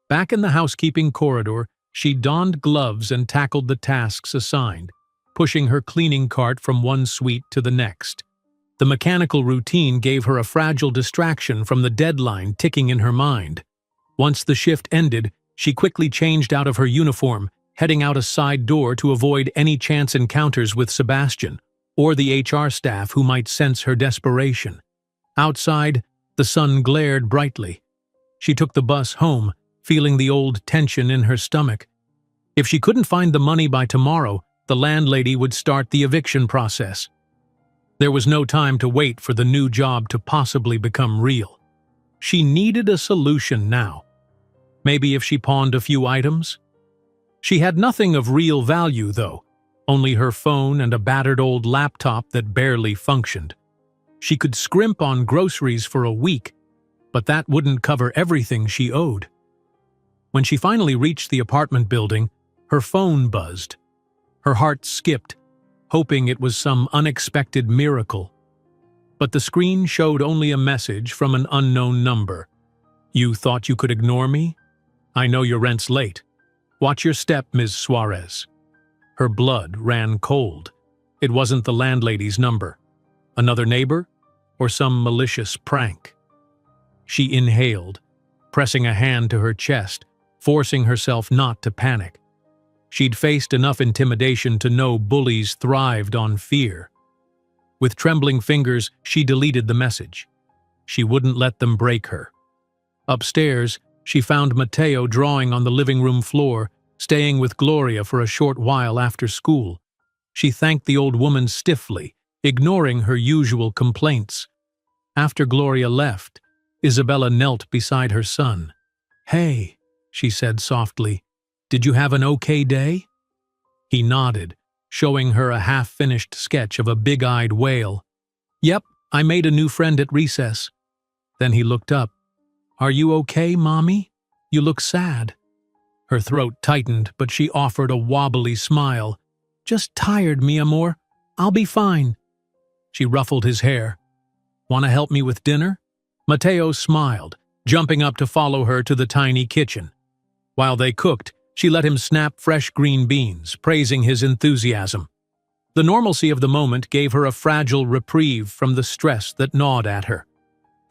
Back in the housekeeping corridor, she donned gloves and tackled the tasks assigned, pushing her cleaning cart from one suite to the next. The mechanical routine gave her a fragile distraction from the deadline ticking in her mind. Once the shift ended, she quickly changed out of her uniform, heading out a side door to avoid any chance encounters with Sebastian or the HR staff who might sense her desperation. Outside, the sun glared brightly. She took the bus home, feeling the old tension in her stomach. If she couldn't find the money by tomorrow, the landlady would start the eviction process. There was no time to wait for the new job to possibly become real. She needed a solution now. Maybe if she pawned a few items? She had nothing of real value, though, only her phone and a battered old laptop that barely functioned. She could scrimp on groceries for a week, but that wouldn't cover everything she owed. When she finally reached the apartment building, her phone buzzed. Her heart skipped, hoping it was some unexpected miracle. But the screen showed only a message from an unknown number. You thought you could ignore me? I know your rent's late. Watch your step, Ms. Suarez. Her blood ran cold. It wasn't the landlady's number. Another neighbor? Or some malicious prank? She inhaled, pressing a hand to her chest, forcing herself not to panic. She'd faced enough intimidation to know bullies thrived on fear. With trembling fingers, she deleted the message. She wouldn't let them break her. Upstairs, she found Matteo drawing on the living room floor, staying with Gloria for a short while after school. She thanked the old woman stiffly, ignoring her usual complaints. After Gloria left, Isabella knelt beside her son. "Hey," she said softly, "did you have an okay day?" He nodded, showing her a half-finished sketch of a big-eyed whale. "Yep, I made a new friend at recess." Then he looked up. "Are you okay, Mommy? You look sad." Her throat tightened, but she offered a wobbly smile. "Just tired, mi amor. I'll be fine." She ruffled his hair. "Want to help me with dinner?" Matteo smiled, jumping up to follow her to the tiny kitchen. While they cooked, she let him snap fresh green beans, praising his enthusiasm. The normalcy of the moment gave her a fragile reprieve from the stress that gnawed at her.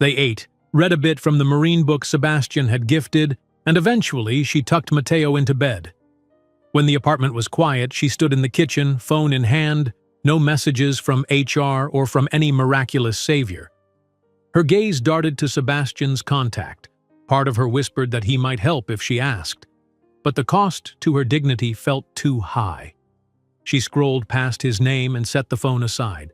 They ate, read a bit from the marine book Sebastian had gifted, and eventually she tucked Matteo into bed. When the apartment was quiet, she stood in the kitchen, phone in hand, no messages from HR or from any miraculous savior. Her gaze darted to Sebastian's contact. Part of her whispered that he might help if she asked. But the cost to her dignity felt too high. She scrolled past his name and set the phone aside.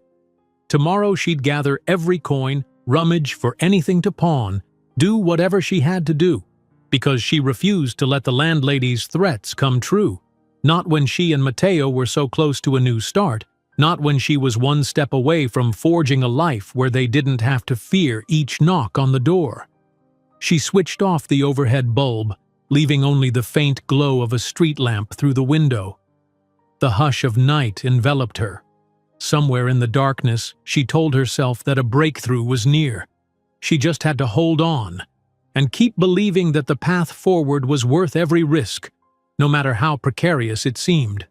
Tomorrow she'd gather every coin, rummage for anything to pawn, do whatever she had to do, because she refused to let the landlady's threats come true. Not when she and Matteo were so close to a new start, not when she was one step away from forging a life where they didn't have to fear each knock on the door. She switched off the overhead bulb, leaving only the faint glow of a street lamp through the window. The hush of night enveloped her. Somewhere in the darkness, she told herself that a breakthrough was near. She just had to hold on, and keep believing that the path forward was worth every risk, no matter how precarious it seemed.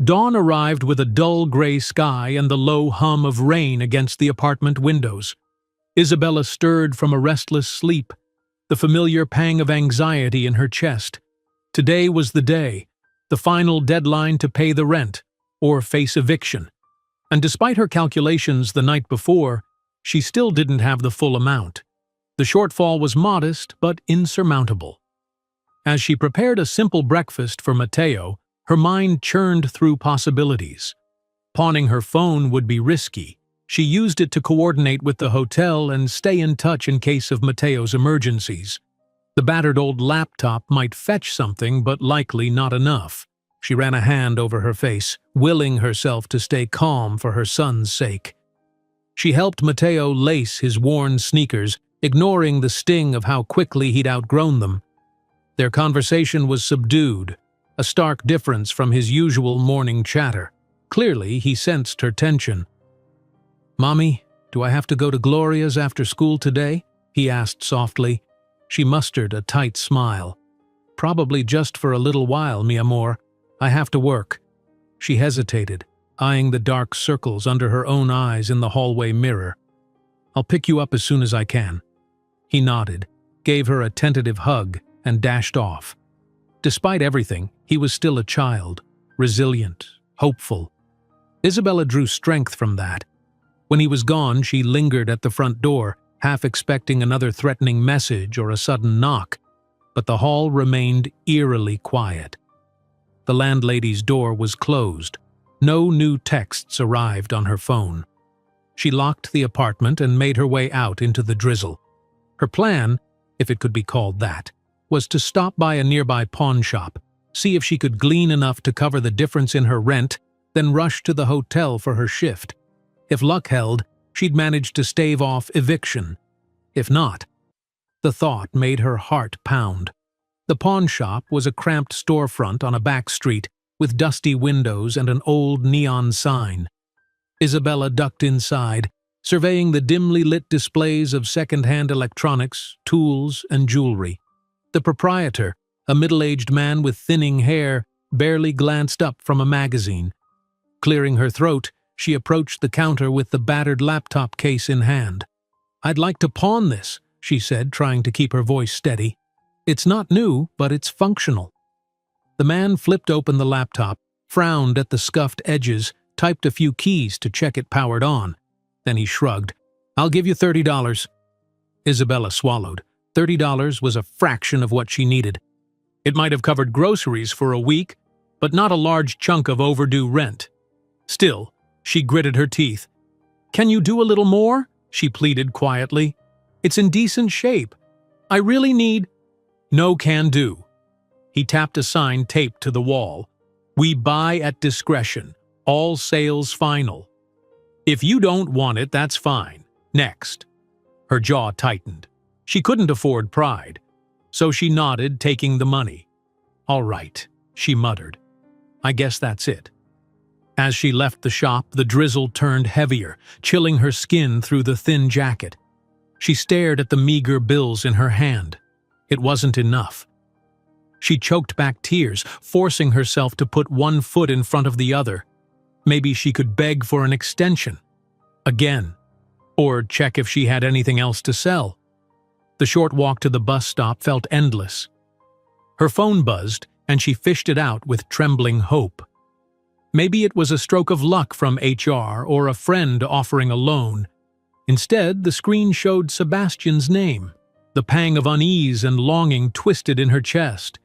Dawn arrived with a dull gray sky and the low hum of rain against the apartment windows. Isabella stirred from a restless sleep, the familiar pang of anxiety in her chest. Today was the day, the final deadline to pay the rent, or face eviction. And despite her calculations the night before, she still didn't have the full amount. The shortfall was modest but insurmountable. As she prepared a simple breakfast for Matteo, her mind churned through possibilities. Pawning her phone would be risky. She used it to coordinate with the hotel and stay in touch in case of Matteo's emergencies. The battered old laptop might fetch something, but likely not enough. She ran a hand over her face, willing herself to stay calm for her son's sake. She helped Matteo lace his worn sneakers, ignoring the sting of how quickly he'd outgrown them. Their conversation was subdued, a stark difference from his usual morning chatter. Clearly, he sensed her tension. "Mommy, do I have to go to Gloria's after school today?" he asked softly. She mustered a tight smile. "Probably just for a little while, mi amor. I have to work." She hesitated, eyeing the dark circles under her own eyes in the hallway mirror. "I'll pick you up as soon as I can." He nodded, gave her a tentative hug, and dashed off. Despite everything, he was still a child, resilient, hopeful. Isabella drew strength from that. When he was gone, she lingered at the front door, half expecting another threatening message or a sudden knock, but the hall remained eerily quiet. The landlady's door was closed. No new texts arrived on her phone. She locked the apartment and made her way out into the drizzle. Her plan, if it could be called that, was to stop by a nearby pawn shop, see if she could glean enough to cover the difference in her rent, then rush to the hotel for her shift. If luck held, she'd manage to stave off eviction. If not, the thought made her heart pound. The pawn shop was a cramped storefront on a back street with dusty windows and an old neon sign. Isabella ducked inside, surveying the dimly lit displays of second-hand electronics, tools, and jewelry. The proprietor, a middle-aged man with thinning hair, barely glanced up from a magazine. Clearing her throat, she approached the counter with the battered laptop case in hand. "I'd like to pawn this," she said, trying to keep her voice steady. "It's not new, but it's functional." The man flipped open the laptop, frowned at the scuffed edges, typed a few keys to check it powered on. Then he shrugged. "I'll give you $30. Isabella swallowed. $30 was a fraction of what she needed. It might have covered groceries for a week, but not a large chunk of overdue rent. Still, she gritted her teeth. "Can you do a little more?" she pleaded quietly. "It's in decent shape. I really need—" "No can do." He tapped a sign taped to the wall. "We buy at discretion. All sales final. If you don't want it, that's fine. Next." Her jaw tightened. She couldn't afford pride. So she nodded, taking the money. "All right," she muttered. "I guess that's it." As she left the shop, the drizzle turned heavier, chilling her skin through the thin jacket. She stared at the meager bills in her hand. It wasn't enough. She choked back tears, forcing herself to put one foot in front of the other. Maybe she could beg for an extension. Again. Or check if she had anything else to sell. The short walk to the bus stop felt endless. Her phone buzzed, and she fished it out with trembling hope. Maybe it was a stroke of luck from HR or a friend offering a loan. Instead, the screen showed Sebastian's name. The pang of unease and longing twisted in her chest.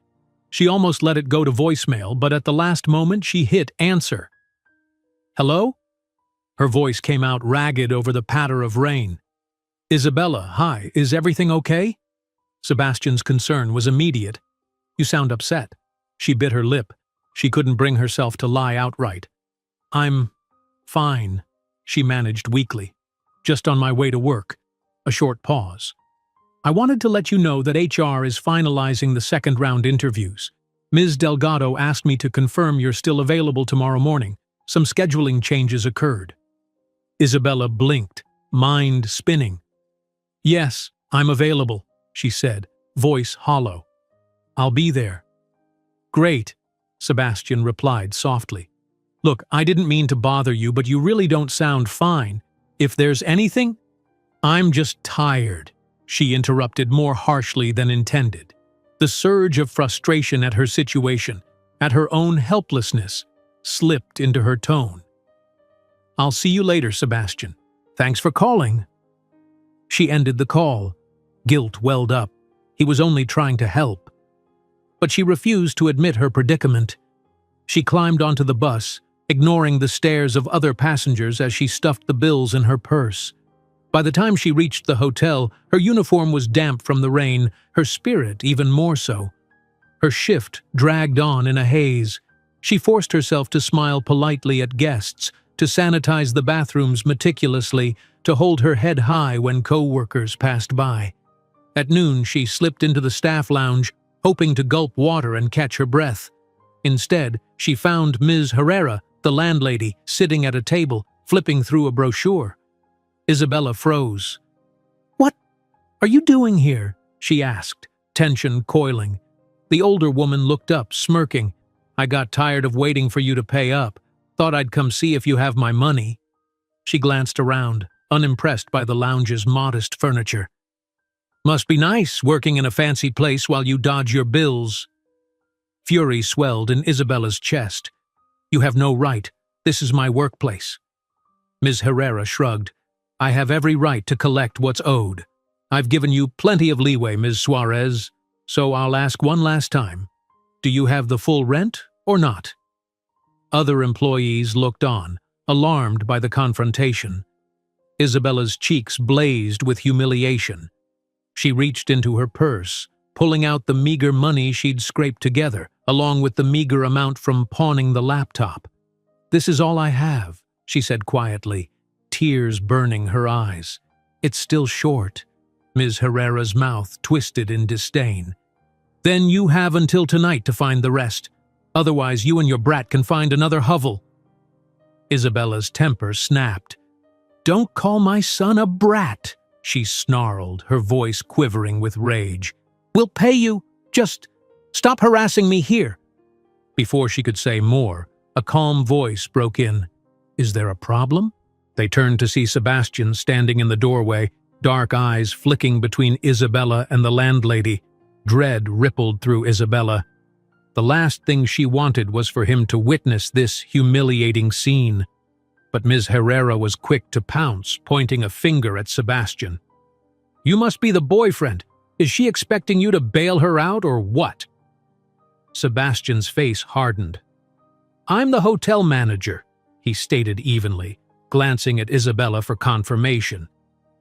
She almost let it go to voicemail, but at the last moment she hit answer. "Hello?" Her voice came out ragged over the patter of rain. "Isabella, hi, is everything okay?" Sebastian's concern was immediate. "You sound upset." She bit her lip. She couldn't bring herself to lie outright. "I'm fine," she managed weakly. "Just on my way to work." A short pause. "I wanted to let you know that HR is finalizing the second-round interviews. Ms. Delgado asked me to confirm you're still available tomorrow morning. Some scheduling changes occurred." Isabella blinked, mind spinning. "Yes, I'm available," she said, voice hollow. "I'll be there." "Great," Sebastian replied softly. "Look, I didn't mean to bother you, but you really don't sound fine. If there's anything—" "I'm just tired," she interrupted more harshly than intended. The surge of frustration at her situation, at her own helplessness, slipped into her tone. "I'll see you later, Sebastian. Thanks for calling." She ended the call. Guilt welled up. He was only trying to help. But she refused to admit her predicament. She climbed onto the bus, ignoring the stares of other passengers as she stuffed the bills in her purse. By the time she reached the hotel, her uniform was damp from the rain, her spirit even more so. Her shift dragged on in a haze. She forced herself to smile politely at guests, to sanitize the bathrooms meticulously, to hold her head high when co-workers passed by. At noon, she slipped into the staff lounge, hoping to gulp water and catch her breath. Instead, she found Ms. Herrera, the landlady, sitting at a table, flipping through a brochure. Isabella froze. "What are you doing here?" she asked, tension coiling. The older woman looked up, smirking. "I got tired of waiting for you to pay up. Thought I'd come see if you have my money." She glanced around, unimpressed by the lounge's modest furniture. "Must be nice working in a fancy place while you dodge your bills." Fury swelled in Isabella's chest. "You have no right. This is my workplace." Ms. Herrera shrugged. "I have every right to collect what's owed. I've given you plenty of leeway, Ms. Suarez, so I'll ask one last time. Do you have the full rent or not?" Other employees looked on, alarmed by the confrontation. Isabella's cheeks blazed with humiliation. She reached into her purse, pulling out the meager money she'd scraped together, along with the meager amount from pawning the laptop. "This is all I have," she said quietly, tears burning her eyes. "It's still short." Ms. Herrera's mouth twisted in disdain. "Then you have until tonight to find the rest. Otherwise, you and your brat can find another hovel." Isabella's temper snapped. "Don't call my son a brat," she snarled, her voice quivering with rage. "We'll pay you. Just stop harassing me here." Before she could say more, A calm voice broke in. "Is there a problem?" They turned to see Sebastian standing in the doorway, dark eyes flicking between Isabella and the landlady. Dread rippled through Isabella. The last thing she wanted was for him to witness this humiliating scene. But Ms. Herrera was quick to pounce, pointing a finger at Sebastian. "You must be the boyfriend. Is she expecting you to bail her out or what?" Sebastian's face hardened. "I'm the hotel manager," he stated evenly, glancing at Isabella for confirmation.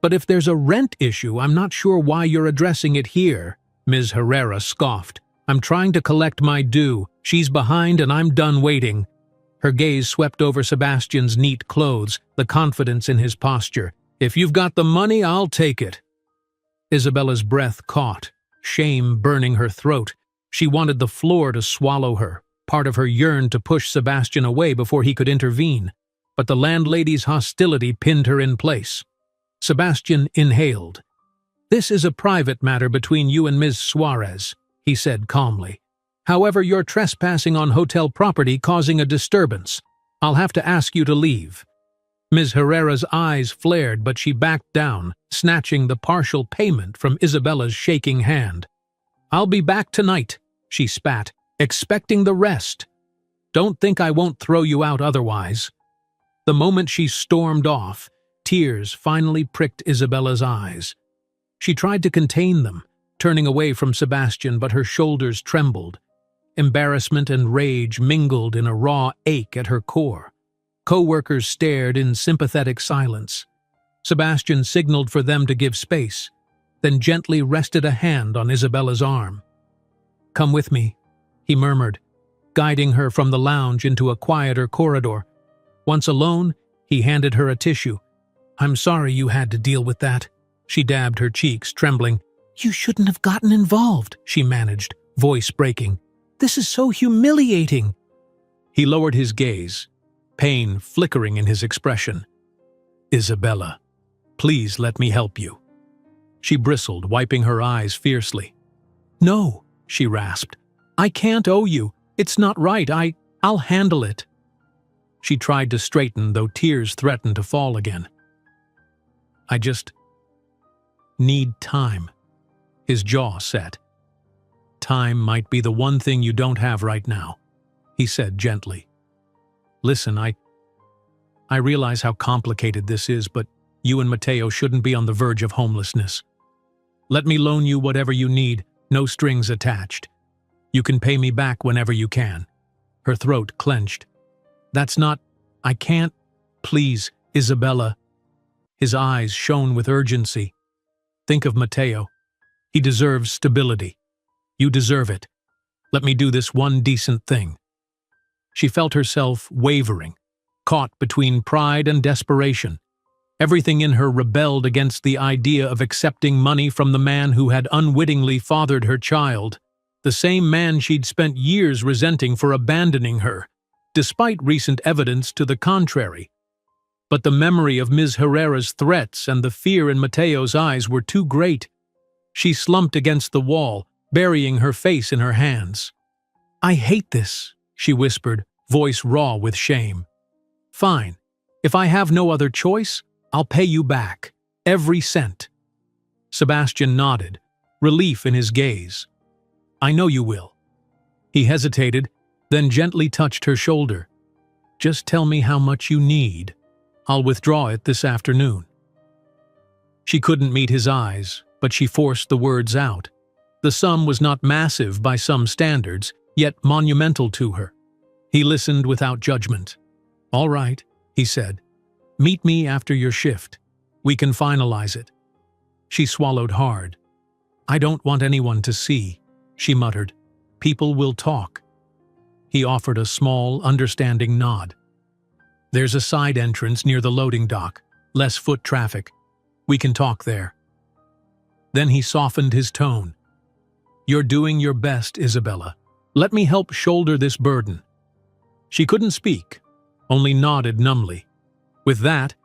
"But if there's a rent issue, I'm not sure why you're addressing it here," Ms. Herrera scoffed. "I'm trying to collect my due. She's behind and I'm done waiting." Her gaze swept over Sebastian's neat clothes, the confidence in his posture. "If you've got the money, I'll take it." Isabella's breath caught, shame burning her throat. She wanted the floor to swallow her. Part of her yearned to push Sebastian away before he could intervene. But the landlady's hostility pinned her in place. Sebastian inhaled. "This is a private matter between you and Ms. Suarez," he said calmly. "However, you're trespassing on hotel property, causing a disturbance. I'll have to ask you to leave." Ms. Herrera's eyes flared, but she backed down, snatching the partial payment from Isabella's shaking hand. "I'll be back tonight," she spat, "expecting the rest. Don't think I won't throw you out otherwise." The moment she stormed off, tears finally pricked Isabella's eyes. She tried to contain them, turning away from Sebastian, but her shoulders trembled. Embarrassment and rage mingled in a raw ache at her core. Co-workers stared in sympathetic silence. Sebastian signaled for them to give space, then gently rested a hand on Isabella's arm. "Come with me," he murmured, guiding her from the lounge into a quieter corridor. Once alone, he handed her a tissue. "I'm sorry you had to deal with that." She dabbed her cheeks, trembling. "You shouldn't have gotten involved," she managed, voice breaking. "This is so humiliating." He lowered his gaze, pain flickering in his expression. "Isabella, please let me help you." She bristled, wiping her eyes fiercely. "No," she rasped. "I can't owe you. It's not right. I'll handle it." She tried to straighten, though tears threatened to fall again. "I just need time." His jaw set. "Time might be the one thing you don't have right now," he said gently. "Listen, I realize how complicated this is, but you and Mateo shouldn't be on the verge of homelessness. Let me loan you whatever you need, no strings attached. You can pay me back whenever you can." Her throat clenched. I can't. Please, Isabella." His eyes shone with urgency. "Think of Mateo. He deserves stability. You deserve it. Let me do this one decent thing." She felt herself wavering, caught between pride and desperation. Everything in her rebelled against the idea of accepting money from the man who had unwittingly fathered her child, the same man she'd spent years resenting for abandoning her, despite recent evidence to the contrary. But the memory of Ms. Herrera's threats and the fear in Mateo's eyes were too great. She slumped against the wall, burying her face in her hands. "I hate this," she whispered, voice raw with shame. "Fine. If I have no other choice, I'll pay you back. Every cent." Sebastian nodded, relief in his gaze. "I know you will." He hesitated, then gently touched her shoulder. "Just tell me how much you need. I'll withdraw it this afternoon." She couldn't meet his eyes, but she forced the words out. The sum was not massive by some standards, yet monumental to her. He listened without judgment. "All right," he said. "Meet me after your shift. We can finalize it." She swallowed hard. "I don't want anyone to see," she muttered. "People will talk." He offered a small, understanding nod. "There's a side entrance near the loading dock, less foot traffic. We can talk there." Then he softened his tone. "You're doing your best, Isabella. Let me help shoulder this burden." She couldn't speak, only nodded numbly. With that,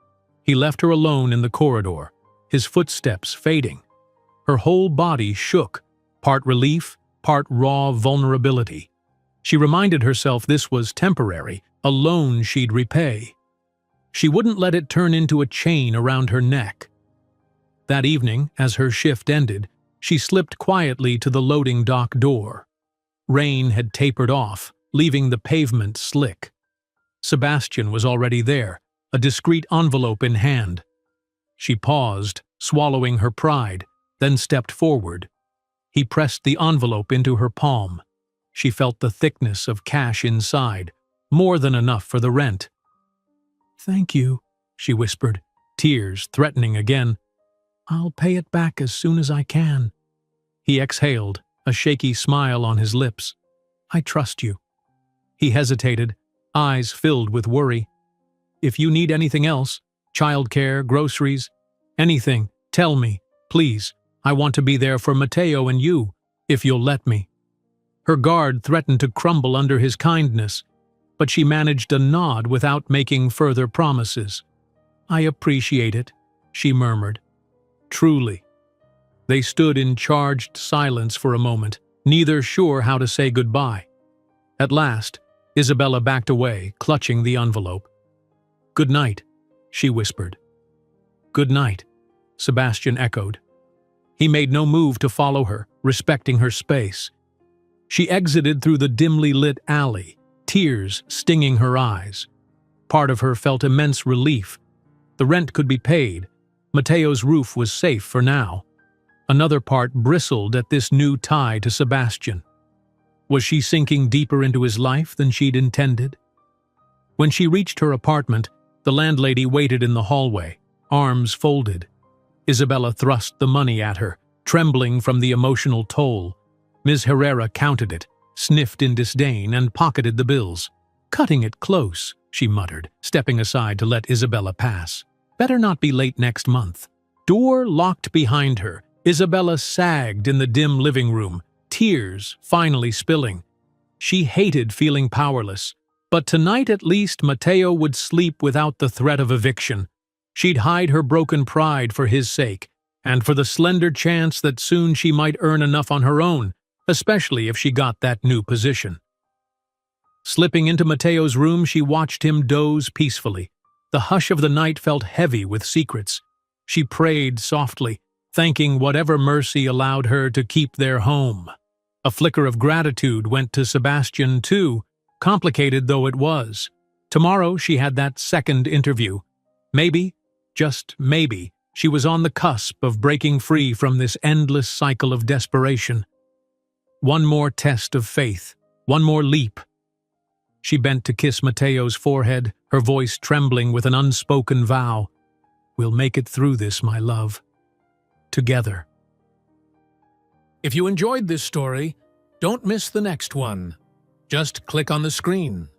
he left her alone in the corridor, his footsteps fading. Her whole body shook, part relief, part raw vulnerability. She reminded herself this was temporary, a loan she'd repay. She wouldn't let it turn into a chain around her neck. That evening, as her shift ended, she slipped quietly to the loading dock door. Rain had tapered off, leaving the pavement slick. Sebastian was already there, a discreet envelope in hand. She paused, swallowing her pride, then stepped forward. He pressed the envelope into her palm. She felt the thickness of cash inside, more than enough for the rent. "Thank you," she whispered, tears threatening again. "I'll pay it back as soon as I can." He exhaled, a shaky smile on his lips. "I trust you." He hesitated, eyes filled with worry. "If you need anything else, childcare, groceries, anything, tell me, please. I want to be there for Matteo and you, if you'll let me." Her guard threatened to crumble under his kindness, but she managed a nod without making further promises. "I appreciate it," she murmured. "Truly." They stood in charged silence for a moment, neither sure how to say goodbye. At last, Isabella backed away, clutching the envelope. "Good night," she whispered. "Good night," Sebastian echoed. He made no move to follow her, respecting her space. She exited through the dimly lit alley, tears stinging her eyes. Part of her felt immense relief. The rent could be paid. Matteo's roof was safe for now. Another part bristled at this new tie to Sebastian. Was she sinking deeper into his life than she'd intended? When she reached her apartment, the landlady waited in the hallway, arms folded. Isabella thrust the money at her, trembling from the emotional toll. Ms. Herrera counted it, sniffed in disdain, and pocketed the bills. "Cutting it close," she muttered, stepping aside to let Isabella pass. "Better not be late next month." Door locked behind her, Isabella sagged in the dim living room, tears finally spilling. She hated feeling powerless, but tonight at least Matteo would sleep without the threat of eviction. She'd hide her broken pride for his sake, and for the slender chance that soon she might earn enough on her own, especially if she got that new position. Slipping into Matteo's room, she watched him doze peacefully. The hush of the night felt heavy with secrets. She prayed softly, thanking whatever mercy allowed her to keep their home. A flicker of gratitude went to Sebastian, too, complicated though it was. Tomorrow she had that second interview. Maybe, just maybe, she was on the cusp of breaking free from this endless cycle of desperation. One more test of faith, one more leap. She bent to kiss Matteo's forehead, her voice trembling with an unspoken vow. "We'll make it through this, my love. Together." If you enjoyed this story, don't miss the next one. Just click on the screen.